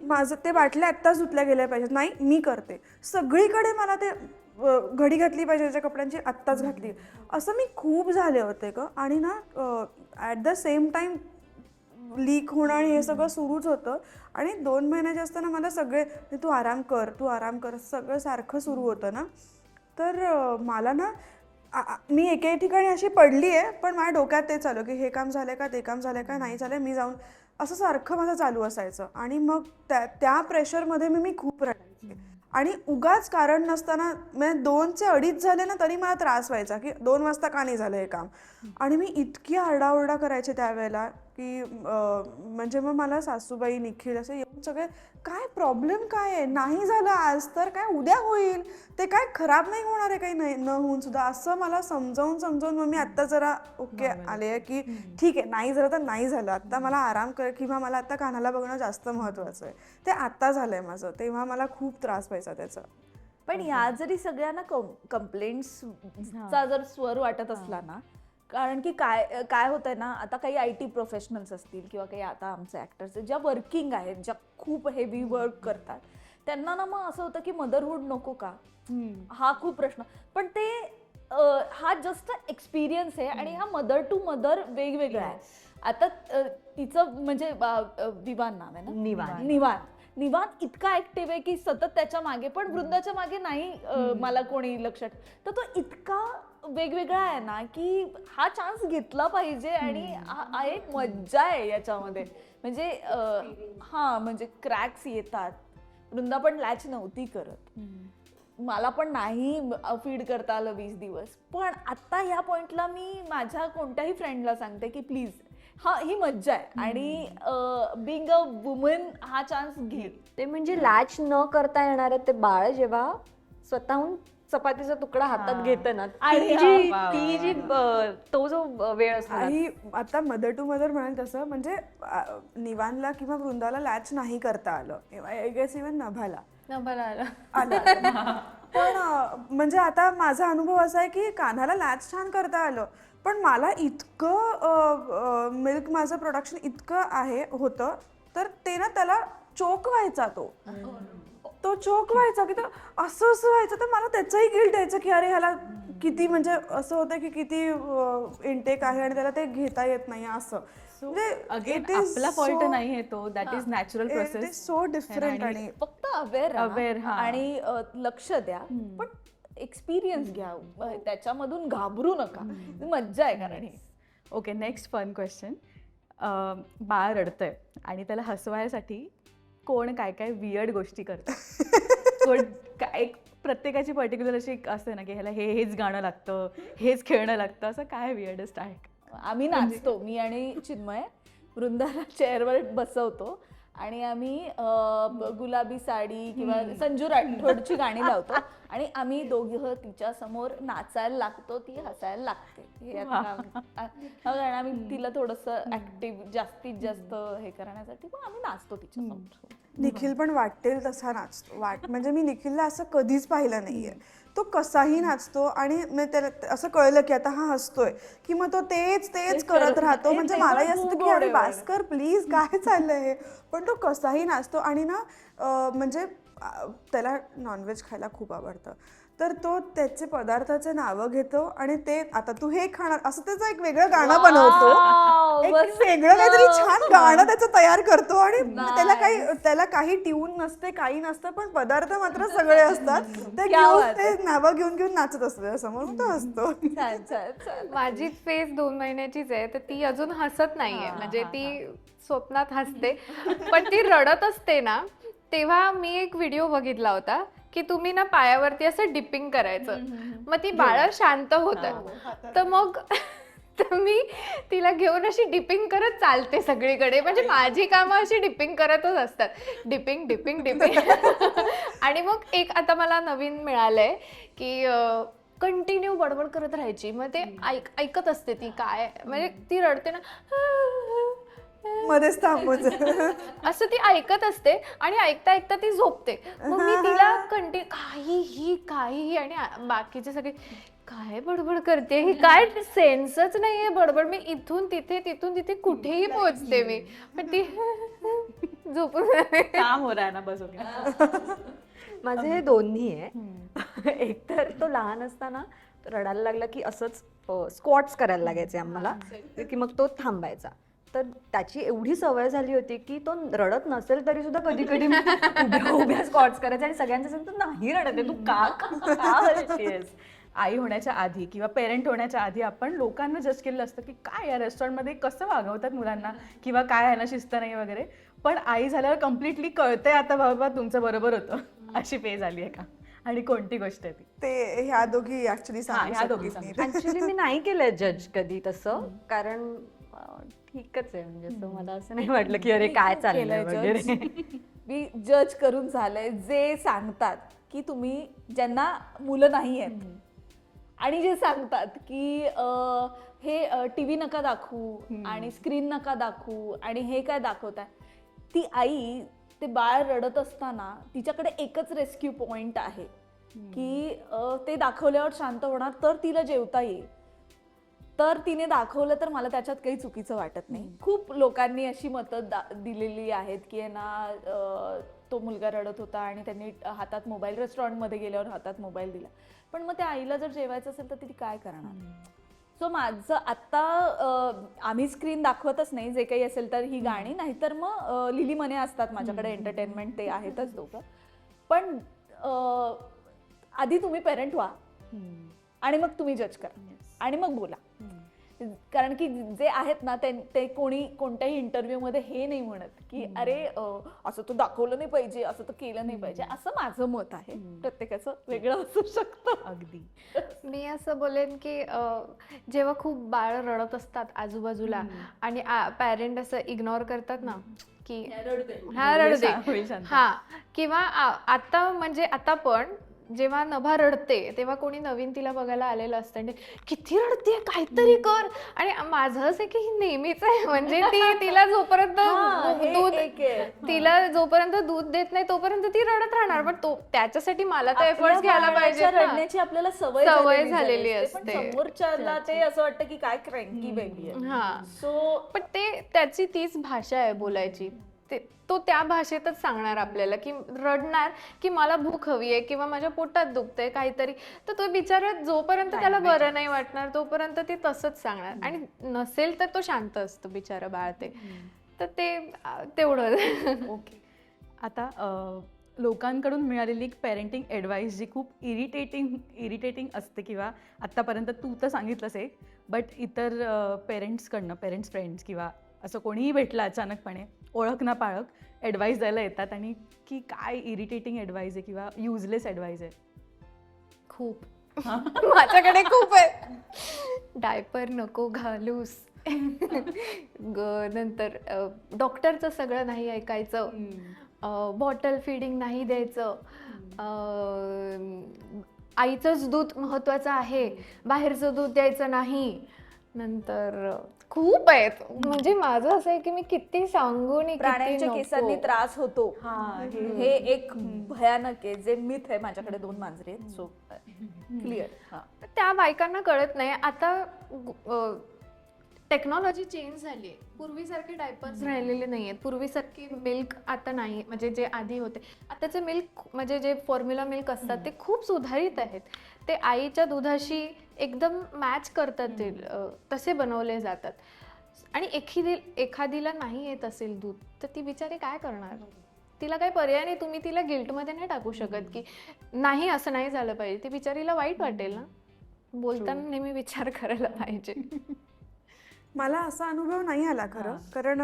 माझं ते बाटल्या आत्ताच धुतल्या गेल्या पाहिजेत, नाही मी करते. सगळीकडे मला ते घडी घातली पाहिजे त्याच्या कपड्यांची, आत्ताच घातली, असं मी खूप झाले होते ग. आणि ना at the same time leak होणं आणि हे सगळं सुरूच होतं. आणि 2 महिन्याचे असताना मला सगळे तू आराम कर सगळं सारखं सुरू होतं ना. तर मला ना मी एके ठिकाणी अशी पडली आहे, पण माझ्या डोक्यात ते चालू की हे काम झालं का, ते काम झालं का, नाही झालं, मी जाऊन असं सारखं माझं चालू असायचं. आणि मग त्या प्रेशरमध्ये मी खूप रडायचे. आणि उगाच कारण नसताना म्हणजे 2 ते 2:30 झाले ना तरी मला त्रास व्हायचा की 2 वाजता का नाही झालं हे काम. आणि मी इतकी आरडाओरडा करायचे त्यावेळेला की म्हणजे मग मला सासूबाई, निखिल असे येऊन सगळे काय प्रॉब्लेम काय आहे, नाही झालं आज तर काय उद्या होईल, ते काय खराब नाही होणार आहे काही नाही न होऊन सुद्धा, असं मला समजावून मग मी आत्ता जरा ओके आले आहे की ठीक आहे, नाही झालं तर नाही झालं, आत्ता मला आराम कर किंवा मला आत्ता कानाला बघणं जास्त महत्त्वाचं आहे. ते आत्ता झालं आहे माझं, तेव्हा मला खूप त्रास व्हायचा त्याचा. पण ह्या जरी सगळ्यांना कंप्लेंट्सचा जर स्वर वाटत असला ना, कारण की काय होतंय ना, आता काही IT प्रोफेशनल्स असतील किंवा काही आता आमचे ॲक्टर्स ज्या वर्किंग आहेत, ज्या खूप हेवी वर्क करतात, त्यांना ना मग असं होतं की मदरहूड नको का, हा खूप प्रश्न. पण ते हा जस्ट एक्सपिरियन्स आहे आणि हा मदर टू मदर वेगवेगळा आहे. आता तिचं म्हणजे विवान नाव आहे ना, निवान इतका ऍक्टिव्ह आहे की सतत त्याच्या मागे, पण वृंदाच्या मागे नाही मला कोणी लक्षात. तर तो इतका वेगवेगळा आहे ना की हा चान्स घेतला पाहिजे. आणि हा एक मज्जा आहे याच्यामध्ये. म्हणजे म्हणजे क्रॅक्स येतात. वृंदा पण लॅच नव्हती करत, मला पण नाही फीड करता आलं 20 दिवस. पण आता ह्या पॉइंटला मी माझ्या कोणत्याही फ्रेंडला सांगते की प्लीज ही मज्जा आहे आणि बिंग अ वुमन हा चान्स घे. ते म्हणजे लॅच न करता येणार ते बाळ जेव्हा स्वतःहून चपातीचा तुकडा हातात घेतं ना, ती जी तो जो वेळ असतो. आणि आता मदर टू मदर म्हणाल तसं म्हणजे निवानला किंवा वृंदाला लॅच नाही करता आलं, आय गेस इव्हन नभाला आलं. पण म्हणजे आता माझा अनुभव असा आहे की कान्हाला लॅच छान करता आलं, पण मला इतकं मिल्क माझं प्रोडक्शन इतकं होतं तर ते ना त्याला चोक व्हायचा, तो चोक व्हायचा की असं व्हायचं. तर मला त्याचंही गिल्ट यायचं की अरे ह्याला किती म्हणजे असं होतं की किती इनटेक आहे आणि त्याला ते घेता येत नाही असं. अगेन आपला फॉल्ट नाहीये तो, that is natural process. So different. आणि फक्त अवेअर Aware, हा. आणि लक्ष द्या, पण एक्सपिरियन्स घ्या, त्याच्यामधून घाबरू नका, मज्जा आहे कारण ही. Okay, next fun question. बाळ रडतंय आणि त्याला हसवायसाठी कोण काय काय वियर्ड गोष्टी करतं? कोण एक प्रत्येकाची पर्टिक्युलर अशी एक असते ना की ह्याला हेच गाणं लागतं, हेच खेळणं लागतं, असं काय वियर्डस्ट आहे? आम्ही नाचतो, मी आणि चिन्मय वृंदाला चेअरवर बसवतो आणि आम्ही गुलाबी साडी किंवा संजू राठोडची गाणी लावतो आणि आम्ही दोघं तिच्या समोर नाचायला लागतो, ती हसायला लागते. हे कारण आम्ही तिला थोडंसं ऍक्टिव्ह जास्तीत जास्त हे करण्यासाठी पण आम्ही नाचतो तिच्या समोर. निखिल पण वाटेल तसा नाचतो. म्हणजे मी निखिलला असं कधीच पाहिलं नाहीये. तो कसाही नाचतो आणि मग त्याला असं कळलं की आता हा हसतोय की मग तो तेच करत राहतो. म्हणजे मलाही असतं की अरे भास्कर प्लीज काय चाललंय हे, पण तो कसाही नाचतो. आणि ना म्हणजे त्याला नॉनव्हेज खायला खूप आवडतं, तर तो त्याचे पदार्थाचे नावं घेतो आणि ते आता तू हे खाणार असं त्याचं एक वेगळं गाणं बनवतो, एक वेगळं काहीतरी छान गाणं त्याचं तयार करतो. आणि त्याला काही ट्यून नसते, काही नसतं, पण पदार्थ मात्र सगळे असतात. ते घेऊन ते नावं घेऊन नाचत असतो त्यासमोर, मग तो हसतो. छान छान छान. माझी फेस 2 महिन्याचीच आहे, तर ती अजून हसत नाहीये. म्हणजे ती स्वप्नात हसते, पण ती रडत असते ना, तेव्हा मी एक व्हिडिओ बघितला होता की तुम्ही ना पायावरती असं डिपिंग करायचं, मग ती बाळं शांत होतात. तर मग मी तिला घेऊन अशी डिपिंग करत चालते सगळीकडे. म्हणजे माझी कामं अशी डिपिंग करतच असतात, डिपिंग डिपिंग डिपिंग. आणि मग एक आता मला नवीन मिळालंय की कंटिन्यू बडबड करत राहायची. मग ते ऐकत असते ती काय, म्हणजे ती रडते ना मध्येच थांबून असं ती ऐकत असते आणि ऐकता ऐकता ती झोपते. मग मी तिला काहीही आणि बाकीचे सगळे काय बडबड करते ही, काय सेन्सच नाहीये बडबड. मी इथून तिथे कुठेही पोहोचते मी, पण ती झोपून काम हो रहा है ना बस. माझे हे दोन्ही आहे. एकतर तो लहान असताना रडायला लागला की असंच स्क्वॉट्स करायला लागायचे आम्हाला, की मग तो थांबायचा. तर त्याची एवढी सवय झाली होती की तो रडत नसेल तरी सुद्धा कधी कधी उभ्या स्क्वॉट्स करायचे आणि सगळ्यांचं सांगतो नाही रडत आहे तू, का हसतेस? आई होण्याच्या आधी किंवा पेरेंट होण्याच्या आधी आपण लोकांना जज केलेलं असतं की काय या रेस्टॉरंटमध्ये कसं वागवतात मुलांना किंवा काय ह्याला शिस्त नाही वगैरे. पण आई झाल्यावर कम्प्लिटली कळतंय आता बाबा तुमचं बरोबर होतं, अशी फेज आली आहे का? आणि कोणती गोष्ट आहे ती? ते ह्या दोघी ऍक्च्युली ह्या दोघी ऍक्च्युली मी नाही केलंय जज कधी तसं, कारण ठीकच आहे. म्हणजे असं मला असं नाही वाटलं की अरे काय चाललंय वगैरे. मी जज करून झालंय जे सांगतात की तुम्ही ज्यांना मुलं नाही आहेत आणि जे सांगतात की हे टीव्ही नका दाखवू आणि स्क्रीन नका दाखवू आणि हे काय दाखवताय, ती आई ते बाळ रडत असताना तिच्याकडे एकच रेस्क्यू पॉइंट आहे की ते दाखवल्यावर शांत होणार तर तिला जेवता येईल. तर तिने दाखवलं तर मला त्याच्यात काही चुकीचं वाटत नाही. खूप लोकांनी अशी मतं दिलेली आहेत की ना तो मुलगा रडत होता आणि त्यांनी हातात मोबाईल, रेस्टॉरंटमध्ये गेल्यावर हातात मोबाईल दिला, पण मग त्या आईला जर जेवायचं असेल तर ती काय करणार? सो माझं आत्ता आम्ही स्क्रीन दाखवतच नाही, जे काही असेल तर ही गाणी, नाहीतर मग लिली मने असतात माझ्याकडे एंटरटेनमेंट, ते आहेतच दोघं. पण आधी तुम्ही पेरेंट व्हा आणि मग तुम्ही जज करा आणि मग बोला. कारण की जे आहेत ना ते कोणत्याही इंटरव्ह्यू मध्ये हे नाही म्हणत की अरे असं तो दाखवलं नाही पाहिजे, असं तर केलं नाही पाहिजे, असं माझं मत आहे. प्रत्येकाचं वेगळं असू शकतं. अगदी. मी असं बोलेन की जेव्हा खूप बाळ रडत असतात आजूबाजूला आणि पॅरेंट असं इग्नोर करतात ना की हा रडते, हा, किंवा आता म्हणजे आता पण जेव्हा नभा रडते तेव्हा कोणी नवीन तिला बघायला आलेलं असतं आणि किती रडते काहीतरी कर, आणि माझं असं की नेहमीच आहे. म्हणजे तिला जोपर्यंत दूध देत नाही तोपर्यंत ती रडत राहणार, पण त्याच्यासाठी मला तर एफर्ट्स घ्यायला पाहिजे. रडण्याची आपल्याला सवय झालेली असते, समोरच्याला ते असं वाटतं की काय क्रँकी बेबी आहे. हा, सो पण त्याची तीच भाषा आहे बोलायची. तो त्या भाषेतच सांगणार आपल्याला, की रडणार की मला भूक हवी आहे किंवा माझ्या पोटात दुखतंय काहीतरी. तर तो बिचारा जोपर्यंत त्याला बरं नाही वाटणार तोपर्यंत ते तसंच सांगणार. आणि नसेल तर तो शांत असतो बिचारा बाळ ते. तर ते तेवढं. ओके. आता लोकांकडून मिळालेली एक पेरेंटिंग ॲडवाईस जी खूप इरिटेटिंग असते, किंवा आत्तापर्यंत तू तर सांगितलंच आहे, बट इतर पेरेंट्स फ्रेंड्स किंवा असं कोणीही भेटलं अचानकपणे ओळख ना पाळख ॲडवाईस द्यायला येतात, आणि की काय इरिटेटिंग ॲडवाईस आहे किंवा युजलेस ॲडवाईस आहे. खूप माझ्याकडे खूप आहे. डायपर नको घालूस. नंतर डॉक्टरचं सगळं नाही ऐकायचं. बॉटल फिडिंग नाही द्यायचं. आईचंच दूध महत्वाचं आहे, बाहेरचं दूध द्यायचं नाही. नंतर खूप आहेत. म्हणजे माझं असं आहे की मी किती सांगू आणि किती प्राण्यांच्या नको. केसांनी त्रास होतो, हे एक हो. भयानक आहे, जे मिथ आहे. माझ्याकडे 2 मांजरे आहेत, सो क्लिअर. त्या बायकांना कळत नाही. आता टेक्नॉलॉजी चेंज झाली आहे. पूर्वीसारखे डायपर्स राहिलेले नाही आहेत. पूर्वीसारखी मिल्क आता नाही, म्हणजे जे आधी होते. आताचे मिल्क म्हणजे जे फॉर्म्युला मिल्क असतात ते खूप सुधारित आहेत. ते आईच्या दुधाशी एकदम मॅच करतात. ते तसे बनवले जातात. आणि एखादीला नाही येत असेल दूध तर ती बिचारी काय करणार? तिला काही पर्याय नाही. तुम्ही तिला गिल्टमध्ये नाही टाकू शकत की नाही असं नाही झालं पाहिजे. ती बिचारीला वाईट वाटेल ना. बोलताना नेहमी विचार करायला पाहिजे. मला असा अनुभव नाही आला खरं, कारण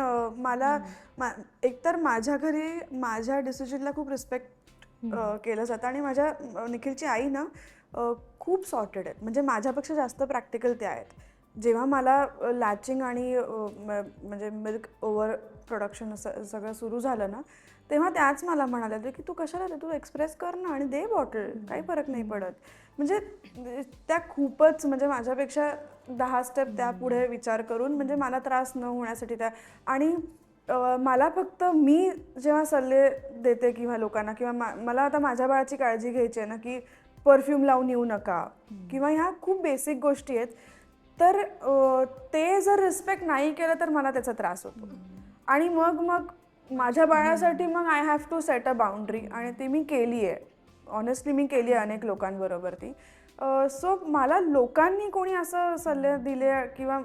एकतर माझ्या घरी माझ्या डिसिजनला खूप रिस्पेक्ट केलं जातं. आणि माझ्या निखिलची आई ना खूप सॉर्टेड आहेत, म्हणजे माझ्यापेक्षा जास्त प्रॅक्टिकल त्या आहेत. जेव्हा मला लॅचिंग आणि म्हणजे मिल्क ओव्हर प्रोडक्शन सगळं सुरू झालं ना, तेव्हा त्याच मला म्हणाल्या होत्या की तू कशाला रे, तू एक्सप्रेस कर ना आणि दे बॉटल, काही फरक नाही पडत. म्हणजे त्या खूपच म्हणजे माझ्यापेक्षा 10 स्टेप त्या पुढे विचार करून, म्हणजे मला त्रास न होण्यासाठी त्या. आणि मला फक्त मी जेव्हा सल्ले देते किंवा लोकांना, किंवा मला आता माझ्या बाळाची काळजी घ्यायची आहे ना, की परफ्यूम लावून येऊ नका किंवा ह्या खूप बेसिक गोष्टी आहेत, तर ते जर रिस्पेक्ट नाही केलं तर मला त्याचा त्रास होतो. आणि मग माझ्या बाळासाठी मग I have to set a boundary, आणि ती मी केली आहे. ऑनेस्टली मी केली आहे अनेक लोकांबरोबर ती. सो मला लोकांनी कोणी असं सल्ले दिले किंवा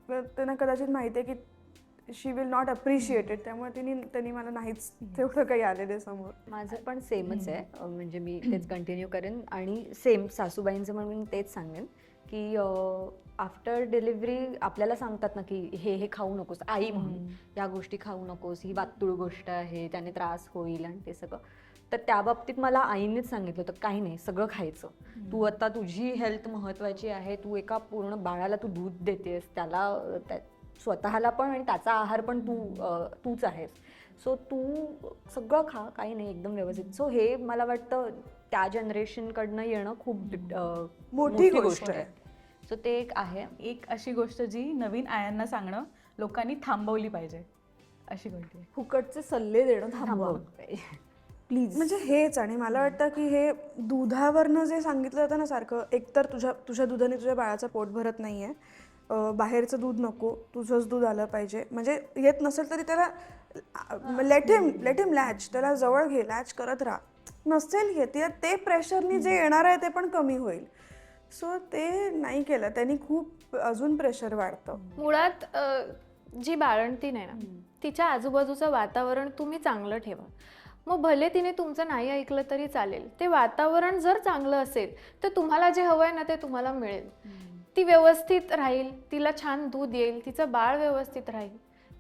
त्यांना कदाचित माहिती आहे की शी विल नॉट अप्रिशिएट इट, त्यामुळे त्यांनी मला नाहीच तेवढं काही आलेलं समोर. माझं पण सेमच आहे. म्हणजे मी तेच कंटिन्यू करेन. आणि सेम सासूबाईंचं म्हणून तेच सांगेन की आफ्टर डिलिव्हरी आपल्याला सांगतात ना की हे खाऊ नकोस, आई म्हणून या गोष्टी खाऊ नकोस, ही वातुळ गोष्ट आहे, त्याने त्रास होईल आणि ते सगळं. तर त्या बाबतीत मला आईनेच सांगितलं होतं काही नाही, सगळं खायचं. तू आता तुझी हेल्थ महत्वाची आहे. तू एका पूर्ण बाळाला तू दूध देतेस, त्याला स्वतःला पण आणि त्याचा आहार पण तूच आहेस. सो तू सगळं खा, काही नाही, एकदम व्यवस्थित. सो हे मला वाटतं त्या जनरेशनकडनं येणं खूप मोठी गोष्ट आहे. सो ते एक आहे. एक अशी गोष्ट जी नवीन आयांना सांगणं लोकांनी थांबवली पाहिजे, अशी गोष्ट आहे. फुकटचे सल्ले देणं थांबवा प्लीज. म्हणजे हेच. आणि मला वाटतं की हे दुधावरनं जे सांगितलं जातं ना सारखं, एकतर तुझ्या दुधाने तुझ्या बाळाचं पोट भरत नाही आहे, बाहेरचं दूध नको, तुझंच दूध आलं पाहिजे. म्हणजे येत नसेल तरी त्याला लेट हिम लॅच, त्याला जवळ घे, लॅच करत राहा. नसेल घेत ते प्रेशरनी जे येणार आहे ते पण कमी होईल. सो ते नाही केलं त्यांनी खूप अजून प्रेशर वाढतं. मुळात जी बाळंतीण आहे ना, तिच्या आजूबाजूचं वातावरण तुम्ही चांगलं ठेवा. मग भले तिने तुमचं नाही ऐकलं तरी चालेल. ते वातावरण जर चांगलं असेल तर तुम्हाला जे हवं आहे ना ते तुम्हाला मिळेल. ती व्यवस्थित राहील, तिला छान दूध येईल, तिचं बाळ व्यवस्थित राहील.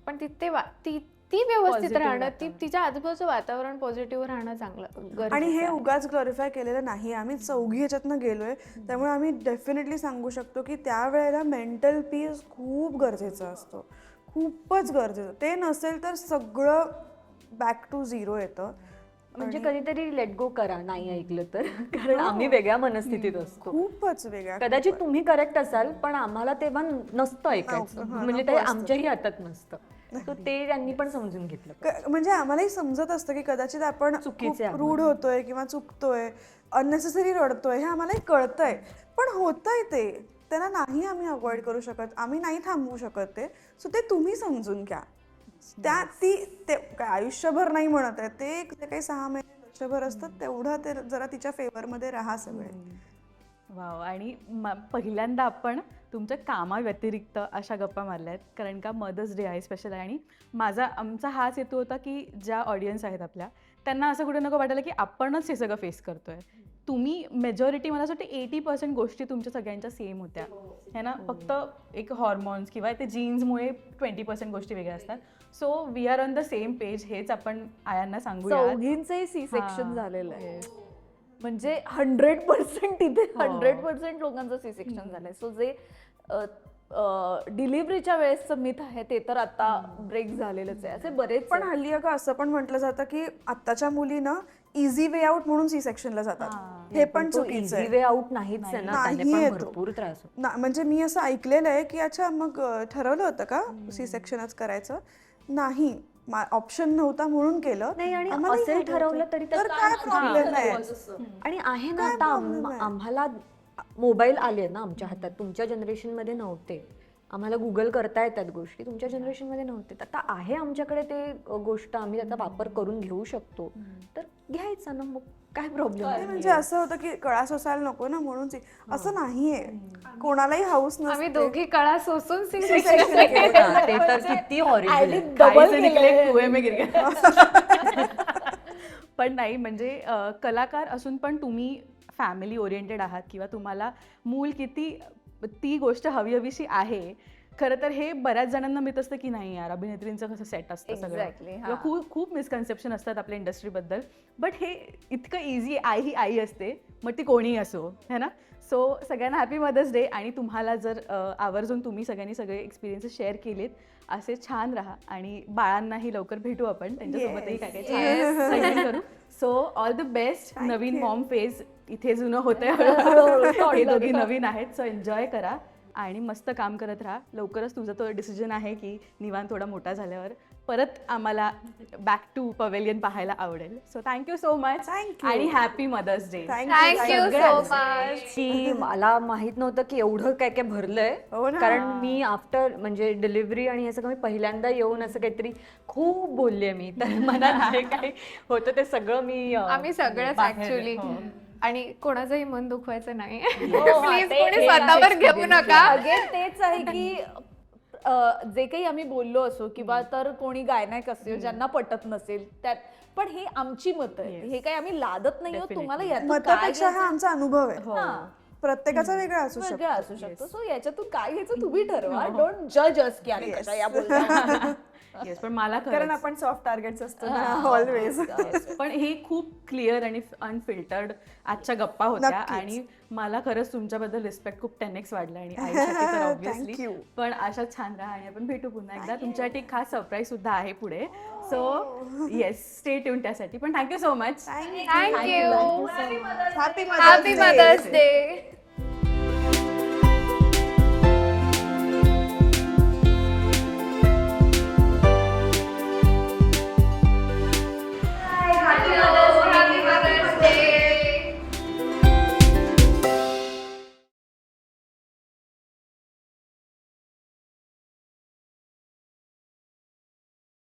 पण ती व्यवस्थित राहणं, तिच्या आजूबाजूचं वातावरण पॉझिटिव्ह राहणं चांगलं. आणि हे उगाच ग्लोरिफाय केलेलं नाही. आम्ही चौघी ह्याच्यातनं गेलोय, त्यामुळे आम्ही डेफिनेटली सांगू शकतो की त्यावेळेला मेंटल पीस खूप गरजेचं असतं, खूपच गरजेचं. ते नसेल तर सगळं बॅक टू झिरो येतं. म्हणजे कधीतरी लेट गो करा नाही ऐकलं तर, कारण आम्ही वेगळ्या मनस्थितीत असतो. खूपच वेगळ्या. कदाचित तुम्ही करेक्ट असाल पण आम्हाला तेव्हा नसतं ऐकायचं, म्हणजे ते आमच्याही हातात नसतं. सो ते त्यांनी पण समजून घेतलं. म्हणजे आम्हालाही समजत असतं की कदाचित आपण रूढ होतोय किंवा चुकतोय, अननेसेसरी रडतोय, हे आम्हालाही कळतंय. पण होतंय ते, त्याला नाही आम्ही अवॉइड करू शकत, आम्ही नाही थांबवू शकत ते. सो ते तुम्ही समजून घ्या. ते काय आयुष्यभर नाही म्हणत आहे, ते काही 6 महिने वर्षभर असतात तेवढं ते जरा तिच्या फेवरमध्ये राहा सगळे. वाव. आणि पहिल्यांदा आपण तुमच्या कामाव्यतिरिक्त अशा गप्पा मारल्या आहेत, कारण का मदर्स डे आहे, स्पेशल आहे. आणि आमचा हाच हेतू होता की ज्या ऑडियन्स आहेत आपल्या, त्यांना असं कुठे नको वाटायला की आपणच हे सगळं फेस करतोय. तुम्ही मेजॉरिटी, मला असं वाटतं 80% गोष्टी तुमच्या सगळ्यांच्या सेम होत्या है ना. फक्त एक हॉर्मोन्स किंवा ते जीन्समुळे 20% गोष्टी वेगळ्या असतात. So we are on the same page, हेच आपण आयांना सांगूया. चौघींचंही सी सेक्शन झालेलं आहे, म्हणजे 100% इथे 100% लोकांचं सी सेक्शन झालंय. सो जे डिलिव्हरीच्या वेळेसचं मिथ आहे ते तर आता ब्रेक झालेलंच आहे. असे बरेच पण हल्ली अगं असं पण म्हटलं जातं की आत्ताच्या मुली ना इझी वे आउट म्हणून सी सेक्शनला जातात. हे पण चुकीचं इझी आहे. वे आउट नाहीच आहे ना, त्याने नाहीये पण तो. भरपूर त्रास होतो. म्हणजे मी असं ऐकलेलं आहे की अच्छा मग ठरवलं होतं का सी सेक्शनच करायचं? नाही, ऑप्शन नव्हता म्हणून केलं. नाही, आणि आम्हालाही असेल हवं ठरवलं होतं. तरी तर काय प्रॉब्लेम आहे? आणि आहे ना आता आम्हाला मोबाईल आले ना आमच्या हातात, तुमच्या जनरेशनमध्ये नव्हते. आम्हाला गुगल करता येतात गोष्टी, तुमच्या जनरेशनमध्ये नव्हते. आता आहे आमच्याकडे ते गोष्ट, आम्ही त्याचा वापर करून घेऊ शकतो, तर घ्यायचा ना, मग काय प्रॉब्लेम नाही, म्हणजे असं होतं की कळा सोसायला नको ना म्हणून असं नाहीये. कोणालाही हाऊस आम्ही नसते. दोघी कळा सोसून ते तर किती हॉरिबल. काहीच निकले कुएं में गिर गए. पण नाही, म्हणजे कलाकार असून पण तुम्ही फॅमिली ओरिएंटेड आहात किंवा तुम्हाला मूल किती ती गोष्ट हवीशी आहे. खरं तर हे बऱ्याच जणांना मित असतं की नाही यार, अभिनेत्रींचं कसं सेट असतं सगळं, Exactly, किंवा खूप खूप मिसकन्सेप्शन असतात आपल्या इंडस्ट्रीबद्दल. बट हे इतकं इझी, आई ही आई असते, मग ती कोणीही असो है ना. सो सगळ्यांना हॅपी मदर्स डे. आणि तुम्हाला जर आवर्जून तुम्ही सगळ्यांनी सगळे एक्सपिरियन्सेस शेअर केलेत, असे छान राहा. आणि बाळांनाही लवकर भेटू आपण, त्यांच्यासोबतही काय काय छान segment करू. So all the best. Naveen Maugham phase इथे जुनं होतंय, हे दोघी नवीन आहेत. सो एन्जॉय करा आणि मस्त काम करत राहा. लवकरच तुझा तो डिसिजन आहे की निवांत थोडा मोठा झाल्यावर परत आम्हाला बॅक टू पवेलियन पाहायला आवडेल. सो थँक्यू सो मच आणि happy mothers day. Thank you so much. की मला माहित नव्हतं की एवढं काय काय भरलंय. कारण मी आफ्टर म्हणजे डिलिव्हरी आणि हे सगळं मी पहिल्यांदा येऊन असं काहीतरी खूप बोलले मी, तर मनात जे काही होतं ते सगळं मी आम्ही सगळ्याच बाहेर- ऍक्च्युली, हो. आणि कोणाचंही मन दुखवायचं नाही. हा, प्लीज ते- कोणी हे स्वतःवर घेऊ नका. अगेन तेच आहे की जे काही आम्ही बोललो असो किंवा तर कोणी गायनाक असेल ज्यांना पटत नसेल त्यात, पण हे आमची मत आहे, हे काही आम्ही लादत नाही आहोत. तुम्हाला यातून काय मतापेक्षा हा घ्यायचं? आमचा अनुभव आहे. हा. प्रत्येकाचा वेगळा असू शकतो. वेगळं असू शकतो. सो याच्यातून काय घ्यायचं तुम्ही ठरवा. डोंट जज अस की अरे कशा या बोलतात. येस, पण मला कारण खरंच आपण सॉफ्ट टार्गेट्स असतो ऑलवेज. पण हे खूप क्लिअर आणि अनफिल्टर्ड आजच्या गप्पा होत्या. आणि मला खरंच तुमच्याबद्दल रिस्पेक्ट खूप 10x वाढला. आणि आईसाठी तर ऑब्व्हियसली, पण अशा छान राहा आणि आपण भेटू पुन्हा एकदा. तुमच्यासाठी एक खास सरप्राईज सुद्धा आहे पुढे. सो येस, स्टे ट्यून त्यासाठी. पण thank you so much. Thank you. Happy happy mothers day. Happy Mother's